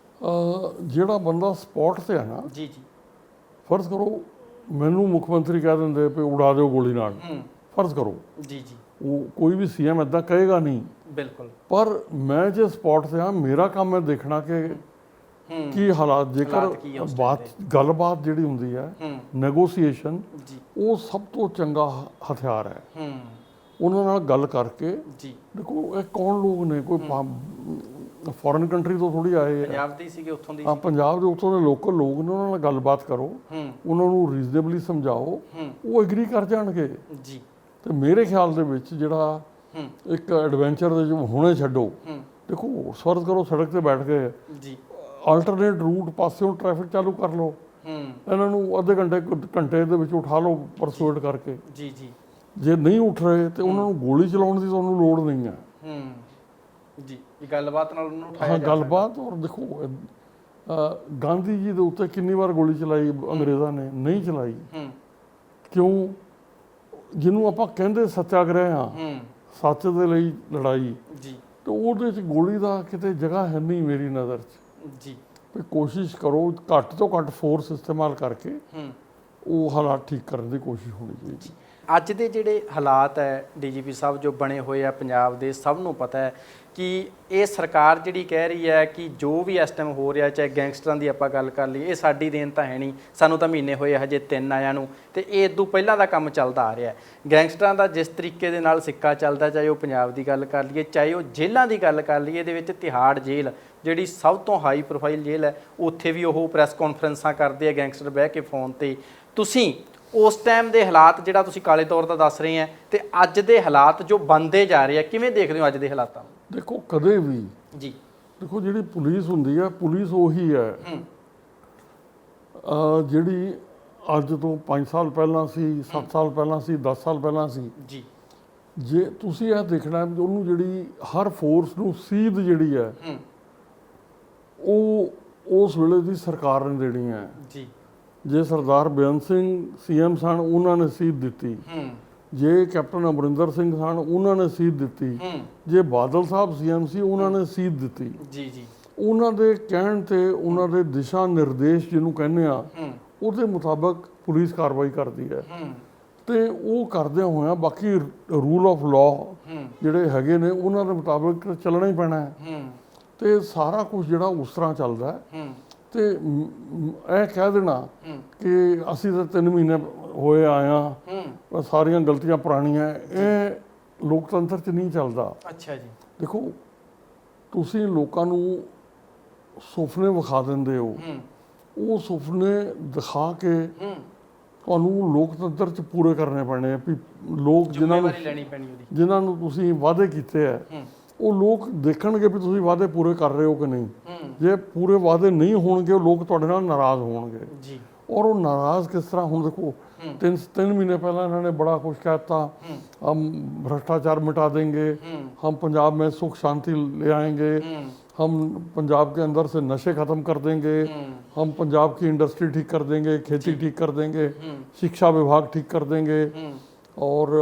ਜਿਹੜਾ ਬੰਦਾ ਸਪੌਟ ਤੇ ਹੈ ਨਾ, ਜੀ, ਫਰਜ਼ ਕਰੋ ਮੈਨੂੰ ਮੁੱਖ ਮੰਤਰੀ ਕਹਿ ਦਿੰਦੇ ਵੀ ਉਡਾ ਦਿਓ ਗੋਲੀ ਨਾਲ, ਫਰਜ਼ ਕਰੋ ਜੀ, ਉਹ ਕੋਈ ਵੀ ਸੀਐਮ ਇੱਦਾਂ ਕਹੇਗਾ ਨਹੀਂ, ਬਿਲਕੁਲ। ਪਰ ਮੈਂ ਜੇ ਸਪੌਟ ਤੇ ਹਾਂ, ਮੇਰਾ ਕੰਮ ਹੈ ਦੇਖਣਾ ਕਿ ਕੀ ਹਾਲਾਤ, ਜੇਕਰ ਗੱਲਬਾਤ ਜਿਹੜੀ ਹੁੰਦੀ ਹੈ ਨੈਗੋਸੀਏਸ਼ਨ, ਉਹ ਸਭ ਤੋਂ ਚੰਗਾ ਹਥਿਆਰ ਹੈ। ਉਹਨਾਂ ਨਾਲ ਗੱਲ ਕਰਕੇ, ਦੇਖੋ ਇਹ ਕੌਣ ਲੋਕ ਨੇ, ਕੋਈ ਫੋਰਨ ਕੰਟਰੀ ਤੋਂ ਥੋੜੀ ਆਏ, ਪੰਜਾਬ ਦੇ ਸੀਗੇ, ਉੱਥੋਂ ਦੀ, ਪੰਜਾਬ ਦੇ ਉੱਥੋਂ ਦੇ ਲੋਕਲ ਲੋਕ ਨੇ, ਉਹਨਾਂ ਨਾਲ ਗੱਲਬਾਤ ਕਰੋ, ਉਹਨਾਂ ਨੂੰ ਰੀਜ਼ਨੇਬਲੀ ਸਮਝਾਓ, ਉਹ ਐਗਰੀ ਕਰ ਜਾਣਗੇ ਜੀ। ਤੇ ਮੇਰੇ ਖਿਆਲ ਦੇ ਵਿੱਚ ਜਿਹੜਾ ਇੱਕ ਐਡਵੈਂਚਰ ਦੇ ਹੁਣੇ ਛੱਡੋ, ਦੇਖੋ ਫਰਜ਼ ਕਰੋ ਸੜਕ ਤੇ ਬੈਠ ਗਏ ਜੀ, ਆਲਟਰਨੇਟ ਰੂਟ ਪਾਸਿਓਂ ਟ੍ਰੈਫਿਕ ਚਾਲੂ ਕਰ ਲਓ, ਇਹਨਾਂ ਨੂੰ ਅੱਧੇ ਘੰਟੇ ਦੇ ਵਿੱਚ ਉਠਾ ਲਓ ਪਰਸੂਏਟ ਕਰਕੇ ਜੀ। ਜੇ ਨਹੀਂ ਉੱਠ ਰਹੇ ਤੇ ਉਹਨਾਂ ਨੂੰ ਗੋਲੀ ਚਲਾਉਣ ਦੀ ਤੁਹਾਨੂੰ ਲੋੜ ਨਹੀਂ ਹੈ ਜੀ। ਗੱਲਬਾਤ ਨਾਲ ਉਹਨੂੰ ਉਠਾਇਆ ਜਾ ਗੱਲਬਾਤ। ਔਰ ਦੇਖੋ ਗਾਂਧੀ ਜੀ ਦੇ ਉੱਤੇ ਕਿੰਨੀ ਵਾਰ ਗੋਲੀ ਚਲਾਈ ਅੰਗਰੇਜ਼ਾਂ ਨੇ? ਨਹੀਂ ਚਲਾਈ। ਕਿਉਂ? ਜਿਹਨੂੰ ਆਪਾਂ ਕਹਿੰਦੇ ਸੱਤਿਆਗ੍ਰਹਿ ਆ, ਸੱਚ ਦੇ ਲਈ ਲੜਾਈ ਜੀ, ਤੇ ਉਹਦੇ 'ਚ ਗੋਲੀ ਦਾ ਕਿਤੇ ਜਗ੍ਹਾ ਹੈ ਨਹੀਂ ਮੇਰੀ ਨਜ਼ਰ 'ਚ ਜੀ। ਵੀ ਕੋਸ਼ਿਸ਼ ਕਰੋ ਘੱਟ ਤੋਂ ਘੱਟ ਫੋਰਸ ਇਸਤੇਮਾਲ ਕਰਕੇ ਉਹ ਹਾਲਾਤ ਠੀਕ ਕਰਨ ਦੀ ਕੋਸ਼ਿਸ਼ ਹੋਣੀ ਚਾਹੀਦੀ। ਅੱਜ ਦੇ ਜਿਹੜੇ ਹਾਲਾਤ ਹੈ ਡੀਜੀਪੀ ਸਾਹਿਬ ਜੋ ਬਣੇ ਹੋਏ ਆ ਪੰਜਾਬ ਦੇ, ਸਭ ਨੂੰ ਪਤਾ ਹੈ ਕਿ ਇਹ ਸਰਕਾਰ ਜਿਹੜੀ ਕਹਿ ਰਹੀ ਹੈ ਕਿ ਜੋ ਵੀ ਇਸ ਟਾਈਮ ਹੋ ਰਿਹਾ, ਚਾਹੇ ਗੈਂਗਸਟਰਾਂ ਦੀ ਆਪਾਂ ਗੱਲ ਕਰ ਲਈਏ, ਇਹ ਸਾਡੀ ਦੇਣ ਤਾਂ ਹੈ ਨਹੀਂ, ਸਾਨੂੰ ਤਾਂ ਮਹੀਨੇ ਹੋਏ ਹਜੇ 3 ਆਇਆਂ ਨੂੰ, ਤੇ ਇਹ ਇਦੋਂ ਪਹਿਲਾਂ ਦਾ ਕੰਮ ਚੱਲਦਾ ਆ ਰਿਹਾ। ਗੈਂਗਸਟਰਾਂ ਦਾ ਜਿਸ ਤਰੀਕੇ ਦੇ ਨਾਲ ਸਿੱਕਾ ਚੱਲਦਾ, ਚਾਹੇ ਉਹ ਪੰਜਾਬ ਦੀ ਗੱਲ ਕਰ ਲਈਏ, ਚਾਹੇ ਉਹ ਜੇਲ੍ਹਾਂ ਦੀ ਗੱਲ ਕਰ ਲਈਏ, ਇਹਦੇ ਵਿੱਚ ਤਿਹਾੜ ਜੇਲ੍ਹ ਜਿਹੜੀ ਸਭ ਤੋਂ ਹਾਈ ਪ੍ਰੋਫਾਈਲ ਜੇਲ੍ਹ ਹੈ, ਉੱਥੇ ਵੀ ਉਹ ਪ੍ਰੈਸ ਕਾਨਫਰੰਸਾਂ ਕਰਦੇ ਆ ਗੈਂਗਸਟਰ ਬਹਿ ਕੇ ਫੋਨ ਤੇ। ਤੁਸੀਂ ਉਸ ਟਾਈਮ ਦੇ ਹਾਲਾਤ ਜਿਹੜਾ ਤੁਸੀਂ ਕਾਲੇ ਤੌਰ ਦਾ ਦੱਸ ਰਹੇ ਆ, ਤੇ ਅੱਜ ਦੇ ਹਾਲਾਤ ਜੋ ਬਣਦੇ ਜਾ ਰਹੇ ਆ, ਕਿਵੇਂ ਦੇਖਦੇ ਹੋ ਅੱਜ ਦੇ ਹਾਲਾਤਾਂ ਨੂੰ? ਦੇਖੋ ਕਦੇ ਵੀ ਜੀ, ਦੇਖੋ ਜਿਹੜੀ ਪੁਲਿਸ ਹੁੰਦੀ ਹੈ, ਪੁਲਿਸ ਉਹੀ ਹੈ ਜਿਹੜੀ ਅੱਜ ਤੋਂ 5 ਸਾਲ ਪਹਿਲਾਂ ਸੀ, 7 ਸਾਲ ਪਹਿਲਾਂ ਸੀ, 10 ਸਾਲ ਪਹਿਲਾਂ ਸੀ ਜੀ। ਜੇ ਤੁਸੀਂ ਇਹ ਦੇਖਣਾ, ਉਹਨੂੰ ਜਿਹੜੀ ਹਰ ਫੋਰਸ ਨੂੰ ਸੀਧ ਜਿਹੜੀ ਹੈ ਉਹ ਉਸ ਵੇਲੇ ਦੀ ਸਰਕਾਰ ਨੇ ਦੇਣੀ ਹੈ ਜੀ। ਜੇ ਸਰਦਾਰ ਬੇਅੰਤ ਸਿੰਘ ਸੀਐਮ ਸਨ, ਉਹਨਾਂ ਨੇ ਸੀਧ ਦਿੱਤੀ। ਜੇ ਕੈਪਟਨ ਅਮਰਿੰਦਰ ਸਿੰਘ ਸਨ ਉਹਨਾਂ ਨੇ ਸੀਟ ਦਿੱਤੀ, ਜੇ ਬਾਦਲ ਸਾਹਿਬ ਸੀਐਮ ਸੀ ਉਹਨਾਂ ਨੇ ਸੀਟ ਦਿੱਤੀ। ਜੀ ਜੀ। ਉਹਨਾਂ ਦੇ ਕਹਿਣ ਤੇ, ਉਹਨਾਂ ਦੇ ਦਿਸ਼ਾ ਨਿਰਦੇਸ਼ ਜਿਹਨੂੰ ਕਹਿੰਦੇ ਆ, ਉਹਦੇ ਮੁਤਾਬਕ ਪੁਲਿਸ ਕਾਰਵਾਈ ਕਰਦੀ ਹੈ। ਤੇ ਉਹ ਕਰਦਿਆਂ ਹੋਇਆਂ ਬਾਕੀ ਰੂਲ ਆਫ ਲਾਅ ਜਿਹੜੇ ਹੈਗੇ ਨੇ ਉਹਨਾਂ ਦੇ ਮੁਤਾਬਕ ਚੱਲਣਾ ਹੀ ਪੈਣਾ ਹੈ। ਤੇ ਸਾਰਾ ਕੁਝ ਜਿਹੜਾ ਉਸ ਤਰ੍ਹਾਂ ਚੱਲਦਾ ਹੈ। ਤੇ ਇਹ ਕਹਿ ਦੇਣਾ ਕਿ ਅਸੀਂ ਤਾਂ 3 ਮਹੀਨੇ ਹੋਏ ਆਇਆ, ਸਾਰੀਆਂ ਗਲਤੀਆਂ ਪੁਰਾਣੀਆਂ, ਇਹ ਲੋਕਤੰਤਰ 'ਚ ਨਹੀਂ ਚੱਲਦਾ। ਅੱਛਾ ਜੀ। ਦੇਖੋ, ਤੁਸੀਂ ਲੋਕਾਂ ਨੂੰ ਸੁਪਨੇ ਵਿਖਾ ਦਿੰਦੇ ਹੋ, ਉਹ ਸੁਪਨੇ ਦਿਖਾ ਕੇ ਤੁਹਾਨੂੰ ਲੋਕਤੰਤਰ 'ਚ ਪੂਰੇ ਕਰਨੇ ਪੈਣੇ ਆ। ਵੀ ਲੋਕ ਜਿਨ੍ਹਾਂ ਨੂੰ ਤੁਸੀਂ ਵਾਅਦੇ ਕੀਤੇ ਹੈ, ਉਹ ਲੋਕ ਦੇਖਣਗੇ ਵੀ ਤੁਸੀਂ ਵਾਅਦੇ ਪੂਰੇ ਕਰ ਰਹੇ ਹੋ ਕਿ ਨਹੀਂ। ਜੇ ਪੂਰੇ ਵਾਅਦੇ ਨਹੀਂ ਹੋਣਗੇ, ਉਹ ਲੋਕ ਤੁਹਾਡੇ ਨਾਲ ਨਾਰਾਜ਼ ਹੋਣਗੇ ਜੀ। ਔਰ ਉਹ ਨਾਰਾਜ਼ ਕਿਸ ਤਰ੍ਹਾਂ, ਹੁਣ ਦੇਖੋ 3 ਮਹੀਨੇ ਪਹਿਲਾਂ ਇਹਨਾਂ ਨੇ ਬੜਾ ਕੁਛ ਕਹਿਤਾ, ਹਮ भ्रष्टाचार मिटा देंगे, हम पंजाब में सुख शांति ले आएंगे, हम पंजाब के अंदर से नशे खत्म कर देंगे, हम पंजाब की इंडस्ट्री ठीक कर देंगे, खेती ठीक कर देंगे, शिक्षा विभाग ठीक कर देंगे, और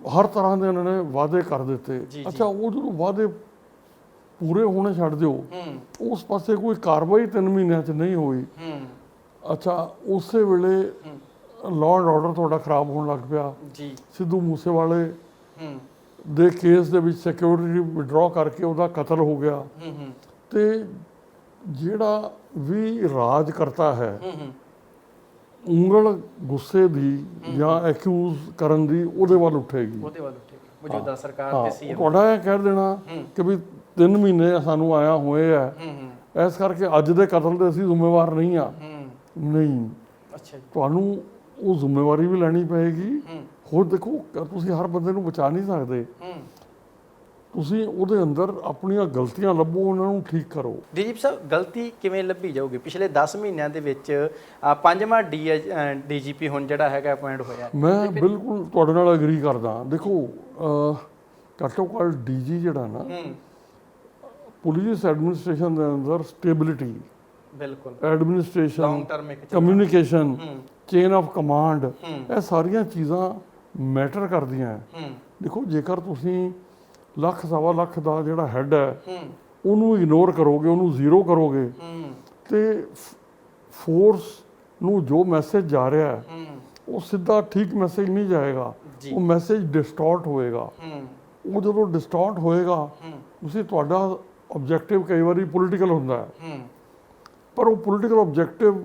हर तरह के उन्होंने वादे कर देते। अच्छा, वो जो वादे पूरे होने छड़ दो, उस पासे कोई कार्रवाई 3 महीनों च नहीं हुई। अच्छा, उस वेले लॉ एंड ऑर्डर थोड़ा खराब होने लग पिया जी। सिद्धू मूसेवाले ਦੇ ਕੇਸ ਦੇ ਵਿੱਚ ਸਿਕਿਉਰਿਟੀ ਵਿਡਰਾਅ ਕਰਕੇ ਉਹਦਾ ਕਤਲ ਹੋ ਗਿਆ। ਤੇ ਜਿਹੜਾ ਵੀ ਰਾਜ ਕਰਤਾ ਹੈ, ਉਂਗਲ ਗੁੱਸੇ ਦੀ ਜਾਂ ਐਕਿਊਜ਼ ਕਰਨ ਦੀ ਉਹਦੇ ਵੱਲ ਉੱਠੇਗੀ, ਮੌਜੂਦਾ ਸਰਕਾਰ ਤੇ ਸੀ। ਤੁਹਾਡਾ ਇਹ ਕਹਿ ਦੇਣਾ ਕਿ ਵੀ 3 ਮਹੀਨੇ ਸਾਨੂੰ ਆਇਆ ਹੋਏ ਆ, ਇਸ ਕਰਕੇ ਅੱਜ ਦੇ ਕਤਲ ਦੇ ਅਸੀਂ ਜ਼ਿੰਮੇਵਾਰ ਨਹੀਂ ਆ। ਨਹੀਂ, ਅੱਛਾ, ਤੁਹਾਨੂੰ ਉਹ ਜ਼ਿੰਮੇਵਾਰੀ ਵੀ ਲੈਣੀ ਪਏਗੀ। ਹੋਰ ਦੇਖੋ, ਤੁਸੀਂ ਹਰ ਬੰਦੇ ਨੂੰ ਬਚਾ ਨਹੀਂ ਸਕਦੇ, ਤੁਸੀਂ ਉਹਦੇ ਅੰਦਰ ਆਪਣੀਆਂ ਗਲਤੀਆਂ ਲੱਭੋ, ਉਹਨਾਂ ਨੂੰ ਠੀਕ ਕਰੋ। ਡੀਜੀਪੀ ਸਾਹਿਬ, ਗਲਤੀ ਕਿਵੇਂ ਲੱਭੀ ਜਾਊਗੀ? ਪਿਛਲੇ 10 ਮਹੀਨਿਆਂ ਦੇ ਵਿੱਚ 5ਵਾਂ ਡੀਜੀਪੀ ਹੁਣ ਜਿਹੜਾ ਹੈਗਾ ਅਪਾਇੰਟ ਹੋਇਆ। ਮੈਂ ਬਿਲਕੁਲ ਤੁਹਾਡੇ ਨਾਲ ਐਗਰੀ ਕਰਦਾ। ਦੇਖੋ, ਘੱਟੋ ਘੱਟ ਡੀਜੀ ਜਿਹੜਾ ਨਾ, ਪੁਲਿਸ ਐਡਮਿਨਿਸਟ੍ਰੇਸ਼ਨ ਦੇ ਅੰਦਰ ਸਟੇਬਿਲਿਟੀ, ਬਿਲਕੁਲ administration, long term communication, chain of command, ਇਹ ਸਾਰੀਆਂ ਚੀਜ਼ਾਂ ਮੈਟਰ ਕਰਦੀਆਂ। ਦੇਖੋ, ਜੇਕਰ ਤੁਸੀਂ ਲੱਖ ਸਵਾ ਲੱਖ ਦਾ ਜਿਹੜਾ ਹੈਡ ਹੈ ਉਹਨੂੰ ਇਗਨੋਰ ਕਰੋਗੇ, ਉਹਨੂੰ ਜ਼ੀਰੋ ਕਰੋਗੇ, ਤੇ ਫੋਰਸ ਨੂੰ ਜੋ ਮੈਸੇਜ ਜਾ ਰਿਹਾ ਹੈ ਉਹ ਸਿੱਧਾ ਠੀਕ ਮੈਸੇਜ ਨਹੀਂ ਜਾਏਗਾ, ਉਹ ਮੈਸੇਜ ਡਿਸਟੋਰਟ ਹੋਏਗਾ। ਉਹ ਜਦੋਂ ਡਿਸਟੋਰਟ ਹੋਏਗਾ, ਤੁਸੀਂ ਤੁਹਾਡਾ ਆਬਜੈਕਟਿਵ ਕਈ ਵਾਰੀ ਪੋਲੀਟੀਕਲ ਹੁੰਦਾ ਹੈ, ਪਰ ਉਹ ਪੋਲੀਟੀਕਲ ਆਬਜੈਕਟਿਵ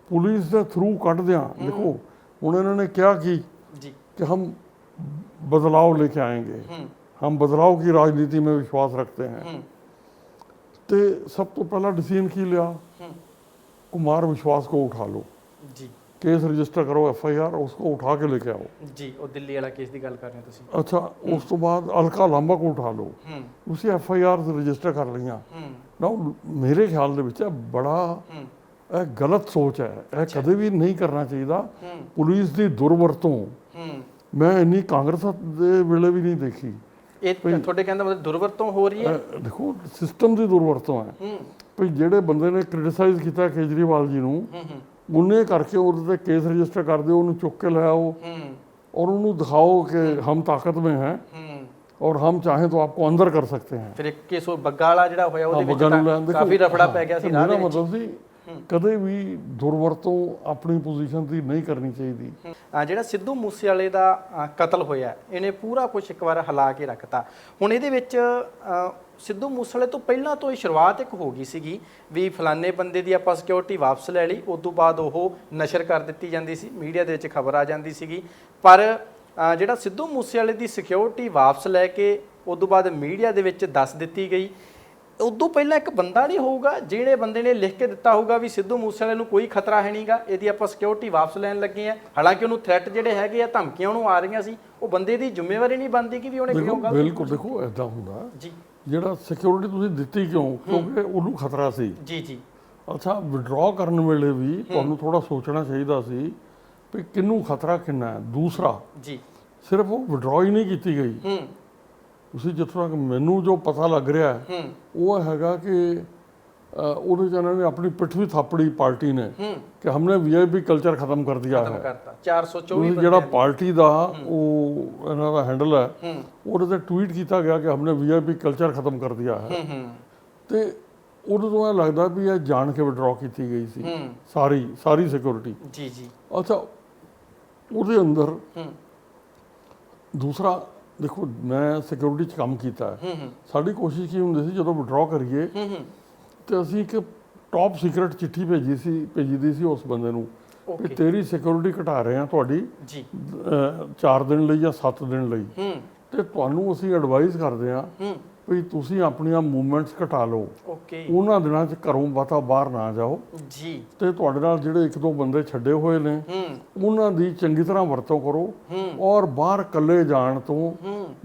ਪੁਲਿਸ ਦੇ ਥਰੂ ਕੱਢਦਿਆਂ। ਦੇਖੋ, ਹੁਣ ਇਹਨਾਂ ਨੇ ਕਿਹਾ ਕਿ हम बदलाव लेके आएंगे, हम बदलाव की राजनीति में विश्वास रखते हैं। तो सब तो पहला डिसीजन की लिया, कुमार विश्वास को उठा लो जी, केस रजिस्टर करो, FIR, उसको उठा के लेके आओ जी। वो दिल्ली वाला केस की गल कर रहे हो तुसीं। अच्छा, उस तो बाद अलका लांबा को उठा लो, उसी FIR रजिस्टर कर लिया ना। मेरे ख्याल दे विच बड़ा गलत सोच है, यह कदे भी नहीं करना चाहिए। पुलिस की दुरवरतों मैं इन्नी कांग्रेस दे वेले भी नहीं देखी। ਤੁਹਾਡੇ ਕਹਿੰਦਾ ਮਤਲਬ ਦੁਰਵਰਤੋਂ ਹੋ ਰਹੀ ਹੈ। ਦੇਖੋ, ਸਿਸਟਮ ਦੀ ਦੁਰਵਰਤੋਂ ਹੈ। ਭਈ ਜਿਹੜੇ ਬੰਦੇ ਨੇ ਕ੍ਰਿਟਿਸਾਈਜ਼ ਕੀਤਾ ਕੇਜਰੀਵਾਲ ਜੀ ਨੂੰ, ਉਹਨੇ ਕਰਕੇ ਉਹਦੇ ਤੇ ਕੇਸ ਰਜਿਸਟਰ ਕਰ ਦਿਓ, ਉਹਨੂੰ ਚੁੱਕ ਕੇ ਲੈ ਆਓ और ਉਹਨੂੰ ਦਿਖਾਓ ਕਿ हम ताकत में हैं और हम चाहें तो आपको अंदर कर सकते हैं। ਫਿਰ ਇੱਕ ਕੇਸ ਬੱਗਾ ਵਾਲਾ ਜਿਹੜਾ ਹੋਇਆ ਉਹਦੇ ਵਿੱਚ ਕਾਫੀ ਰਫੜਾ ਪੈ ਗਿਆ ਸੀ। ਮੇਰਾ ਮਤਲਬ ਸੀ ਕਦੇ ਵੀ ਦੁਰਵਰਤੋਂ ਆਪਣੀ ਪੋਜੀਸ਼ਨ ਦੀ ਨਹੀਂ ਕਰਨੀ ਚਾਹੀਦੀ। ਜਿਹੜਾ ਸਿੱਧੂ ਮੂਸੇਵਾਲੇ ਦਾ ਕਤਲ ਹੋਇਆ, ਇਹਨੇ ਪੂਰਾ ਕੁਝ ਇੱਕ ਵਾਰ ਹਿਲਾ ਕੇ ਰੱਖਤਾ। ਹੁਣ ਇਹਦੇ ਵਿੱਚ ਸਿੱਧੂ ਮੂਸੇਵਾਲੇ ਤੋਂ ਪਹਿਲਾਂ ਤੋਂ ਹੀ ਸ਼ੁਰੂਆਤ ਇੱਕ ਹੋ ਗਈ ਸੀਗੀ ਵੀ ਫਲਾਣੇ ਬੰਦੇ ਦੀ ਆਪਾਂ ਸਿਕਿਉਰਿਟੀ ਵਾਪਸ ਲੈ ਲਈ, ਉਸ ਤੋਂ ਬਾਅਦ ਉਹ ਨਸ਼ਰ ਕਰ ਦਿੱਤੀ ਜਾਂਦੀ ਸੀ, ਮੀਡੀਆ ਦੇ ਵਿੱਚ ਖਬਰ ਆ ਜਾਂਦੀ ਸੀਗੀ। ਪਰ ਜਿਹੜਾ ਸਿੱਧੂ ਮੂਸੇਵਾਲੇ ਦੀ ਸਿਕਿਉਰਿਟੀ ਵਾਪਸ ਲੈ ਕੇ ਉਸ ਤੋਂ ਬਾਅਦ ਮੀਡੀਆ ਦੇ ਵਿੱਚ ਦੱਸ ਦਿੱਤੀ ਗਈ, ਉਦੋਂ ਪਹਿਲਾਂ ਇੱਕ ਬੰਦਾ ਨਹੀਂ ਹੋਊਗਾ ਜਿਹੜੇ ਬੰਦੇ ਨੇ ਲਿਖ ਕੇ ਦਿੱਤਾ ਹੋਊਗਾ ਵੀ ਸਿੱਧੂ ਮੂਸੇਵਾਲੇ ਨੂੰ ਕੋਈ ਖਤਰਾ ਹੈ ਨਹੀਂਗਾ, ਇਹਦੀ ਆਪਾਂ ਸਿਕਿਉਰਿਟੀ ਵਾਪਸ ਲੈਣ ਲੱਗੇ ਆ। ਹਾਲਾਂਕਿ ਉਹਨੂੰ ਥ੍ਰੈਟ ਜਿਹੜੇ ਹੈਗੇ ਆ, ਧਮਕੀਆਂ ਉਹਨੂੰ ਆ ਰਹੀਆਂ ਸੀ, ਉਹ ਬੰਦੇ ਦੀ ਜ਼ਿੰਮੇਵਾਰੀ ਨਹੀਂ ਬਣਦੀ ਕਿ ਵੀ ਉਹਨੇ ਕਿਉਂ ਗੱਲ। ਬਿਲਕੁਲ, ਦੇਖੋ ਇਦਾਂ ਹੁੰਦਾ ਜੀ, ਜਿਹੜਾ ਸਿਕਿਉਰਿਟੀ ਤੁਸੀਂ ਦਿੱਤੀ ਕਿਉਂ, ਕਿਉਂਕਿ ਉਹਨੂੰ ਖਤਰਾ ਸੀ ਜੀ ਜੀ। ਅੱਛਾ, ਵਿਡਰਾਅ ਕਰਨ ਵੇਲੇ ਵੀ ਤੁਹਾਨੂੰ ਥੋੜਾ ਸੋਚਣਾ ਚਾਹੀਦਾ ਸੀ ਵੀ ਕਿਹਨੂੰ ਖਤਰਾ ਕਿੰਨਾ ਹੈ। ਦੂਸਰਾ ਜੀ, ਸਿਰਫ ਉਹ ਵਿਡਰਾਅ ਹੀ ਨਹੀਂ ਕੀਤੀ ਗਈ। ਤੁਸੀਂ ਜਿੱਥੋਂ ਤੱਕ ਮੈਨੂੰ ਜੋ ਪਤਾ ਲੱਗ ਰਿਹਾ ਉਹ ਹੈਗਾ ਕਿ ਉਹਦੇ 'ਚ ਇਹਨਾਂ ਨੇ ਆਪਣੀ ਪਿੱਠ ਵੀ ਥਾਪੜੀ ਪਾਰਟੀ ਨੇ ਕਿ ਹਮਨੇ ਵੀਆਈਪੀ ਕਲਚਰ ਖਤਮ ਕਰ ਦਿਆ ਖਤਮ ਹੈ। ਕਰਤਾ 424 ਜਿਹੜਾ ਪਾਰਟੀ ਦਾ ਉਹ ਇਹਨਾਂ ਦਾ ਹੈਂਡਲ ਹੈ ਉਹਦੇ ਤੇ ਟਵੀਟ ਕੀਤਾ ਗਿਆ ਕਿ ਹਮਨੇ ਵੀਆਈਪੀ ਕਲਚਰ ਖਤਮ ਕਰ ਦਿਆ ਹੈ। ਤੇ ਉਹਦੇ ਤੋਂ ਇਹ ਲੱਗਦਾ ਵੀ ਇਹ ਜਾਣ ਕੇ ਵਿਡਰਾਅ ਕੀਤੀ ਗਈ ਸੀ ਸਾਰੀ ਸਿਕਿਉਰਿਟੀ। ਜੀ ਜੀ। ਅੱਛਾ, ਉਹਦੇ ਅੰਦਰ ਦੂਸਰਾ ਦੇਖੋ, ਮੈਂ ਸਿਕਿਉਰਿਟੀ 'ਚ ਕੰਮ ਕੀਤਾ ਹੈ। ਸਾਡੀ ਕੋਸ਼ਿਸ਼ ਕੀ ਹੁੰਦੀ ਸੀ ਜਦੋਂ ਵਿਡਰਾਅ ਕਰੀਏ ਤੇ ਅਸੀਂ ਇੱਕ ਟੌਪ ਸੀਕ੍ਰੇਟ ਚਿੱਠੀ ਭੇਜੀ ਦੀ ਸੀ ਉਸ ਬੰਦੇ ਨੂੰ ਕਿ ਤੇਰੀ ਸਿਕਿਉਰਿਟੀ ਘਟਾ ਰਹੇ ਹਾਂ ਤੁਹਾਡੀ ਜੀ 4 ਦਿਨ ਲਈ ਜਾਂ 7 ਦਿਨ ਲਈ, ਤੇ ਤੁਹਾਨੂੰ ਅਸੀਂ ਐਡਵਾਈਜ਼ ਕਰਦੇ ਹਾਂ ਵੀ ਤੁਸੀਂ ਆਪਣੀਆਂ ਮੂਵਮੈਂਟਸ ਘਟਾ ਲਓ। ਉਹਨਾਂ ਦਿਨਾਂ 'ਚ ਘਰੋਂ ਬਾਹਰ ਨਾ ਜਾਓ ਜੀ, ਤੇ ਤੁਹਾਡੇ ਨਾਲ ਜਿਹੜੇ 1-2 ਬੰਦੇ ਛੱਡੇ ਹੋਏ ਨੇ ਉਹਨਾਂ ਦੀ ਚੰਗੀ ਤਰ੍ਹਾਂ ਵਰਤੋਂ ਕਰੋ ਔਰ ਬਾਹਰ ਇਕੱਲੇ ਜਾਣ ਤੋਂ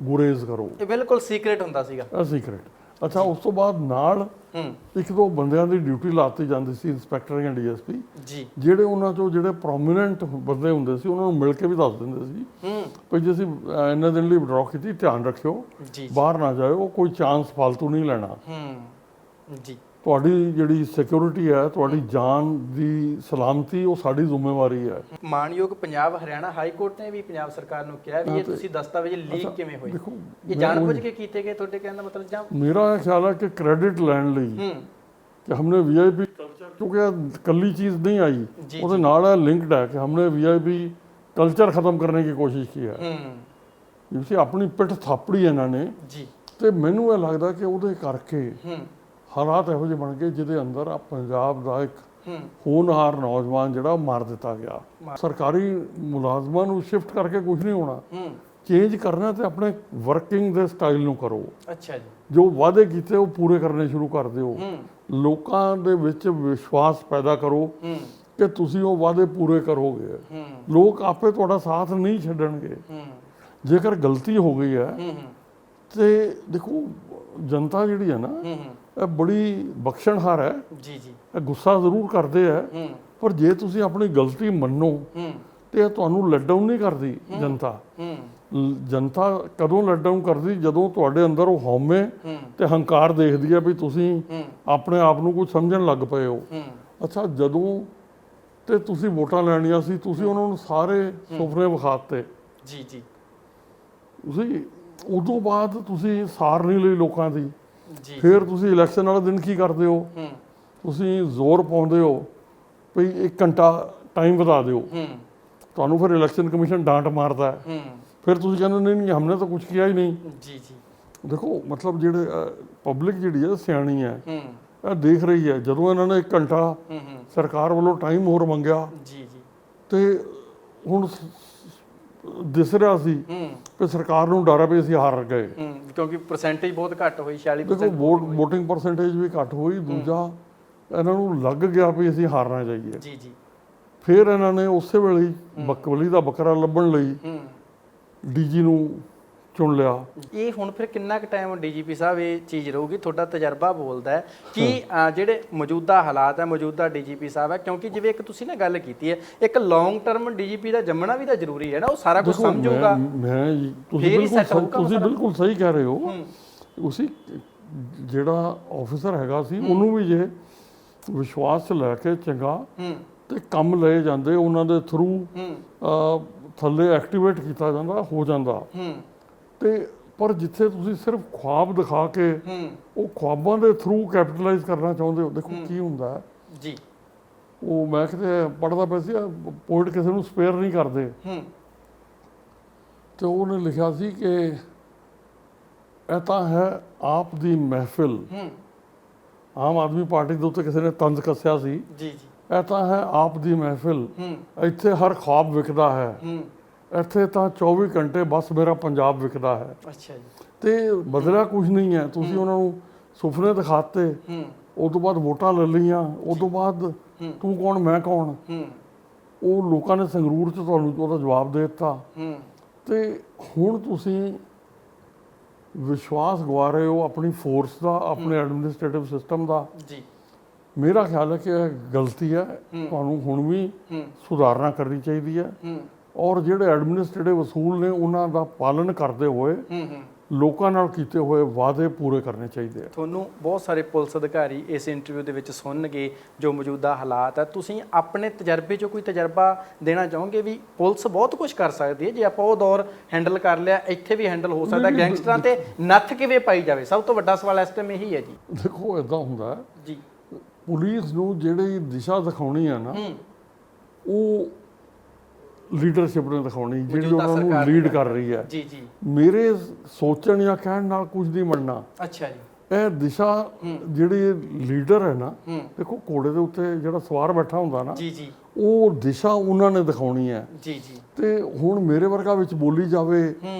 ਗੁਰੇਜ਼ ਕਰੋ। ਇਹ ਬਿਲਕੁਲ ਸੀਕ੍ਰੇਟ ਹੁੰਦਾ ਸੀਗਾ। ਇਹ ਸੀਕ੍ਰੇਟ। ਅੱਛਾ, ਉਸ ਤੋਂ ਬਾਅਦ ਨਾਲ 1-2 ਬੰਦਿਆਂ ਦੀ ਡਿਊਟੀ ਲਾਤੀ ਜਾਂਦੀ ਸੀ, ਇੰਸਪੈਕਟਰ ਜਾਂ ਡੀਐਸਪੀ ਜੀ, ਜਿਹੜੇ ਉਹਨਾਂ ਚੋਂ ਜਿਹੜੇ ਪ੍ਰੋਮੀਨੈਂਟ ਬੰਦੇ ਹੁੰਦੇ ਸੀ ਉਹਨਾਂ ਨੂੰ ਮਿਲ ਕੇ ਵੀ ਦੱਸ ਦਿੰਦੇ ਸੀ ਵੀ ਜੇ ਅਸੀਂ ਇੰਨੇ ਦਿਨ ਲਈ ਵਿਡਰਾਅ ਕੀਤੀ, ਧਿਆਨ ਰੱਖਿਓ ਬਾਹਰ ਨਾ ਜਾਇਓ, ਕੋਈ ਚਾਂਸ ਫालतू ਨਹੀਂ ਲੈਣਾ ਜੀ। ਤੁਹਾਡੀ ਜਿਹੜੀ ਸਿਕਿਉਰਿਟੀ ਹੈ, ਤੁਹਾਡੀ ਜਾਨ ਦੀ ਸਲਾਮਤੀ, ਉਹ ਸਾਡੀ ਜ਼ਿੰਮੇਵਾਰੀ ਹੈ। ਮਾਨਯੋਗ ਪੰਜਾਬ ਹਰਿਆਣਾ ਹਾਈ ਕੋਰਟ ਨੇ ਵੀ ਪੰਜਾਬ ਸਰਕਾਰ ਨੂੰ ਕਿਹਾ ਵੀ ਇਹ ਤੁਸੀਂ ਦਸਤਾਵੇਜ਼ ਲੀਕ ਕਿਵੇਂ ਹੋਏ, ਇਹ ਜਾਣਬੁੱਝ ਕੇ ਕੀਤੇ ਗਏ, ਤੁਹਾਡੇ ਕਹਿਣ ਦਾ ਮਤਲਬ? ਜਾਂ ਮੇਰਾ ਖਿਆਲ ਹੈ ਕਿ ਕ੍ਰੈਡਿਟ ਲੈਣ ਲਈ ਕਿ ਹਮਨੇ ਵੀਆਈਪੀ ਕਲਚਰ, ਕਿਉਂਕਿ ਕੱਲੀ ਚੀਜ਼ ਨਹੀਂ ਆਈ, ਉਹਦੇ ਨਾਲ ਇਹ ਲਿੰਕਡ ਹੈ ਕਿ ਹਮਨੇ ਵੀਆਈਪੀ ਕਲਚਰ ਖਤਮ ਕਰਨੇ ਦੀ ਕੋਸ਼ਿਸ਼ ਕੀ ਹੈ। ਤੁਸੀਂ ਆਪਣੀ ਪਿੱਠ ਥਾਪੜੀ ਇਹਨਾਂ ਨੇ ਜੀ, ਤੇ ਮੈਨੂੰ ਇਹ ਲੱਗਦਾ ਕਿ ਉਹਦੇ ਕਰਕੇ ਹਾਲਾਤ ਇਹੋ ਜਿਹੇ ਬਣ ਗਏ ਜਿਹਦੇ ਅੰਦਰ ਆ ਪੰਜਾਬ ਦਾ ਇੱਕ ਹੋਣਹਾਰ ਨੌਜਵਾਨ ਜਿਹੜਾ ਮਾਰ ਦਿੱਤਾ ਗਿਆ। ਸਰਕਾਰੀ ਮੁਲਾਜ਼ਮਾਂ ਨੂੰ ਸ਼ਿਫਟ ਕਰਕੇ ਕੁਝ ਨਹੀਂ ਹੋਣਾ, ਚੇਂਜ ਕਰਨਾ ਤੇ ਆਪਣੇ ਵਰਕਿੰਗ ਦੇ ਸਟਾਈਲ ਨੂੰ ਕਰੋ। ਅੱਛਾ ਜੀ, ਜੋ ਵਾਅਦੇ ਕੀਤੇ ਉਹ ਪੂਰੇ ਕਰਨੇ ਸ਼ੁਰੂ ਕਰ ਦਿਓ। ਲੋਕਾਂ ਦੇ ਵਿੱਚ ਵਿਸ਼ਵਾਸ ਪੈਦਾ ਕਰੋ ਕਿ ਤੁਸੀਂ ਉਹ ਵਾਅਦੇ ਪੂਰੇ ਕਰੋਗੇ। ਲੋਕ ਆਪੇ ਤੁਹਾਡਾ ਸਾਥ ਨਹੀਂ ਛੱਡਣਗੇ। ਜੇਕਰ ਗਲਤੀ ਹੋ ਗਈ ਹੈ ਤੇ ਦੇਖੋ, ਜਨਤਾ ਜਿਹੜੀ ਹੈ ਨਾ, ਇਹ ਬੜੀ ਬਖਸ਼ਣਹਾਰ ਹੈ ਜੀ ਜੀ। ਇਹ ਗੁੱਸਾ ਜ਼ਰੂਰ ਕਰਦੇ ਆ, ਪਰ ਜੇ ਤੁਸੀਂ ਆਪਣੀ ਗਲਤੀ ਮੰਨੋ ਤੇ ਇਹ ਤੁਹਾਨੂੰ ਲੈਟ ਡਾਊਨ ਨਹੀਂ ਕਰਦੀ ਜਨਤਾ। ਜਨਤਾ ਕਦੋਂ ਲੈਟ ਡਾਊਨ ਕਰਦੀ? ਜਦੋਂ ਤੁਹਾਡੇ ਅੰਦਰ ਉਹ ਹਉਮੈ ਤੇ ਹੰਕਾਰ ਦੇਖਦੀ ਹੈ ਵੀ ਤੁਸੀਂ ਆਪਣੇ ਆਪ ਨੂੰ ਕੁਝ ਸਮਝਣ ਲੱਗ ਪਏ ਹੋ। ਅੱਛਾ, ਜਦੋਂ ਤੇ ਤੁਸੀਂ ਵੋਟਾਂ ਲੈਣੀਆਂ ਸੀ, ਤੁਸੀਂ ਉਹਨਾਂ ਨੂੰ ਸਾਰੇ ਸੁਪਨੇ ਵਿਖਾਤੇ ਜੀ ਜੀ। ਤੁਸੀਂ ਉਦੋਂ ਬਾਅਦ ਤੁਸੀਂ ਸਾਰ ਨਹੀਂ ਲਈ ਲੋਕਾਂ ਦੀ। ਫਿਰ ਤੁਸੀਂ ਇਲੈਕਸ਼ਨ ਵਾਲੇ ਦਿਨ ਕੀ ਕਰਦੇ ਹੋ? ਤੁਸੀਂ ਜ਼ੋਰ ਪਾਉਂਦੇ ਹੋ ਵੀ 1 ਘੰਟਾ ਟਾਈਮ ਵਧਾ ਦਿਓ। ਤੁਹਾਨੂੰ ਫਿਰ ਇਲੈਕਸ਼ਨ ਕਮਿਸ਼ਨ ਡਾਂਟ ਮਾਰਦਾ ਹੈ। ਫਿਰ ਤੁਸੀਂ ਕਹਿੰਦੇ ਨਹੀਂ ਹਮਨੇ ਤਾਂ ਕੁਝ ਕੀਤਾ ਹੀ ਨਹੀਂ ਜੀ ਜੀ। ਦੇਖੋ, ਮਤਲਬ ਜਿਹੜੇ ਪਬਲਿਕ ਜਿਹੜੀ ਹੈ ਸਿਆਣੀ ਹੈ, ਇਹ ਦੇਖ ਰਹੀ ਹੈ। ਜਦੋਂ ਇਹਨਾਂ ਨੇ 1 ਘੰਟਾ ਸਰਕਾਰ ਵੱਲੋਂ ਟਾਈਮ ਹੋਰ ਮੰਗਿਆ ਜੀ ਜੀ, ਤੇ ਹੁਣ ਦਿਸ ਰਿਹਾ ਸੀ ਕਿ ਸਰਕਾਰ ਨੂੰ ਡਰ ਹੈ ਵੀ ਅਸੀਂ ਹਾਰ ਗਏ, ਕਿਉਂਕਿ ਪਰਸੈਂਟੇਜ ਬਹੁਤ ਘੱਟ ਹੋਈ, 46%। ਦੇਖੋ, ਵੋਟਿੰਗ ਪਰਸੈਂਟੇਜ ਵੀ ਘੱਟ ਹੋਈ। ਦੂਜਾ, ਇਹਨਾਂ ਨੂੰ ਲੱਗ ਗਿਆ ਵੀ ਅਸੀਂ ਹਾਰਨਾ ਚਾਹੀਏ ਜੀ ਜੀ। ਫਿਰ ਇਹਨਾਂ ਨੇ ਉਸੇ ਵੇਲੇ ਬਕਵਲੀ ਦਾ ਬੱਕਰਾ ਲੱਭਣ ਲਈ ਡੀਜੀ ਨੂੰ ਚੁਣ ਲਿਆ। ਇਹ ਹੁਣ ਫਿਰ ਕਿੰਨਾ ਕੁ ਟਾਈਮ ਡੀਜੀਪੀ ਸਾਹਿਬ ਇਹ ਚੀਜ਼ ਰਹੂਗੀ? ਤੁਹਾਡਾ ਤਜਰਬਾ ਬੋਲਦਾ ਹੈ ਕਿ ਜਿਹੜੇ ਮੌਜੂਦਾ ਹਾਲਾਤ ਹੈ, ਮੌਜੂਦਾ ਡੀਜੀਪੀ ਸਾਹਿਬ ਹੈ, ਕਿਉਂਕਿ ਜਿਵੇਂ ਇੱਕ ਤੁਸੀਂ ਨਾ ਗੱਲ ਕੀਤੀ ਹੈ, ਇੱਕ ਲੌਂਗ ਟਰਮ ਡੀਜੀਪੀ ਦਾ ਜੰਮਣਾ ਵੀ ਤਾਂ ਜ਼ਰੂਰੀ ਹੈ ਨਾ, ਉਹ ਸਾਰਾ ਕੁਝ ਸਮਝੂਗਾ। ਤੁਸੀਂ ਬਿਲਕੁਲ ਸਹੀ ਕਹਿ ਰਹੇ ਹੋ। ਉਸੇ ਜਿਹੜਾ ਆਫੀਸਰ ਹੈਗਾ ਸੀ, ਉਹਨੂੰ ਵੀ ਜੇ ਵਿਸ਼ਵਾਸ 'ਚ ਲੈ ਕੇ ਚੰਗਾ ਤੇ ਕੰਮ ਲਏ ਜਾਂਦੇ, ਉਹਨਾਂ ਦੇ ਥਰੂ ਥੱਲੇ ਐਕਟੀਵੇਟ ਕੀਤਾ ਜਾਂਦਾ, ਹੋ ਜਾਂਦਾ। ਤੇ ਪਰ ਜਿੱਥੇ ਤੁਸੀਂ ਸਿਰਫ ਖੁਆਬ ਦਿਖਾ ਕੇ ਉਹ ਖੁਆਬਾਂ ਦੇ ਥਰੂ ਕੈਪੀਟਲਾਈਜ਼ ਕਰਨਾ ਚਾਹੁੰਦੇ ਹੋ, ਦੇਖੋ ਕੀ ਹੁੰਦਾ ਹੈ ਜੀ। ਉਹ ਮੈਂ ਕਿਤੇ ਪੜ੍ਹਦਾ ਪਿਆ ਸੀ, ਪੋਇਟ ਕਿਸੇ ਨੂੰ ਸਪੇਅਰ ਨਹੀਂ ਕਰਦੇ, ਤੇ ਉਹਨੇ ਲਿਖਿਆ ਸੀ ਕਿ ਇਹ ਤਾਂ ਹੈ ਆਪ ਦੀ ਮਹਿਫਿਲ। ਆਮ ਆਦਮੀ ਪਾਰਟੀ ਦੇ ਉੱਤੇ ਕਿਸੇ ਨੇ ਤੰਜ਼ ਕੱਸਿਆ ਸੀ ਜੀ ਜੀ। ਇਹ ਤਾਂ ਹੈ ਆਪ ਦੀ ਮਹਿਫਿਲ, ਇੱਥੇ ਹਰ ਖੁਆਬ ਵਿਕਦਾ ਹੈ, ਇੱਥੇ ਤਾਂ 24 ਘੰਟੇ ਬਸ ਮੇਰਾ ਪੰਜਾਬ ਵਿਕਦਾ ਹੈ। ਅੱਛਾ ਜੀ। ਤੇ ਬਦਲਿਆ ਕੁਝ ਨਹੀਂ ਹੈ। ਤੁਸੀਂ ਉਹਨਾਂ ਨੂੰ ਸੁਪਨੇ ਦਿਖਾਤੇ, ਉਸ ਤੋਂ ਬਾਅਦ ਵੋਟਾਂ ਲੈ ਲਈਆਂ, ਉਸ ਤੋਂ ਬਾਅਦ ਤੂੰ ਕੌਣ ਮੈਂ ਕੌਣ, ਉਹ ਲੋਕਾਂ ਨੇ ਸੰਗਰੂਰ 'ਚ ਤੁਹਾਨੂੰ ਉਹਦਾ ਜਵਾਬ ਦੇ ਦਿੱਤਾ। ਤੇ ਹੁਣ ਤੁਸੀਂ ਵਿਸ਼ਵਾਸ ਗਵਾ ਰਹੇ ਹੋ ਆਪਣੀ ਫੋਰਸ ਦਾ, ਆਪਣੇ ਐਡਮਿਨਿਸਟ੍ਰੇਟਿਵ ਸਿਸਟਮ ਦਾ ਜੀ। ਮੇਰਾ ਖਿਆਲ ਹੈ ਕਿ ਇਹ ਗਲਤੀ ਹੈ, ਤੁਹਾਨੂੰ ਹੁਣ ਵੀ ਸੁਧਾਰਨਾ ਕਰਨੀ ਚਾਹੀਦੀ ਹੈ। ਔਰ ਜਿਹੜੇ ਐਡਮਿਨਿਸਟ੍ਰੇਟਿਵ ਅਸੂਲ ਨੇ ਉਹਨਾਂ ਦਾ ਪਾਲਣ ਕਰਦੇ ਹੋਏ ਲੋਕਾਂ ਨਾਲ ਕੀਤੇ ਹੋਏ ਵਾਅਦੇ ਪੂਰੇ ਕਰਨੇ ਚਾਹੀਦੇ ਆ। ਤੁਹਾਨੂੰ ਬਹੁਤ ਸਾਰੇ ਪੁਲਿਸ ਅਧਿਕਾਰੀ ਇਸ ਇੰਟਰਵਿਊ ਦੇ ਵਿੱਚ ਸੁਣਨਗੇ ਜੋ ਮੌਜੂਦਾ ਹਾਲਾਤ ਹੈ, ਤੁਸੀਂ ਆਪਣੇ ਤਜਰਬੇ 'ਚੋਂ ਕੋਈ ਤਜਰਬਾ ਦੇਣਾ ਚਾਹੋਗੇ ਵੀ ਪੁਲਿਸ ਬਹੁਤ ਕੁਝ ਕਰ ਸਕਦੀ ਹੈ ਜੇ ਆਪਾਂ ਉਹ ਦੌਰ ਹੈਂਡਲ ਕਰ ਲਿਆ, ਇੱਥੇ ਵੀ ਹੈਂਡਲ ਹੋ ਸਕਦਾ, ਗੈਂਗਸਟਰਾਂ ਤੇ ਨੱਥ ਕਿਵੇਂ ਪਾਈ ਜਾਵੇ? ਸਭ ਤੋਂ ਵੱਡਾ ਸਵਾਲ ਇਸ ਟਾਈਮ ਇਹੀ ਹੈ ਜੀ। ਦੇਖੋ ਇਦਾਂ ਹੁੰਦਾ ਹੈ, ਜੀ ਪੁਲਿਸ ਨੂੰ ਜਿਹੜੀ ਦਿਸ਼ਾ ਦਿਖਾਉਣੀ ਹੈ ਨਾ, ਉਹ ਲੀਡਰਸ਼ਿਪ ਨੇ ਦਿਖਾਉਣੀ, ਜਿਹੜੀ ਉਹਨਾਂ ਨੂੰ ਲੀਡ ਕਰ ਰਹੀ ਹੈ। ਜੀ ਜੀ, ਮੇਰੇ ਸੋਚਣ ਜਾਂ ਕਹਿਣ ਨਾਲ ਕੁਝ ਨਹੀਂ ਬਣਨਾ। ਅੱਛਾ ਜੀ, ਇਹ ਦਿਸ਼ਾ ਜਿਹੜੀ ਲੀਡਰ ਹੈ ਨਾ, ਦੇਖੋ ਘੋੜੇ ਦੇ ਉੱਤੇ ਜਿਹੜਾ ਸਵਾਰ ਬੈਠਾ ਹੁੰਦਾ ਨਾ, ਜੀ ਜੀ, ਉਹ ਦਿਸ਼ਾ ਉਹਨਾਂ ਨੇ ਦਿਖਾਉਣੀ ਹੈ। ਜੀ ਜੀ, ਤੇ ਹੁਣ ਮੇਰੇ ਵਰਗਾ ਵਿੱਚ ਬੋਲੀ ਜਾਵੇ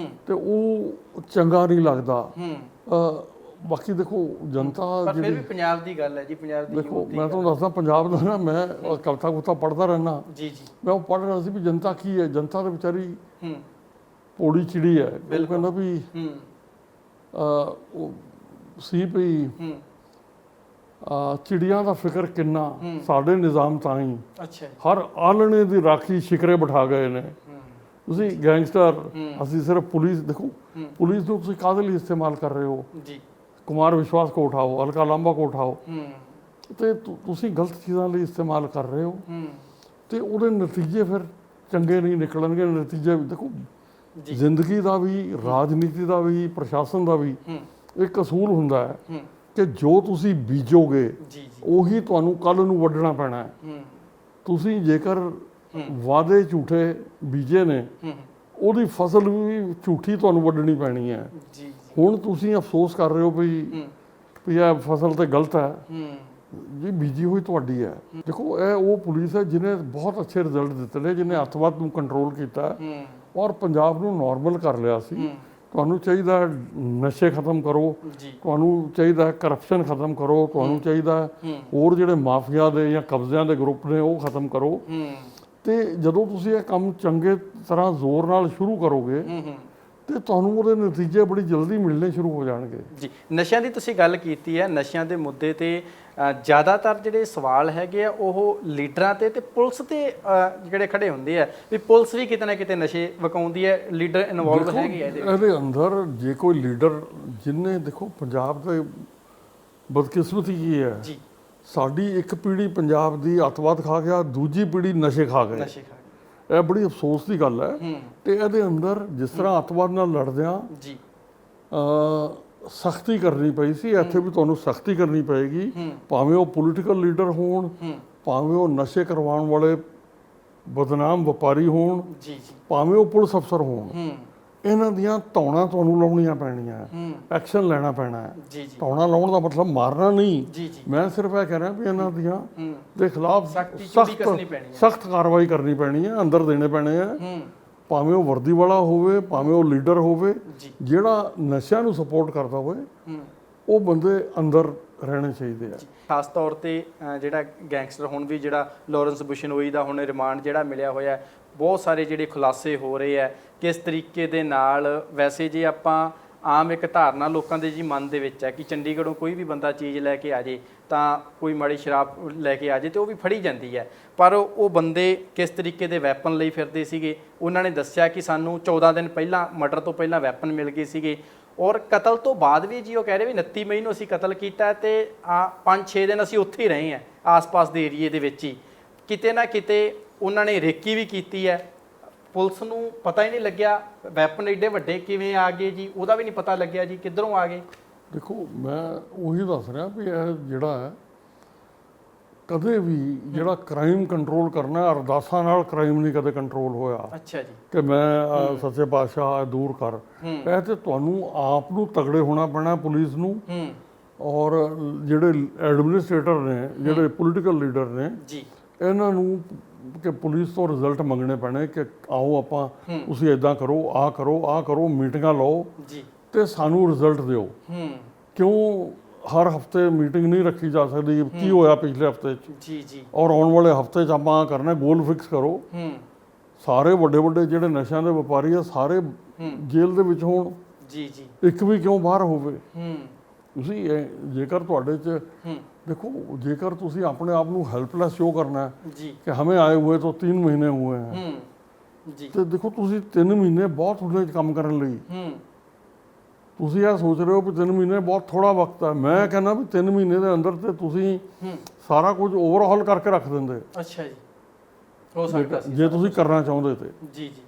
ਤੇ ਉਹ ਚੰਗਾ ਨਹੀਂ ਲੱਗਦਾ। ਬਾਕੀ ਦੇਖੋ ਜਨਤਾ ਪਰ ਫਿਰ ਵੀ ਪੰਜਾਬ ਦੀ ਗੱਲ ਹੈ ਜੀ, ਪੰਜਾਬ ਦੀ ਦੇਖੋ ਮੈਂ ਤੁਹਾਨੂੰ ਦੱਸਦਾ, ਪੰਜਾਬ ਦਾ ਨਾ ਮੈਂ ਕਵਿਤਾ ਕੁੱਤਾ ਪੜ੍ਹਦਾ ਰਹਿਣਾ। ਜੀ ਜੀ, ਮੈਂ ਉਹ ਪੜ੍ਹ ਰਿਹਾ ਸੀ ਵੀ ਜਨਤਾ ਕੀ ਹੈ। ਜਨਤਾ ਦੇ ਵਿਚਾਰੀ ਪੌੜੀ ਚਿੜੀ ਹੈ। ਉਹ ਕਹਿੰਦਾ ਵੀ ਉਹ ਸੀ ਵੀ ਚਿੜੀਆਂ ਦਾ ਫਿਕਰ ਕਿੰਨਾ, ਸਾਡੇ ਨਿਜ਼ਾਮ ਤਾਂ ਹੀ ਅੱਛਾ, ਹਰ ਆਲਣੇ ਦੀ ਰਾਖੀ ਸ਼ਿਕਰੇ ਬਿਠਾ ਗਏ ਨੇ। ਤੁਸੀਂ ਗੈਂਗਸਟਰ, ਅਸੀਂ ਸਿਰਫ ਪੁਲਿਸ, ਦੇਖੋ ਪੁਲਿਸ ਨੂੰ ਤੁਸੀਂ ਕਾਹਦੇ ਲਈ ਇਸਤੇਮਾਲ ਕਰ ਰਹੇ ਹੋ? ਜੀ, ਕੁਮਾਰ ਵਿਸ਼ਵਾਸ ਕੋ ਉਠਾਓ, ਹਲਕਾ ਲਾਂਬਾ ਕੋ ਉਠਾਓ, ਤੇ ਤੁਸੀਂ ਗਲਤ ਚੀਜ਼ਾਂ ਲਈ ਇਸਤੇਮਾਲ ਕਰ ਰਹੇ ਹੋ ਤੇ ਉਹਦੇ ਨਤੀਜੇ ਫਿਰ ਚੰਗੇ ਨਹੀਂ ਨਿਕਲਣਗੇ। ਨਤੀਜੇ ਦੇਖੋ ਜ਼ਿੰਦਗੀ ਦਾ ਵੀ, ਰਾਜਨੀਤੀ ਦਾ ਵੀ, ਪ੍ਰਸ਼ਾਸਨ ਦਾ ਵੀ ਇੱਕ ਅਸੂਲ ਹੁੰਦਾ ਹੈ ਕਿ ਜੋ ਤੁਸੀਂ ਬੀਜੋਗੇ ਉਹੀ ਤੁਹਾਨੂੰ ਕੱਲ ਨੂੰ ਵੱਢਣਾ ਪੈਣਾ ਹੈ। ਤੁਸੀਂ ਜੇਕਰ ਵਾਅਦੇ ਝੂਠੇ ਬੀਜੇ ਨੇ, ਉਹਦੀ ਫਸਲ ਵੀ ਝੂਠੀ ਤੁਹਾਨੂੰ ਵੱਢਣੀ ਪੈਣੀ ਹੈ। ਹੁਣ ਤੁਸੀਂ ਅਫਸੋਸ ਕਰ ਰਹੇ ਹੋ ਵੀ ਇਹ ਫਸਲ ਤੇ ਗਲਤ ਹੈ, ਜੀ ਬੀਜੀ ਹੋਈ ਤੁਹਾਡੀ ਹੈ। ਦੇਖੋ ਇਹ ਉਹ ਪੁਲਿਸ ਹੈ ਜਿਹਨੇ ਬਹੁਤ ਅੱਛੇ ਰਿਜ਼ਲਟ ਦਿੱਤੇ ਨੇ, ਜਿਹਨੇ ਅੱਤਵਾਦ ਨੂੰ ਕੰਟਰੋਲ ਕੀਤਾ ਔਰ ਪੰਜਾਬ ਨੂੰ ਨਾਰਮਲ ਕਰ ਲਿਆ ਸੀ। ਤੁਹਾਨੂੰ ਚਾਹੀਦਾ ਨਸ਼ੇ ਖਤਮ ਕਰੋ, ਤੁਹਾਨੂੰ ਚਾਹੀਦਾ ਕਰਪਸ਼ਨ ਖਤਮ ਕਰੋ, ਤੁਹਾਨੂੰ ਚਾਹੀਦਾ ਹੋਰ ਜਿਹੜੇ ਮਾਫੀਆ ਦੇ ਜਾਂ ਕਬਜ਼ਿਆਂ ਦੇ ਗਰੁੱਪ ਨੇ ਉਹ ਖਤਮ ਕਰੋ। ਤੇ ਜਦੋਂ ਤੁਸੀਂ ਇਹ ਕੰਮ ਚੰਗੇ ਤਰ੍ਹਾਂ ਜ਼ੋਰ ਨਾਲ ਸ਼ੁਰੂ ਕਰੋਗੇ ਤੇ ਤੁਹਾਨੂੰ ਉਹਦੇ ਨਤੀਜੇ ਬੜੀ ਜਲਦੀ ਮਿਲਣੇ ਸ਼ੁਰੂ ਹੋ ਜਾਣਗੇ। ਜੀ, ਨਸ਼ਿਆਂ ਦੀ ਤੁਸੀਂ ਗੱਲ ਕੀਤੀ ਹੈ, ਨਸ਼ਿਆਂ ਦੇ ਮੁੱਦੇ ਤੇ ਜ਼ਿਆਦਾਤਰ ਜਿਹੜੇ ਸਵਾਲ ਹੈਗੇ ਆ ਉਹ ਲੀਡਰਾਂ ਤੇ ਪੁਲਿਸ ਤੇ ਜਿਹੜੇ ਖੜੇ ਹੁੰਦੇ ਆ ਵੀ ਪੁਲਿਸ ਵੀ ਕਿਤੇ ਨਾ ਕਿਤੇ ਨਸ਼ੇ ਵਿਕਾਉਂਦੀ ਹੈ, ਲੀਡਰ ਇਨਵੋਲਵ ਹੈਗੇ ਆ ਇਹਦੇ ਅੰਦਰ। ਜੇ ਕੋਈ ਲੀਡਰ ਜਿਹਨੇ, ਦੇਖੋ ਪੰਜਾਬ ਦੇ ਬਦਕਿਸਮਤੀ ਕੀ ਹੈ, ਸਾਡੀ ਇੱਕ ਪੀੜ੍ਹੀ ਪੰਜਾਬ ਦੀ ਅੱਤਵਾਦ ਖਾ ਗਿਆ, ਦੂਜੀ ਪੀੜ੍ਹੀ ਨਸ਼ੇ ਖਾ ਗਏ। ਇਹ ਬੜੀ ਅਫਸੋਸ ਦੀ ਗੱਲ ਹੈ। ਤੇ ਇਹਦੇ ਅੰਦਰ ਜਿਸ ਤਰ੍ਹਾਂ ਅੱਤਵਾਦ ਨਾਲ ਲੜਦਿਆਂ ਸਖਤੀ ਕਰਨੀ ਪਈ ਸੀ, ਇੱਥੇ ਵੀ ਤੁਹਾਨੂੰ ਸਖਤੀ ਕਰਨੀ ਪਏਗੀ, ਭਾਵੇਂ ਉਹ ਪੋਲੀਟੀਕਲ ਲੀਡਰ ਹੋਣ, ਭਾਵੇਂ ਉਹ ਨਸ਼ੇ ਕਰਵਾਉਣ ਵਾਲੇ ਬਦਨਾਮ ਵਪਾਰੀ ਹੋਣ, ਭਾਵੇਂ ਉਹ ਪੁਲਿਸ ਅਫਸਰ ਹੋਣ। ਇਹਨਾਂ ਦੀਆਂ ਧੌਣਾਂ ਤੁਹਾਨੂੰ ਲਾਉਣੀਆਂ ਪੈਣੀਆਂ, ਐਕਸ਼ਨ ਲੈਣਾ ਪੈਣਾ ਹੈ। ਧੌਣਾਂ ਲਾਉਣ ਦਾ ਮਤਲਬ ਮਾਰਨਾ ਨਹੀਂ। ਮੈਂ ਸਿਰਫ ਇਹ ਕਹਿ ਰਿਹਾ ਵੀ ਇਹਨਾਂ ਦੀਆਂ ਦੇ ਖਿਲਾਫ ਸਖਤ ਕਾਰਵਾਈ ਕਰਨੀ ਪੈਣੀ ਹੈ, ਅੰਦਰ ਦੇਣੇ ਪੈਣੇ ਆ, ਭਾਵੇਂ ਉਹ ਵਰਦੀ ਵਾਲਾ ਹੋਵੇ, ਭਾਵੇਂ ਉਹ ਲੀਡਰ ਹੋਵੇ, ਜਿਹੜਾ ਨਸ਼ਿਆਂ ਨੂੰ ਸਪੋਰਟ ਕਰਦਾ ਹੋਵੇ, ਉਹ ਬੰਦੇ ਅੰਦਰ ਰਹਿਣੇ ਚਾਹੀਦੇ ਆ। ਖਾਸ ਤੌਰ ਤੇ ਜਿਹੜਾ ਗੈਂਗਸਟਰ ਹੁਣ ਵੀ ਜਿਹੜਾ ਲਾਰੈਂਸ ਬਿਸ਼ਨੋਈ ਦਾ ਹੁਣ ਰਿਮਾਂਡ ਜਿਹੜਾ ਮਿਲਿਆ ਹੋਇਆ, ਬਹੁਤ ਸਾਰੇ ਜਿਹੜੇ ਖੁਲਾਸੇ ਹੋ ਰਹੇ ਆ ਕਿਸ ਤਰੀਕੇ ਦੇ ਨਾਲ। ਵੈਸੇ ਜੇ ਆਪਾਂ ਆਮ ਇੱਕ ਧਾਰਨਾ ਲੋਕਾਂ ਦੇ ਜੀ ਮਨ ਦੇ ਵਿੱਚ ਹੈ ਕਿ ਚੰਡੀਗੜ੍ਹੋਂ ਕੋਈ ਵੀ ਬੰਦਾ ਚੀਜ਼ ਲੈ ਕੇ ਆ ਜੇ, ਤਾਂ ਕੋਈ ਮਾੜੀ ਸ਼ਰਾਬ ਲੈ ਕੇ ਆ ਜੇ ਤੇ ਉਹ ਵੀ ਫੜੀ ਜਾਂਦੀ ਹੈ, ਪਰ ਉਹ ਬੰਦੇ ਕਿਸ ਤਰੀਕੇ ਦੇ ਵੈਪਨ ਲਈ ਫਿਰਦੇ ਸੀਗੇ। ਉਹਨਾਂ ਨੇ ਦੱਸਿਆ ਕਿ ਸਾਨੂੰ 14 ਦਿਨ ਪਹਿਲਾਂ, ਮਰਡਰ ਤੋਂ ਪਹਿਲਾਂ ਵੈਪਨ ਮਿਲ ਗਏ ਸੀਗੇ ਔਰ ਕਤਲ ਤੋਂ ਬਾਅਦ ਵੀ ਜੀ ਉਹ ਕਹਿ ਰਹੇ ਵੀ 29 ਮਈ ਨੂੰ ਅਸੀਂ ਕਤਲ ਕੀਤਾ ਤੇ 5-6 ਦਿਨ ਅਸੀਂ ਉੱਥੇ ਹੀ ਰਹੇ ਹਾਂ ਆਸ-ਪਾਸ ਦੇ ਏਰੀਏ ਦੇ ਵਿੱਚ ਹੀ। ਕਿਤੇ ਨਾ ਕਿਤੇ ਉਹਨਾਂ ਨੇ ਰੇਕੀ ਵੀ ਕੀਤੀ ਹੈ, ਪੁਲਿਸ ਨੂੰ ਪਤਾ ਹੀ ਨਹੀਂ ਲੱਗਿਆ ਵੈਪਨ ਏਡੇ ਵੱਡੇ ਕਿਵੇਂ ਆ ਗਏ ਜੀ, ਉਹਦਾ ਵੀ ਨਹੀਂ ਪਤਾ ਲੱਗਿਆ ਜੀ ਕਿੱਧਰੋਂ ਆ ਗਏ। ਦੇਖੋ ਮੈਂ ਉਹੀ ਦੱਸ ਰਿਹਾ ਵੀ ਇਹ ਜਿਹੜਾ ਹੈ, ਕਦੇ ਵੀ ਜਿਹੜਾ ਕ੍ਰਾਈਮ ਕੰਟਰੋਲ ਕਰਨਾ, ਅਰਦਾਸਾਂ ਨਾਲ ਕ੍ਰਾਈਮ ਨਹੀਂ ਕਦੇ ਕੰਟਰੋਲ ਹੋਇਆ। ਅੱਛਾ ਜੀ, ਕਿ ਮੈਂ ਸੱਚੇ ਪਾਤਸ਼ਾਹ ਦੂਰ ਕਰ। ਇਹ ਤੇ ਤੁਹਾਨੂੰ ਆਪ ਨੂੰ ਤਗੜੇ ਹੋਣਾ ਪੈਣਾ, ਪੁਲਿਸ ਨੂੰ ਔਰ ਜਿਹੜੇ ਐਡਮਿਨਿਸਟ੍ਰੇਟਰ ਨੇ, ਜਿਹੜੇ ਪੋਲੀਟੀਕਲ ਲੀਡਰ ਨੇ, ਇਹਨਾਂ ਨੂੰ ਕਿ ਪੁਲਿਸ ਤੋਂ ਰਿਜ਼ਲਟ ਮੰਗਣੇ ਪੈਣੇ ਕਿ ਆਓ ਆਪਾਂ, ਤੁਸੀਂ ਇੱਦਾਂ ਕਰੋ, ਆਹ ਕਰੋ, ਆਹ ਕਰੋ, ਮੀਟਿੰਗਾਂ ਲਓ ਤੇ ਸਾਨੂੰ ਰਿਜ਼ਲਟ ਦਿਓ। ਕਿਉਂ ਹਰ ਹਫਤੇ ਮੀਟਿੰਗ ਨਹੀਂ ਰੱਖੀ ਜਾ ਸਕਦੀ? ਕੀ ਹੋਇਆ ਪਿਛਲੇ ਹਫਤੇ 'ਚ ਔਰ ਆਉਣ ਵਾਲੇ ਹਫਤੇ 'ਚ ਆਪਾਂ ਕਰਨਾ, ਗੋਲ ਫਿਕਸ ਕਰੋ। ਸਾਰੇ ਵੱਡੇ ਵੱਡੇ ਜਿਹੜੇ ਨਸ਼ਿਆਂ ਦੇ ਵਪਾਰੀ ਆ ਸਾਰੇ ਜੇਲ੍ਹ ਦੇ ਵਿੱਚ ਹੋਣ, ਇੱਕ ਵੀ ਕਿਉਂ ਬਾਹਰ ਹੋਵੇ। ਤੁਸੀਂ ਜੇਕਰ ਤੁਹਾਡੇ 'ਚ देखो, जेकर तुसी अपने आप को हेल्पलेस शो करना है कि हमें आए हुए तो 3 महीने हुए हैं, तो देखो तुसी 3 महीने बहुत उन्हें काम करने लगी ਤੁਸੀਂ ਇਹ ਸੋਚ ਰਹੇ ਹੋ ਵੀ 3 ਮਹੀਨੇ ਬਹੁਤ ਥੋੜਾ ਵਕਤ ਹੈ। ਮੈਂ ਕਹਿੰਦਾ ਵੀ 3 ਮਹੀਨੇ ਦੇ ਅੰਦਰ ਤੇ ਤੁਸੀਂ ਸਾਰਾ ਕੁਝ ਓਵਰਹਾਲ ਕਰਕੇ ਰੱਖ ਦਿੰਦੇ। ਅੱਛਾ ਜੀ, ਹੋ ਸਕਦਾ ਸੀ ਜੇ ਤੁਸੀਂ ਕਰਨਾ ਚਾਹੁੰਦੇ ਤੇ। ਜੀ ਜੀ।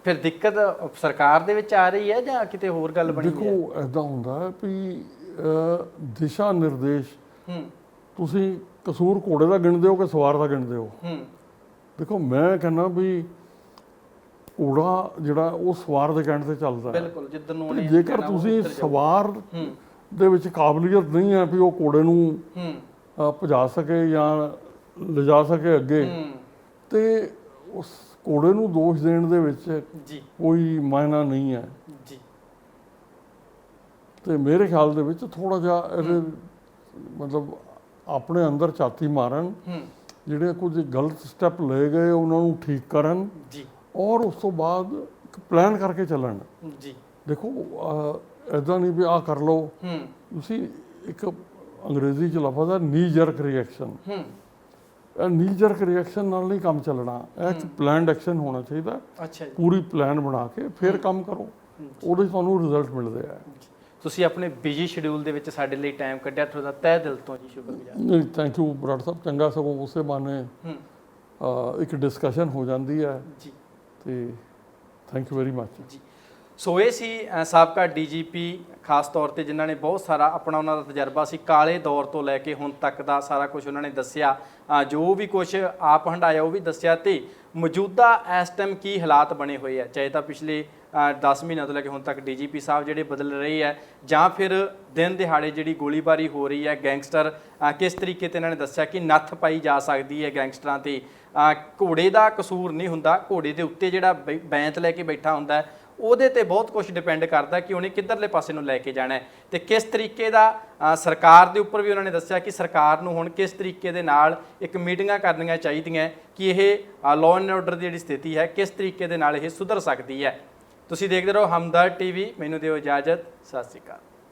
ਫਿਰ ਦਿੱਕਤ ਸਰਕਾਰ ਦੇ ਵਿੱਚ ਆ ਰਹੀ ਹੈ ਜਾਂ ਕਿਤੇ ਹੋਰ ਗੱਲ ਬਣੀ ਹੋਈ ਹੈ? ਦੇਖੋ ਐਦਾਂ ਹੁੰਦਾ ਹੈ ਵੀ ਦਿਸ਼ਾ ਨਿਰਦੇਸ਼, ਤੁਸੀਂ ਕਸੂਰ ਘੋੜੇ ਦਾ ਗਿਣਦੇ ਹੋ ਕਿ ਸਵਾਰ ਦਾ ਗਿਣਦੇ ਹੋ? ਦੇਖੋ ਮੈਂ ਕਹਿੰਦਾ ਵੀ ਘੋੜਾ ਜਿਹੜਾ ਉਹ ਸਵਾਰ ਦੇ ਕਹਿਣ ਤੇ ਚੱਲਦਾ ਹੈ। ਬਿਲਕੁਲ, ਜਿੱਦਨ ਨੂੰ ਉਹਨੇ ਜੇਕਰ ਤੁਸੀਂ ਸਵਾਰ ਦੇ ਵਿੱਚ ਕਾਬਲੀਅਤ ਨਹੀਂ ਹੈ ਵੀ ਉਹ ਘੋੜੇ ਨੂੰ ਭਜਾ ਸਕੇ ਜਾਂ ਲਿਜਾ ਸਕੇ ਅੱਗੇ, ਤੇ ਉਸ ਘੋੜੇ ਨੂੰ ਦੋਸ਼ ਦੇਣ ਦੇ ਵਿੱਚ ਕੋਈ ਮਾਇਨਾ ਨਹੀਂ ਹੈ ਜੀ। ਤੇ ਮੇਰੇ ਖਿਆਲ ਦੇ ਵਿੱਚ ਥੋੜਾ ਜਿਹਾ ਇਹਦੇ ਮਤਲਬ ਆਪਣੇ ਅੰਦਰ ਝਾਤੀ ਮਾਰਨ, ਜਿਹੜੇ ਕੁਝ ਗਲਤ ਸਟੈਪ ਲਏ ਗਏ ਉਹਨਾਂ ਨੂੰ ਠੀਕ ਕਰਨ ਜੀ, ਔਰ ਉਸ ਤੋਂ ਬਾਅਦ ਇੱਕ ਪਲਾਨ ਕਰਕੇ ਚੱਲਣ ਜੀ। ਦੇਖੋ ਇੱਦਾਂ ਨਹੀਂ ਵੀ ਆਹ ਕਰ ਲਓ, ਤੁਸੀਂ ਇੱਕ ਅੰਗਰੇਜ਼ੀ 'ਚ ਲਫ਼ਜ਼ ਹੈ ਨੀ ਜਰਕ ਰਿਐਕਸ਼ਨ, ਨੀ ਜਰਕ ਰਿਐਕਸ਼ਨ ਨਾਲ ਨਹੀਂ ਕੰਮ ਚੱਲਣਾ। ਇਹ ਇੱਕ ਪਲਾਨਡ ਐਕਸ਼ਨ ਹੋਣਾ ਚਾਹੀਦਾ। ਅੱਛਾ ਜੀ, ਪੂਰੀ ਪਲਾਨ ਬਣਾ ਕੇ ਫਿਰ ਕੰਮ ਕਰੋ, ਉਹਦੇ ਤੁਹਾਨੂੰ ਰਿਜ਼ਲਟ ਮਿਲਦੇ ਆ। ਤੁਸੀਂ ਆਪਣੇ ਬਿਜੀ ਸ਼ਡਿਊਲ ਦੇ ਵਿੱਚ ਸਾਡੇ ਲਈ ਟਾਈਮ ਕੱਢਿਆ, ਤੁਹਾਡਾ ਤਹਿ ਦਿਲ ਤੋਂ ਜੀ ਸ਼ੁਕਰਗੁਜ਼ਾਰ। ਨਹੀਂ, ਥੈਂਕ ਯੂ ਬਰਾੜ ਸਾਹਿਬ, ਚੰਗਾ ਸਗੋਂ ਉਸੇ ਬਹਾਨੇ ਇੱਕ ਡਿਸਕਸ਼ਨ ਹੋ ਜਾਂਦੀ ਹੈ ਜੀ, ਤੇ ਥੈਂਕ ਯੂ ਵੈਰੀ ਮਚ ਜੀ। ਸੋ ਇਹ ਸੀ ਸਾਬਕਾ ਡੀਜੀਪੀ, ਖਾਸ ਤੌਰ ਤੇ ਜਿਨ੍ਹਾਂ ਨੇ ਬਹੁਤ ਸਾਰਾ ਆਪਣਾ ਉਹਨਾਂ ਦਾ ਤਜਰਬਾ ਸੀ ਕਾਲੇ ਦੌਰ ਤੋਂ ਲੈ ਕੇ ਹੁਣ ਤੱਕ ਦਾ ਸਾਰਾ ਕੁਝ ਉਹਨਾਂ ਨੇ ਦੱਸਿਆ, ਜੋ ਵੀ ਕੁਝ ਆਪ ਹੰਡਾਇਆ ਉਹ ਵੀ ਦੱਸਿਆ, ਤੇ ਮੌਜੂਦਾ ਇਸ ਟਾਈਮ ਕੀ ਹਾਲਾਤ ਬਣੇ ਹੋਏ ਆ, ਚਾਹੇ ਤਾਂ ਪਿਛਲੇ 10 ਮਹੀਨਿਆਂ ਤੋਂ ਲੈ ਕੇ ਹੁਣ ਤੱਕ ਡੀਜੀਪੀ ਸਾਹਿਬ ਜਿਹੜੇ ਬਦਲ ਰਹੇ ਹੈ, ਜਾਂ ਫਿਰ ਦਿਨ ਦਿਹਾੜੇ ਜਿਹੜੀ ਗੋਲੀਬਾਰੀ ਹੋ ਰਹੀ ਹੈ, ਗੈਂਗਸਟਰ ਕਿਸ ਤਰੀਕੇ ਤੇ ਇਹਨਾਂ ਨੇ ਦੱਸਿਆ ਕਿ ਨੱਥ ਪਾਈ ਜਾ ਸਕਦੀ ਹੈ ਗੈਂਗਸਟਰਾਂ ਤੇ। ਘੋੜੇ ਦਾ ਕਸੂਰ ਨਹੀਂ ਹੁੰਦਾ, ਘੋੜੇ ਦੇ ਉੱਤੇ ਜਿਹੜਾ ਬੈਂਤ ਲੈ ਕੇ ਬੈਠਾ ਹੁੰਦਾ ਉਹਦੇ ਤੇ ਬਹੁਤ ਕੁਝ ਡਿਪੈਂਡ ਕਰਦਾ ਕਿ ਉਹਨੇ ਕਿੱਧਰਲੇ ਪਾਸੇ ਨੂੰ ਲੈ ਕੇ ਜਾਣਾ ਹੈ, ਤੇ ਕਿਸ ਤਰੀਕੇ ਦਾ ਸਰਕਾਰ ਦੇ ਉੱਪਰ ਵੀ ਉਹਨਾਂ ਨੇ ਦੱਸਿਆ ਕਿ ਸਰਕਾਰ ਨੂੰ ਹੁਣ ਕਿਸ ਤਰੀਕੇ ਦੇ ਨਾਲ ਇੱਕ ਮੀਟਿੰਗਾਂ ਕਰਨੀਆਂ ਚਾਹੀਦੀਆਂ ਕਿ ਇਹ ਲਾਅ ਐਂਡ ਆਰਡਰ ਦੀ ਜਿਹੜੀ ਸਥਿਤੀ ਹੈ ਕਿਸ ਤਰੀਕੇ ਦੇ ਨਾਲ ਇਹ ਸੁਧਰ ਸਕਦੀ ਹੈ। ਤੁਸੀਂ ਦੇਖਦੇ ਰਹੋ ਹਮਦਰਦ ਟੀਵੀ, ਮੈਨੂੰ ਦਿਓ ਇਜਾਜ਼ਤ, ਸਤਿ ਸ਼੍ਰੀ ਅਕਾਲ।